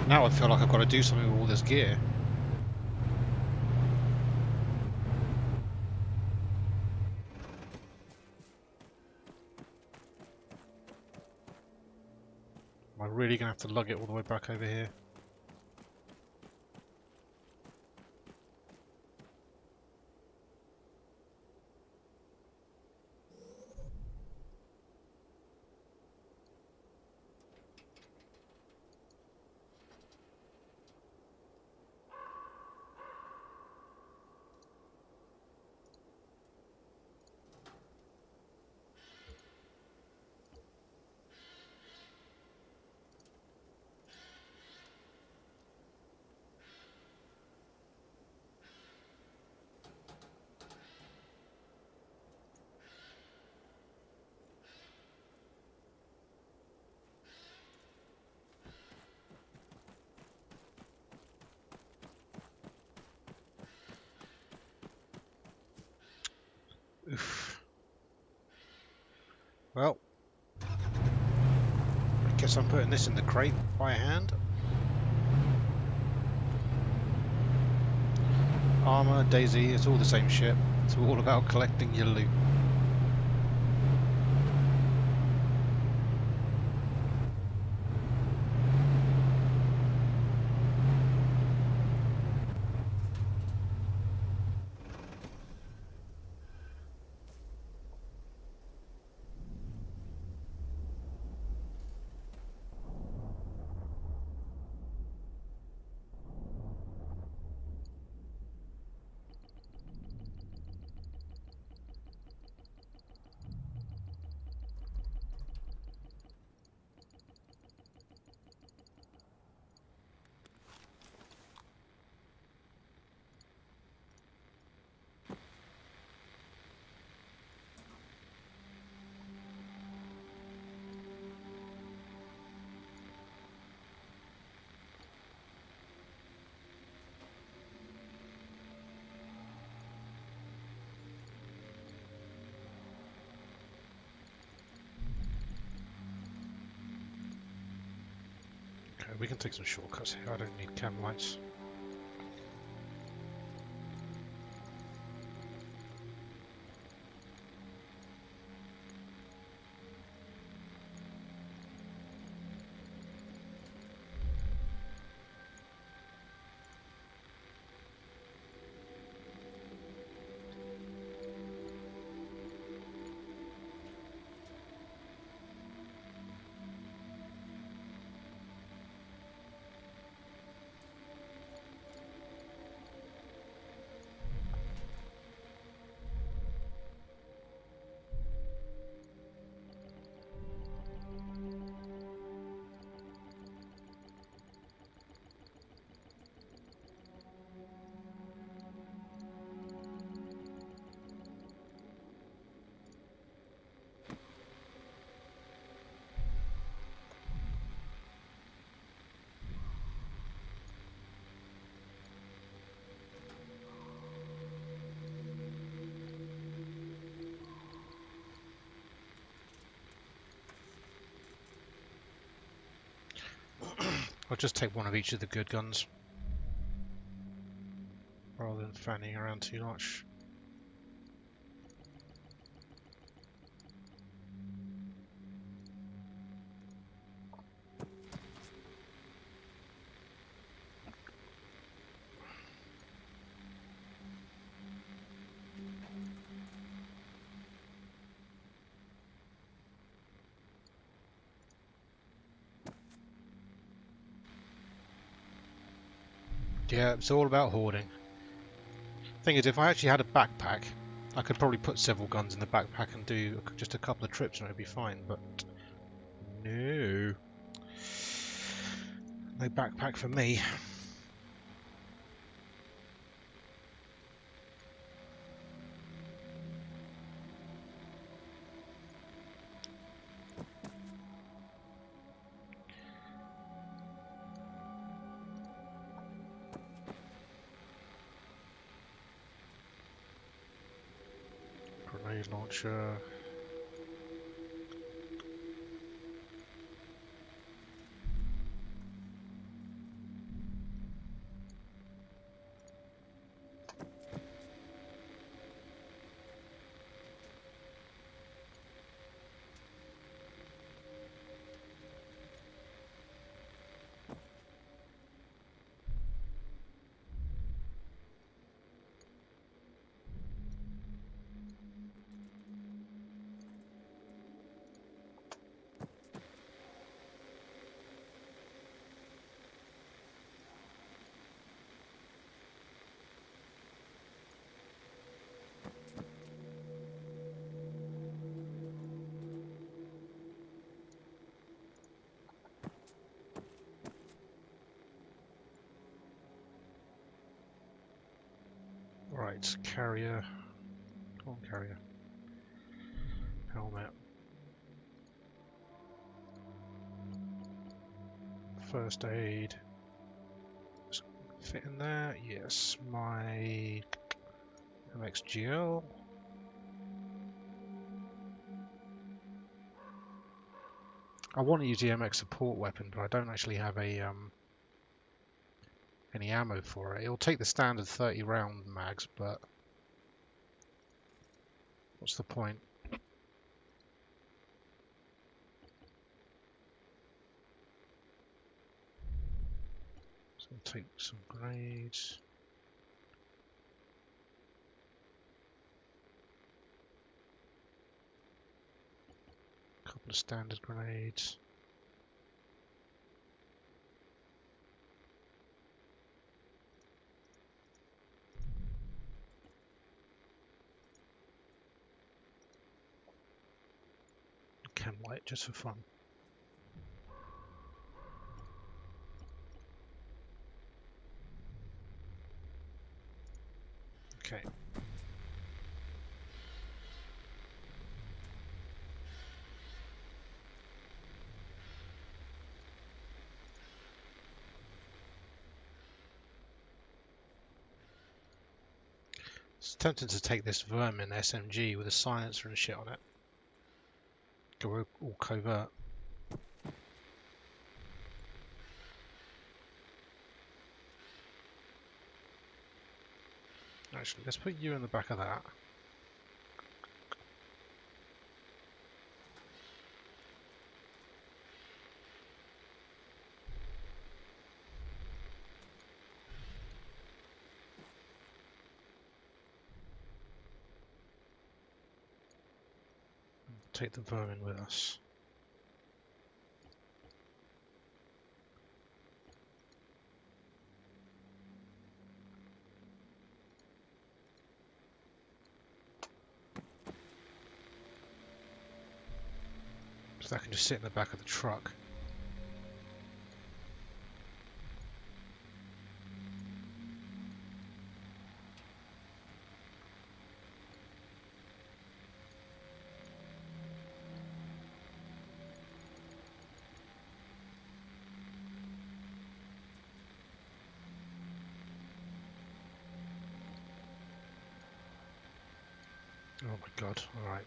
Now I feel like I've got to do something with all this gear. Am I really going to have to lug it all the way back over here? Oof. Well, I guess I'm putting this in the crate by hand. Arma, Daisy, it's all the same shit. It's all about collecting your loot. Okay, we can take some shortcuts here. I don't need cam lights. I'll just take one of each of the good guns rather than fanning around too much. Yeah, it's all about hoarding. Thing is, if I actually had a backpack, I could probably put several guns in the backpack and do just a couple of trips and it would be fine, but no. No backpack for me. Grenade launcher. Right, carrier. Come on, carrier. Helmet. First aid. Does it fit in there? Yes. My MXGL. I want to use the MX support weapon, but I don't actually have a any ammo for it. It'll take the standard 30 round mags, but what's the point? So I'll take some grenades. A couple of standard grenades. Chem light just for fun. Okay. It's tempting to take this vermin SMG with a silencer and shit on it. Go all covert. Actually, let's put you in the back of that. Take the vermin with us. So that can just sit in the back of the truck. Oh my god, alright.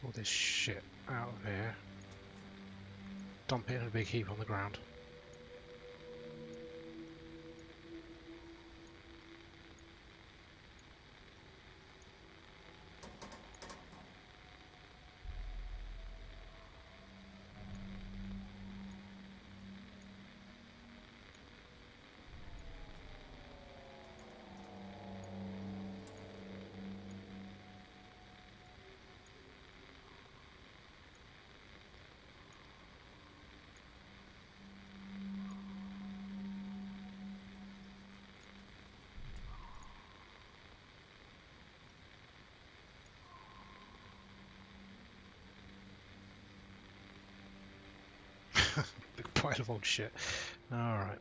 all this shit out of here. Dump it in a big heap on the ground. Big pile of old shit. Alright.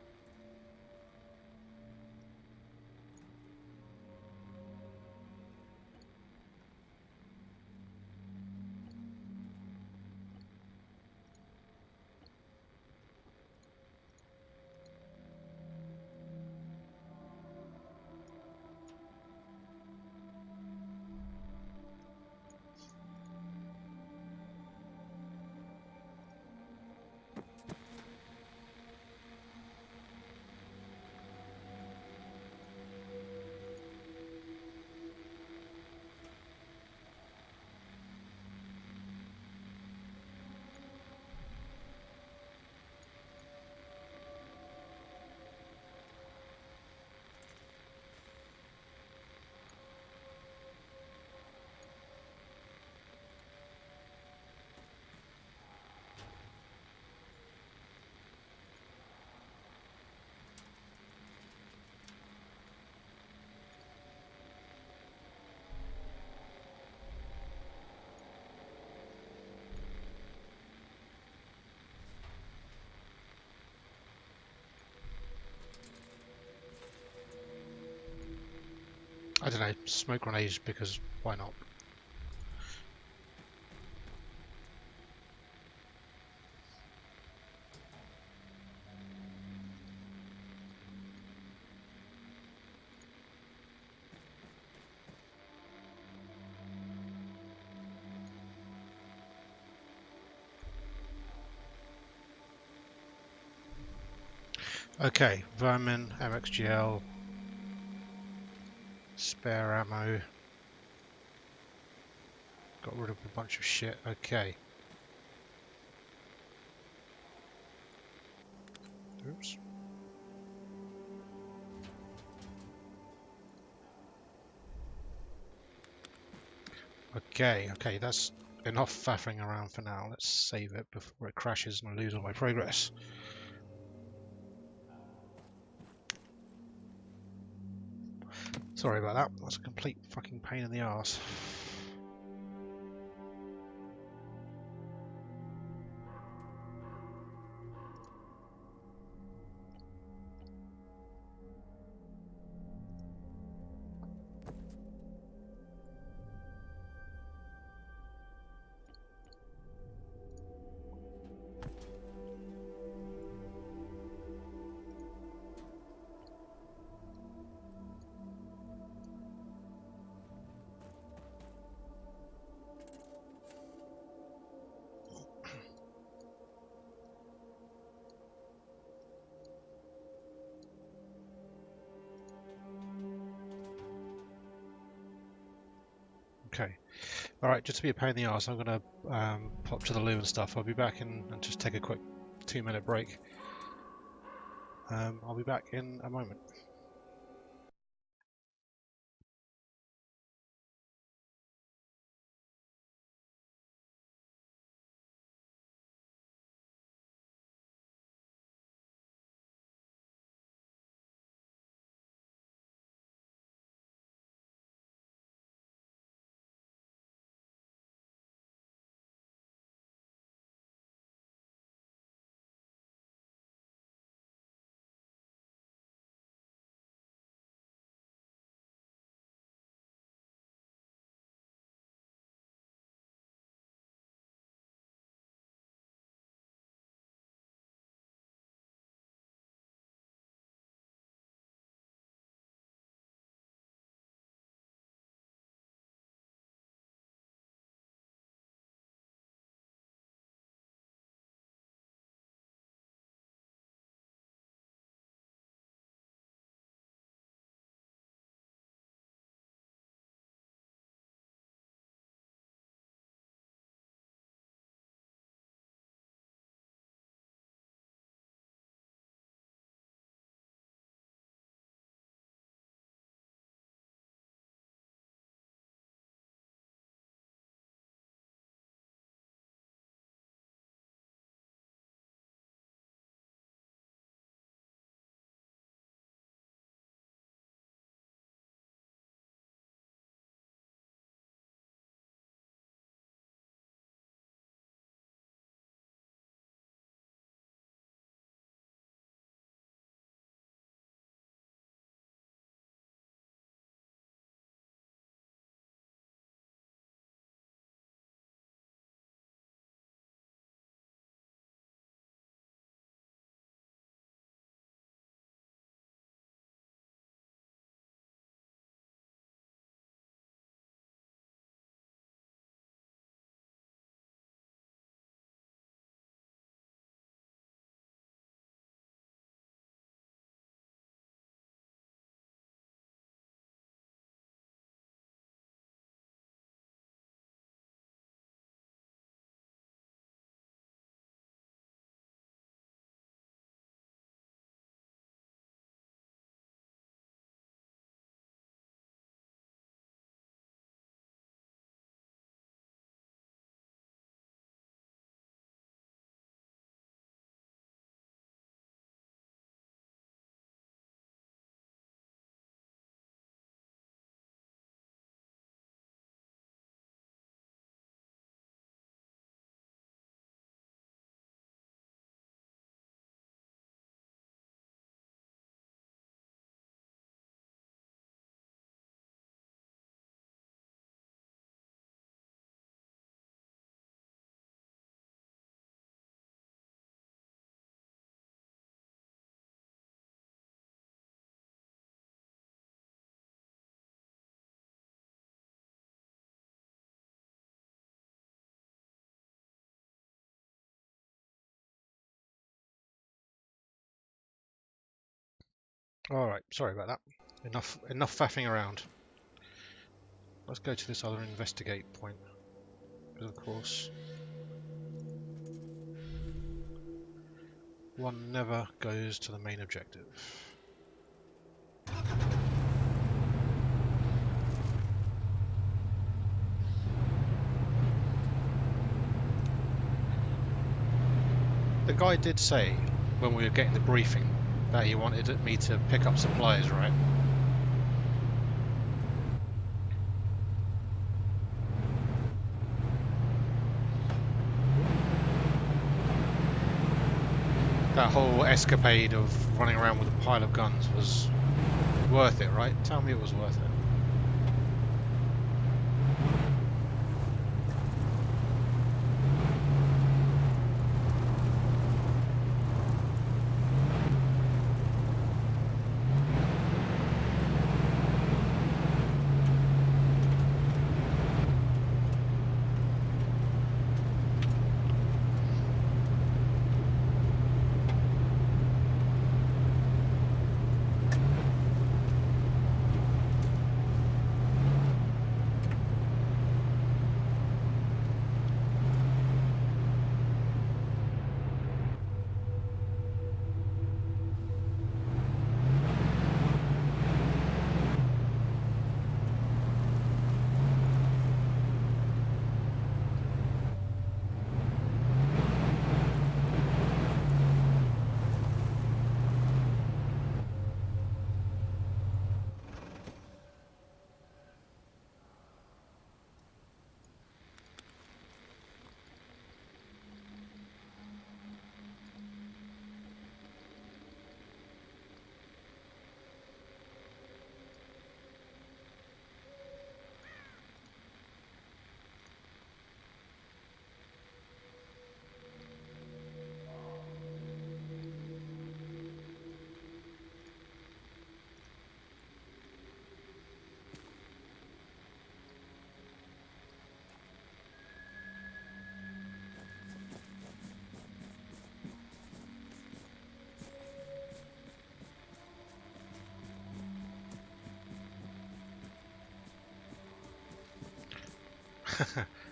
I don't know, smoke grenades because why not? Okay, vermin, MXGL, spare ammo. Got rid of a bunch of shit. Okay. Oops. Okay, that's enough faffing around for now. Let's save it before it crashes and I lose all my progress. Sorry about that. That's a complete fucking pain in the arse. Okay. Alright, just to be a pain in the arse, I'm going to pop to the loo and stuff. I'll be back in and just take a quick 2-minute break. I'll be back in a moment. Alright, sorry about that. Enough faffing around. Let's go to this other investigate point. Because of course, one never goes to the main objective. The guy did say, when we were getting the briefing, that he wanted me to pick up supplies, right? That whole escapade of running around with a pile of guns was worth it, right? Tell me it was worth it.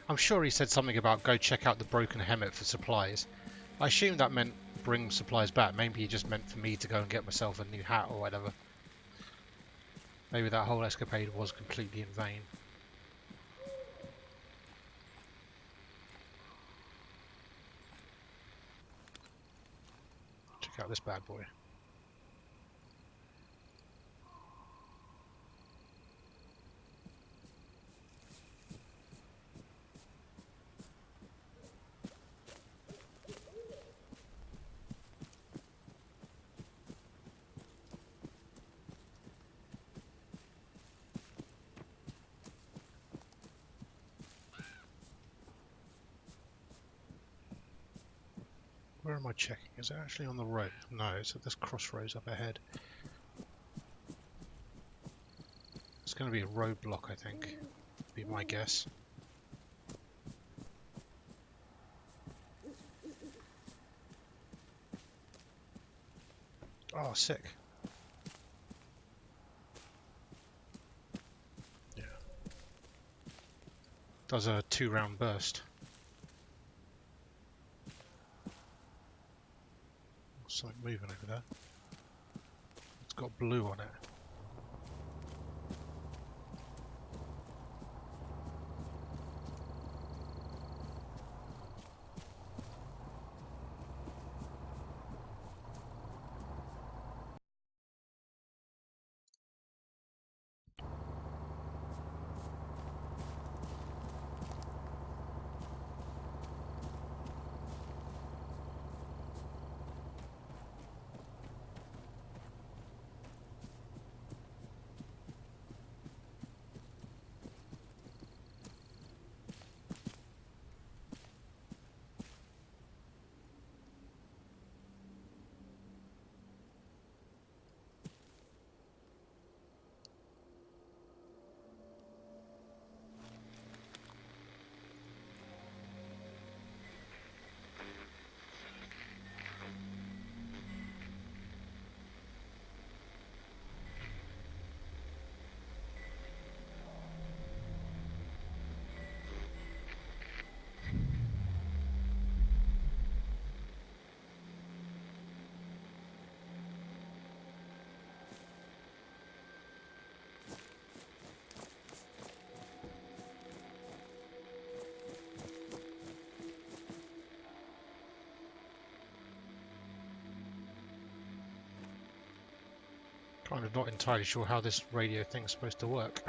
I'm sure he said something about go check out the broken helmet for supplies. I assume that meant bring supplies back. Maybe he just meant for me to go and get myself a new hat or whatever. Maybe that whole escapade was completely in vain. Check out this bad boy. Where am I checking? Is it actually on the road? No, it's at this crossroads up ahead. It's going to be a roadblock, I think. Be my guess. Oh, sick. Yeah. Does a 2-round burst. Something moving over there. It's got blue on it. Kind of not entirely sure how this radio thing's supposed to work.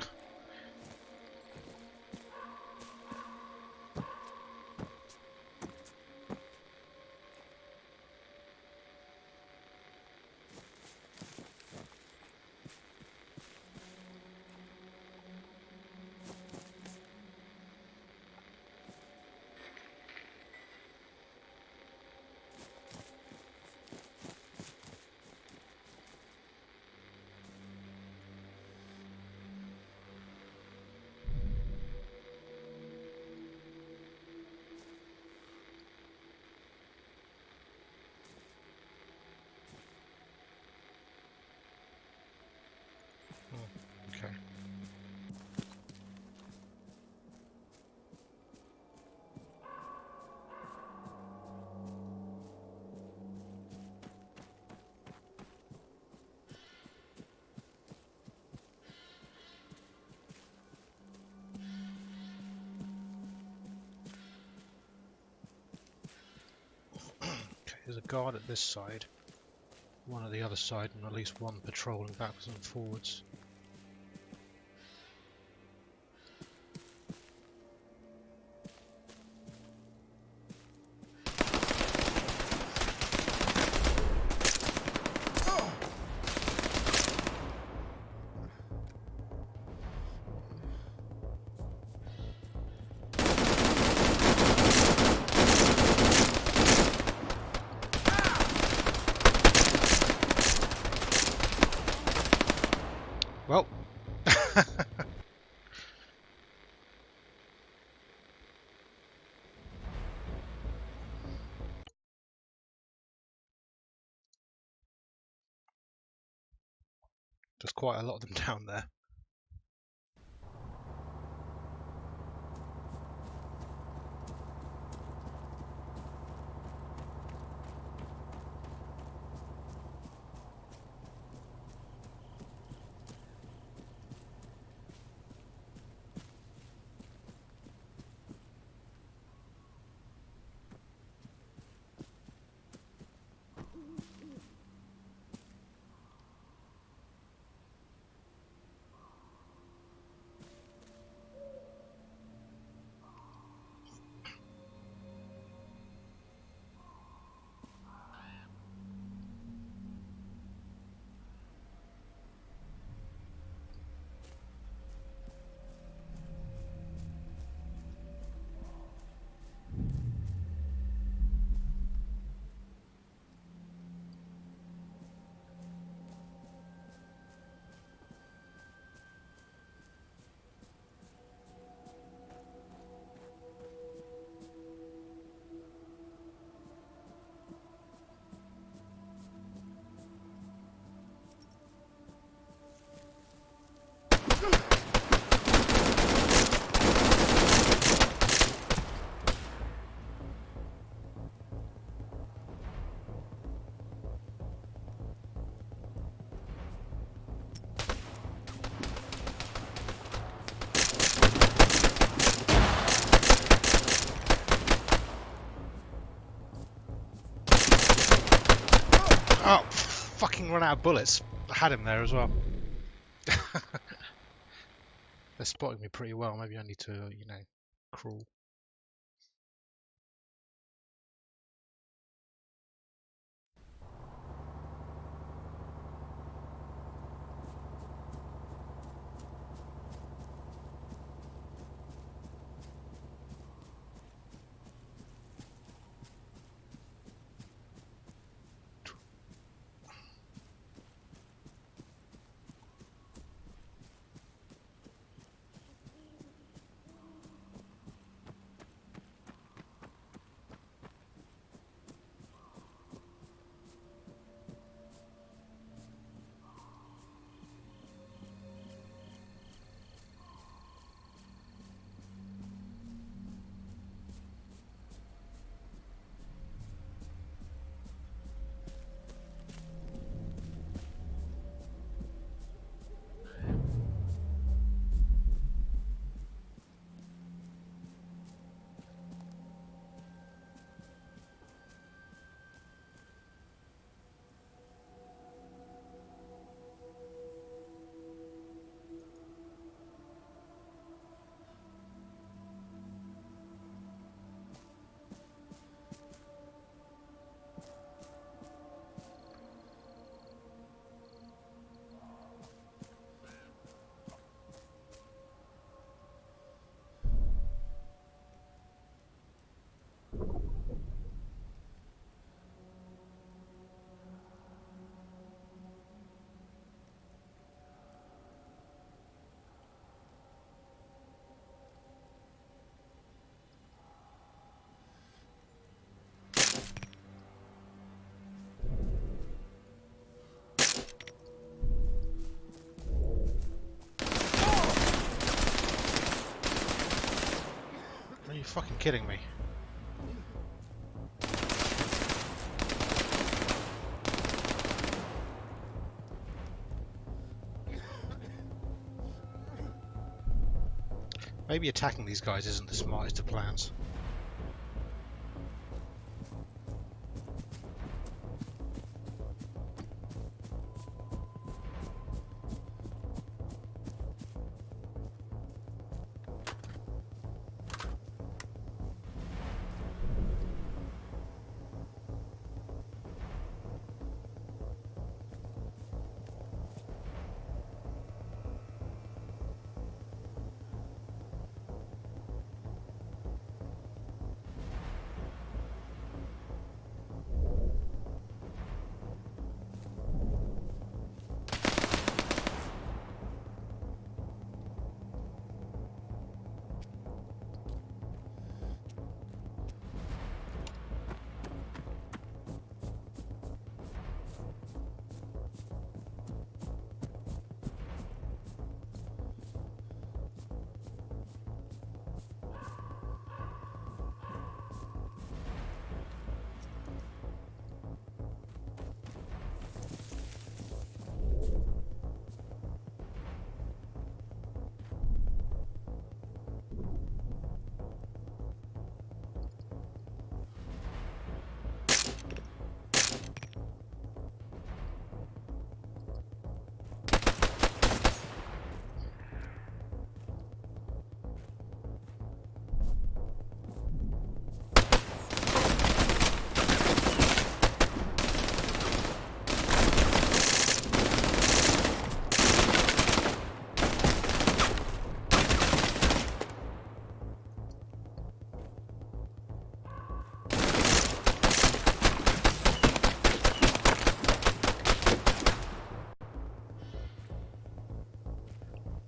Okay. There's a guard at this side, one at the other side, and at least one patrolling backwards and forwards. Well, there's quite a lot of them down there. Oh, fucking run out of bullets. I had him there as well. They're spotting me pretty well. Maybe I need to, you know, crawl. fucking kidding me? Maybe attacking these guys isn't the smartest of plans.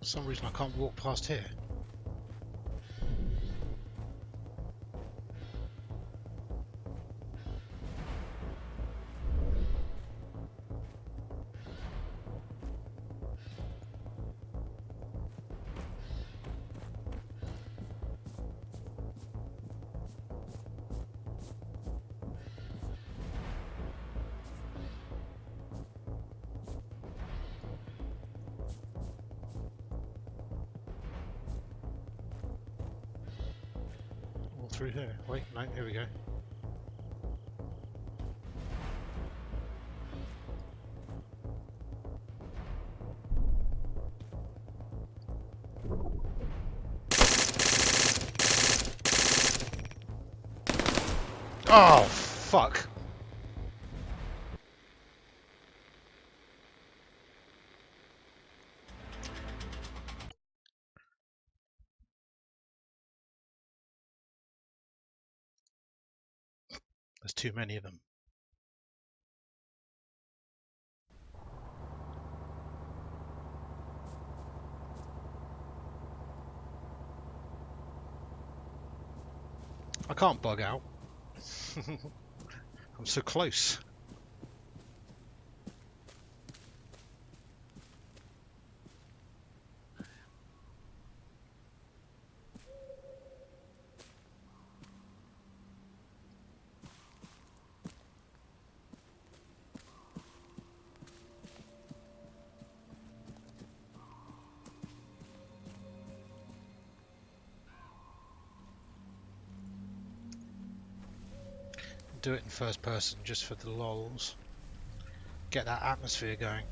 For some reason I can't walk past here. All through here. Wait, no, here we go. Oh, fuck. There's too many of them. I can't bug out. I'm so close. Do it in first person just for the lols. Get that atmosphere going.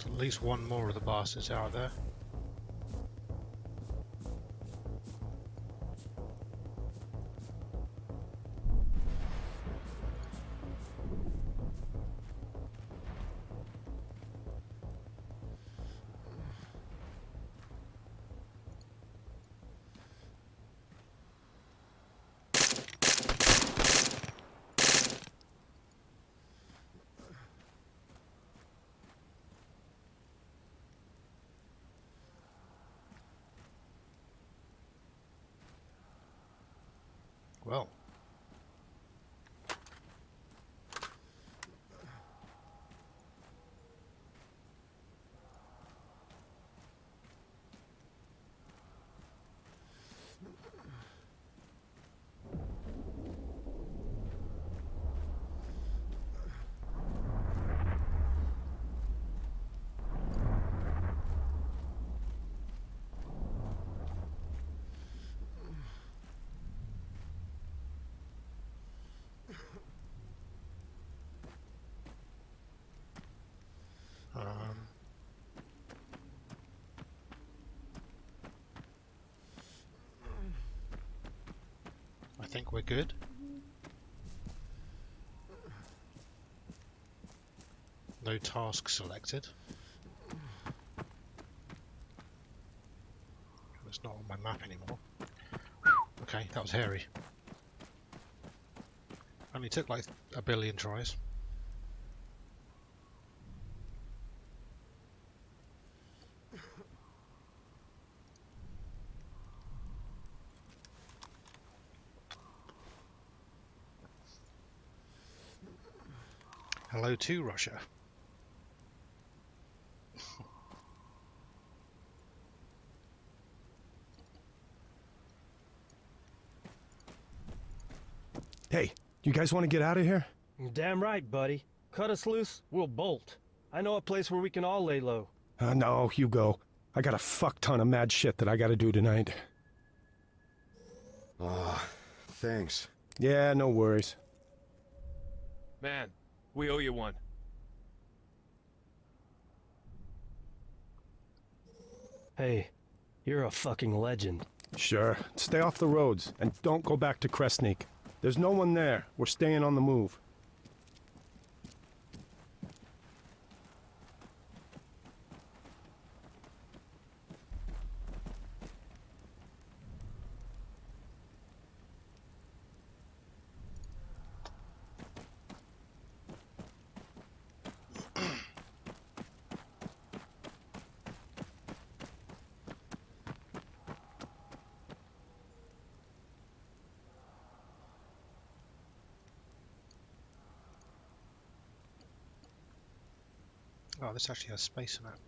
At least one more of the bastards out there. Well. I think we're good. No task selected. It's not on my map anymore. Okay, that was hairy. Only took like a billion tries. Hello to Russia. Hey, you guys want to get out of here? Damn right, buddy. Cut us loose, we'll bolt. I know a place where we can all lay low. No, you go. I got a fuck ton of mad shit that I gotta do tonight. Thanks. Yeah, no worries. Man, we owe you one. Hey, you're a fucking legend. Sure. Stay off the roads, and don't go back to Kresnik. There's no one there. We're staying on the move. Oh, this actually has space in it.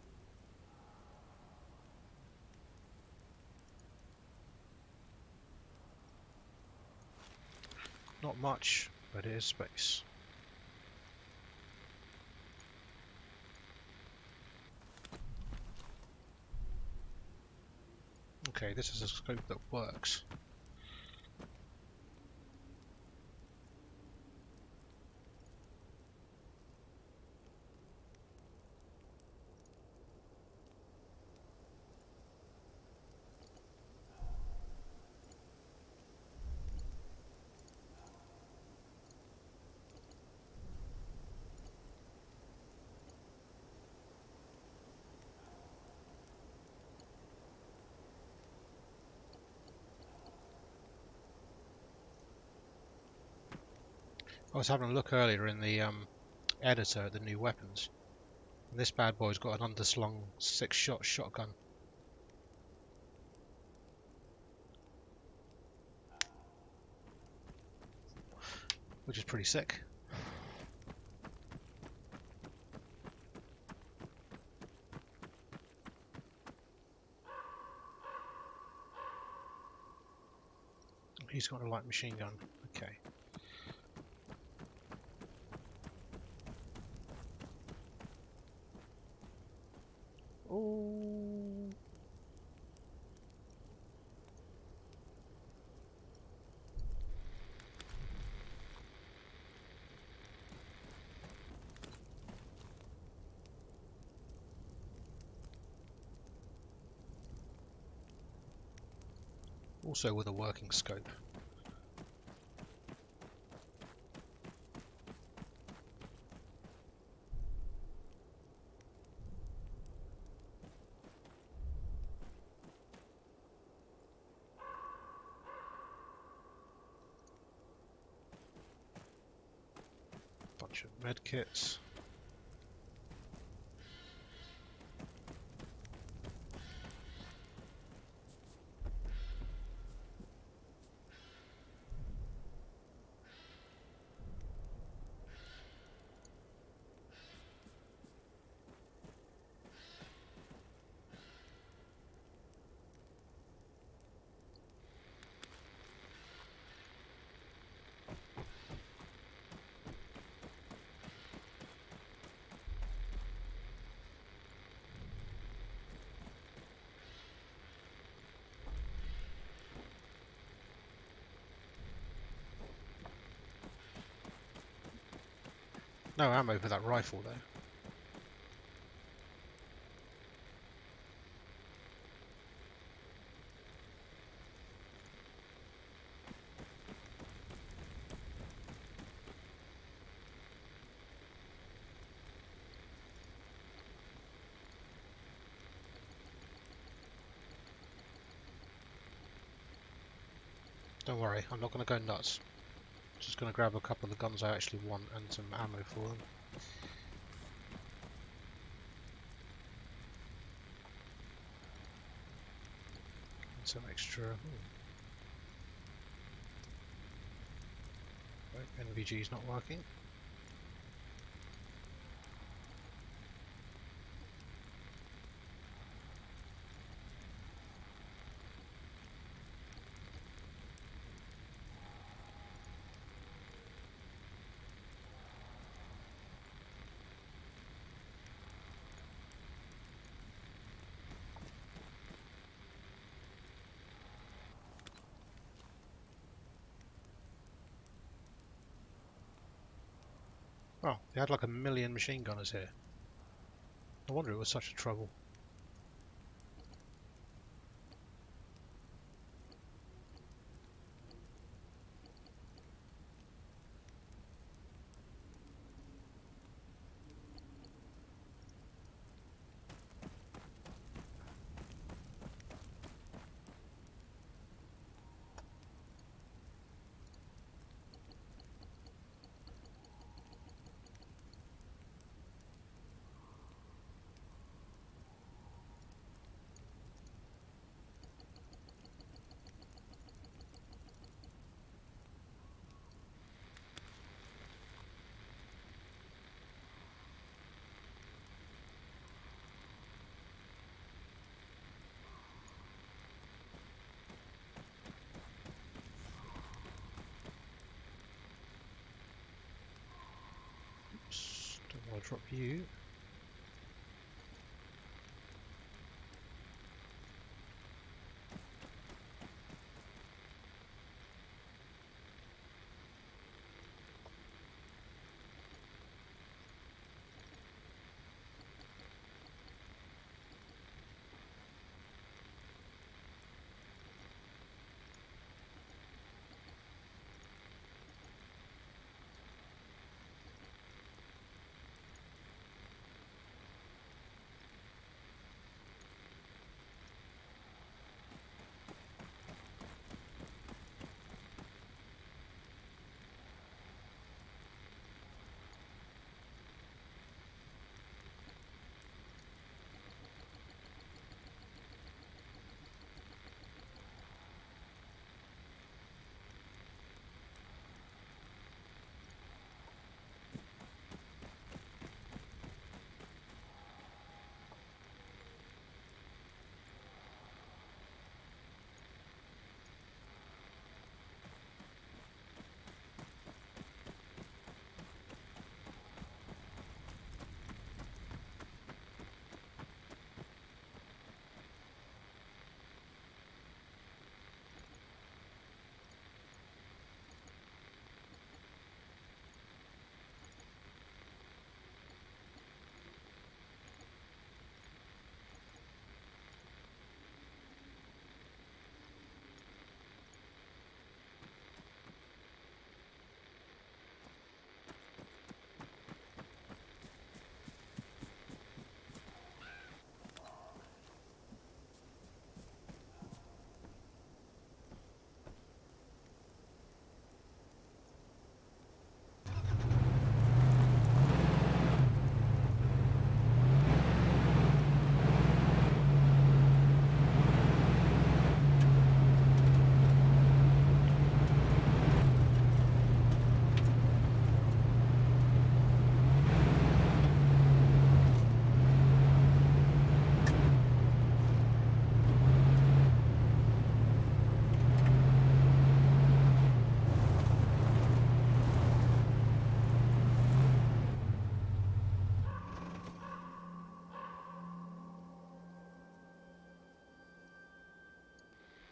Not much, but it is space. Okay, this is a scope that works. I was having a look earlier in the editor at the new weapons. And this bad boy's got an underslung 6-shot shotgun. Which is pretty sick. He's got a light machine gun. Okay. Oh. Also with a working scope. Bunch of med kits. No ammo for that rifle though. Don't worry, I'm not going to go nuts. Just going to grab a couple of the guns I actually want and some ammo for them. And some extra... Right, NVG's not working. Oh, they had like 1,000,000 machine gunners here. No wonder it was such a trouble. Oops, don't want to drop you.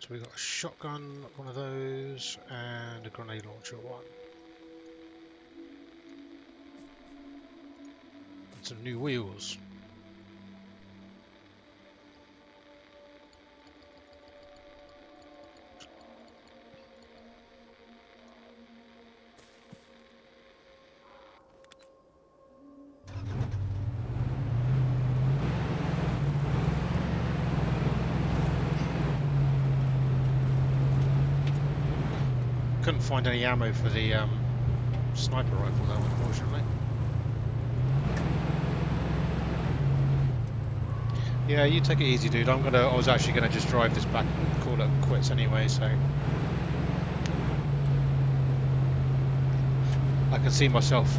So we've got a shotgun, one of those, and a grenade launcher one. And some new wheels. Couldn't find any ammo for the sniper rifle though, unfortunately. Yeah, you take it easy, dude. I was actually gonna just drive this back and call it quits anyway, so I can see myself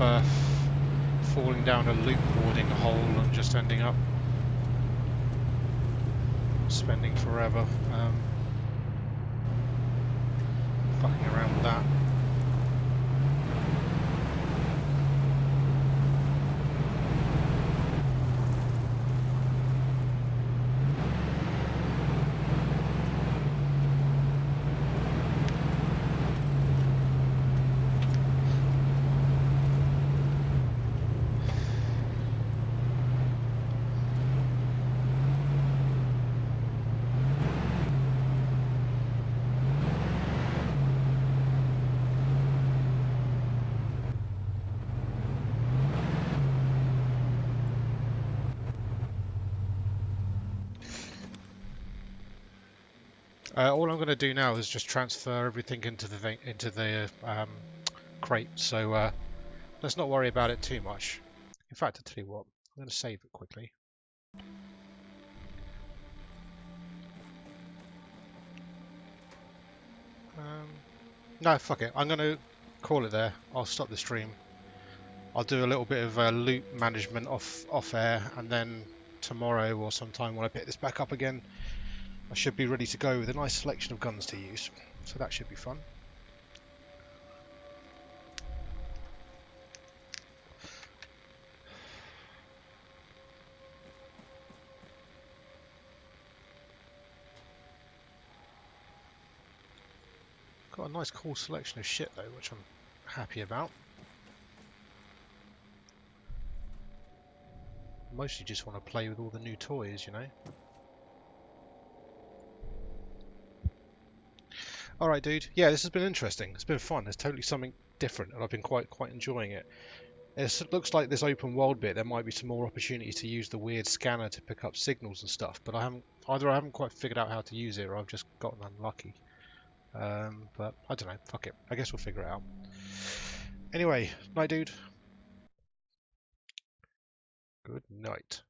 falling down a loop boarding hole and just ending up spending forever fucking around with that. All I'm going to do now is just transfer everything into the crate, so let's not worry about it too much. In fact, I'll tell you what, I'm going to save it quickly. No, fuck it. I'm going to call it there. I'll stop the stream. I'll do a little bit of loot management off air, and then tomorrow or sometime when I pick this back up again, I should be ready to go with a nice selection of guns to use. So that should be fun. Got a nice cool selection of shit though, which I'm happy about. Mostly just want to play with all the new toys, you know. Alright dude, yeah, this has been interesting. It's been fun. It's totally something different and I've been quite enjoying it. It looks like this open world bit there might be some more opportunities to use the weird scanner to pick up signals and stuff, but I haven't quite figured out how to use it, or I've just gotten unlucky. But I don't know, fuck it. I guess we'll figure it out. Anyway, night dude. Good night.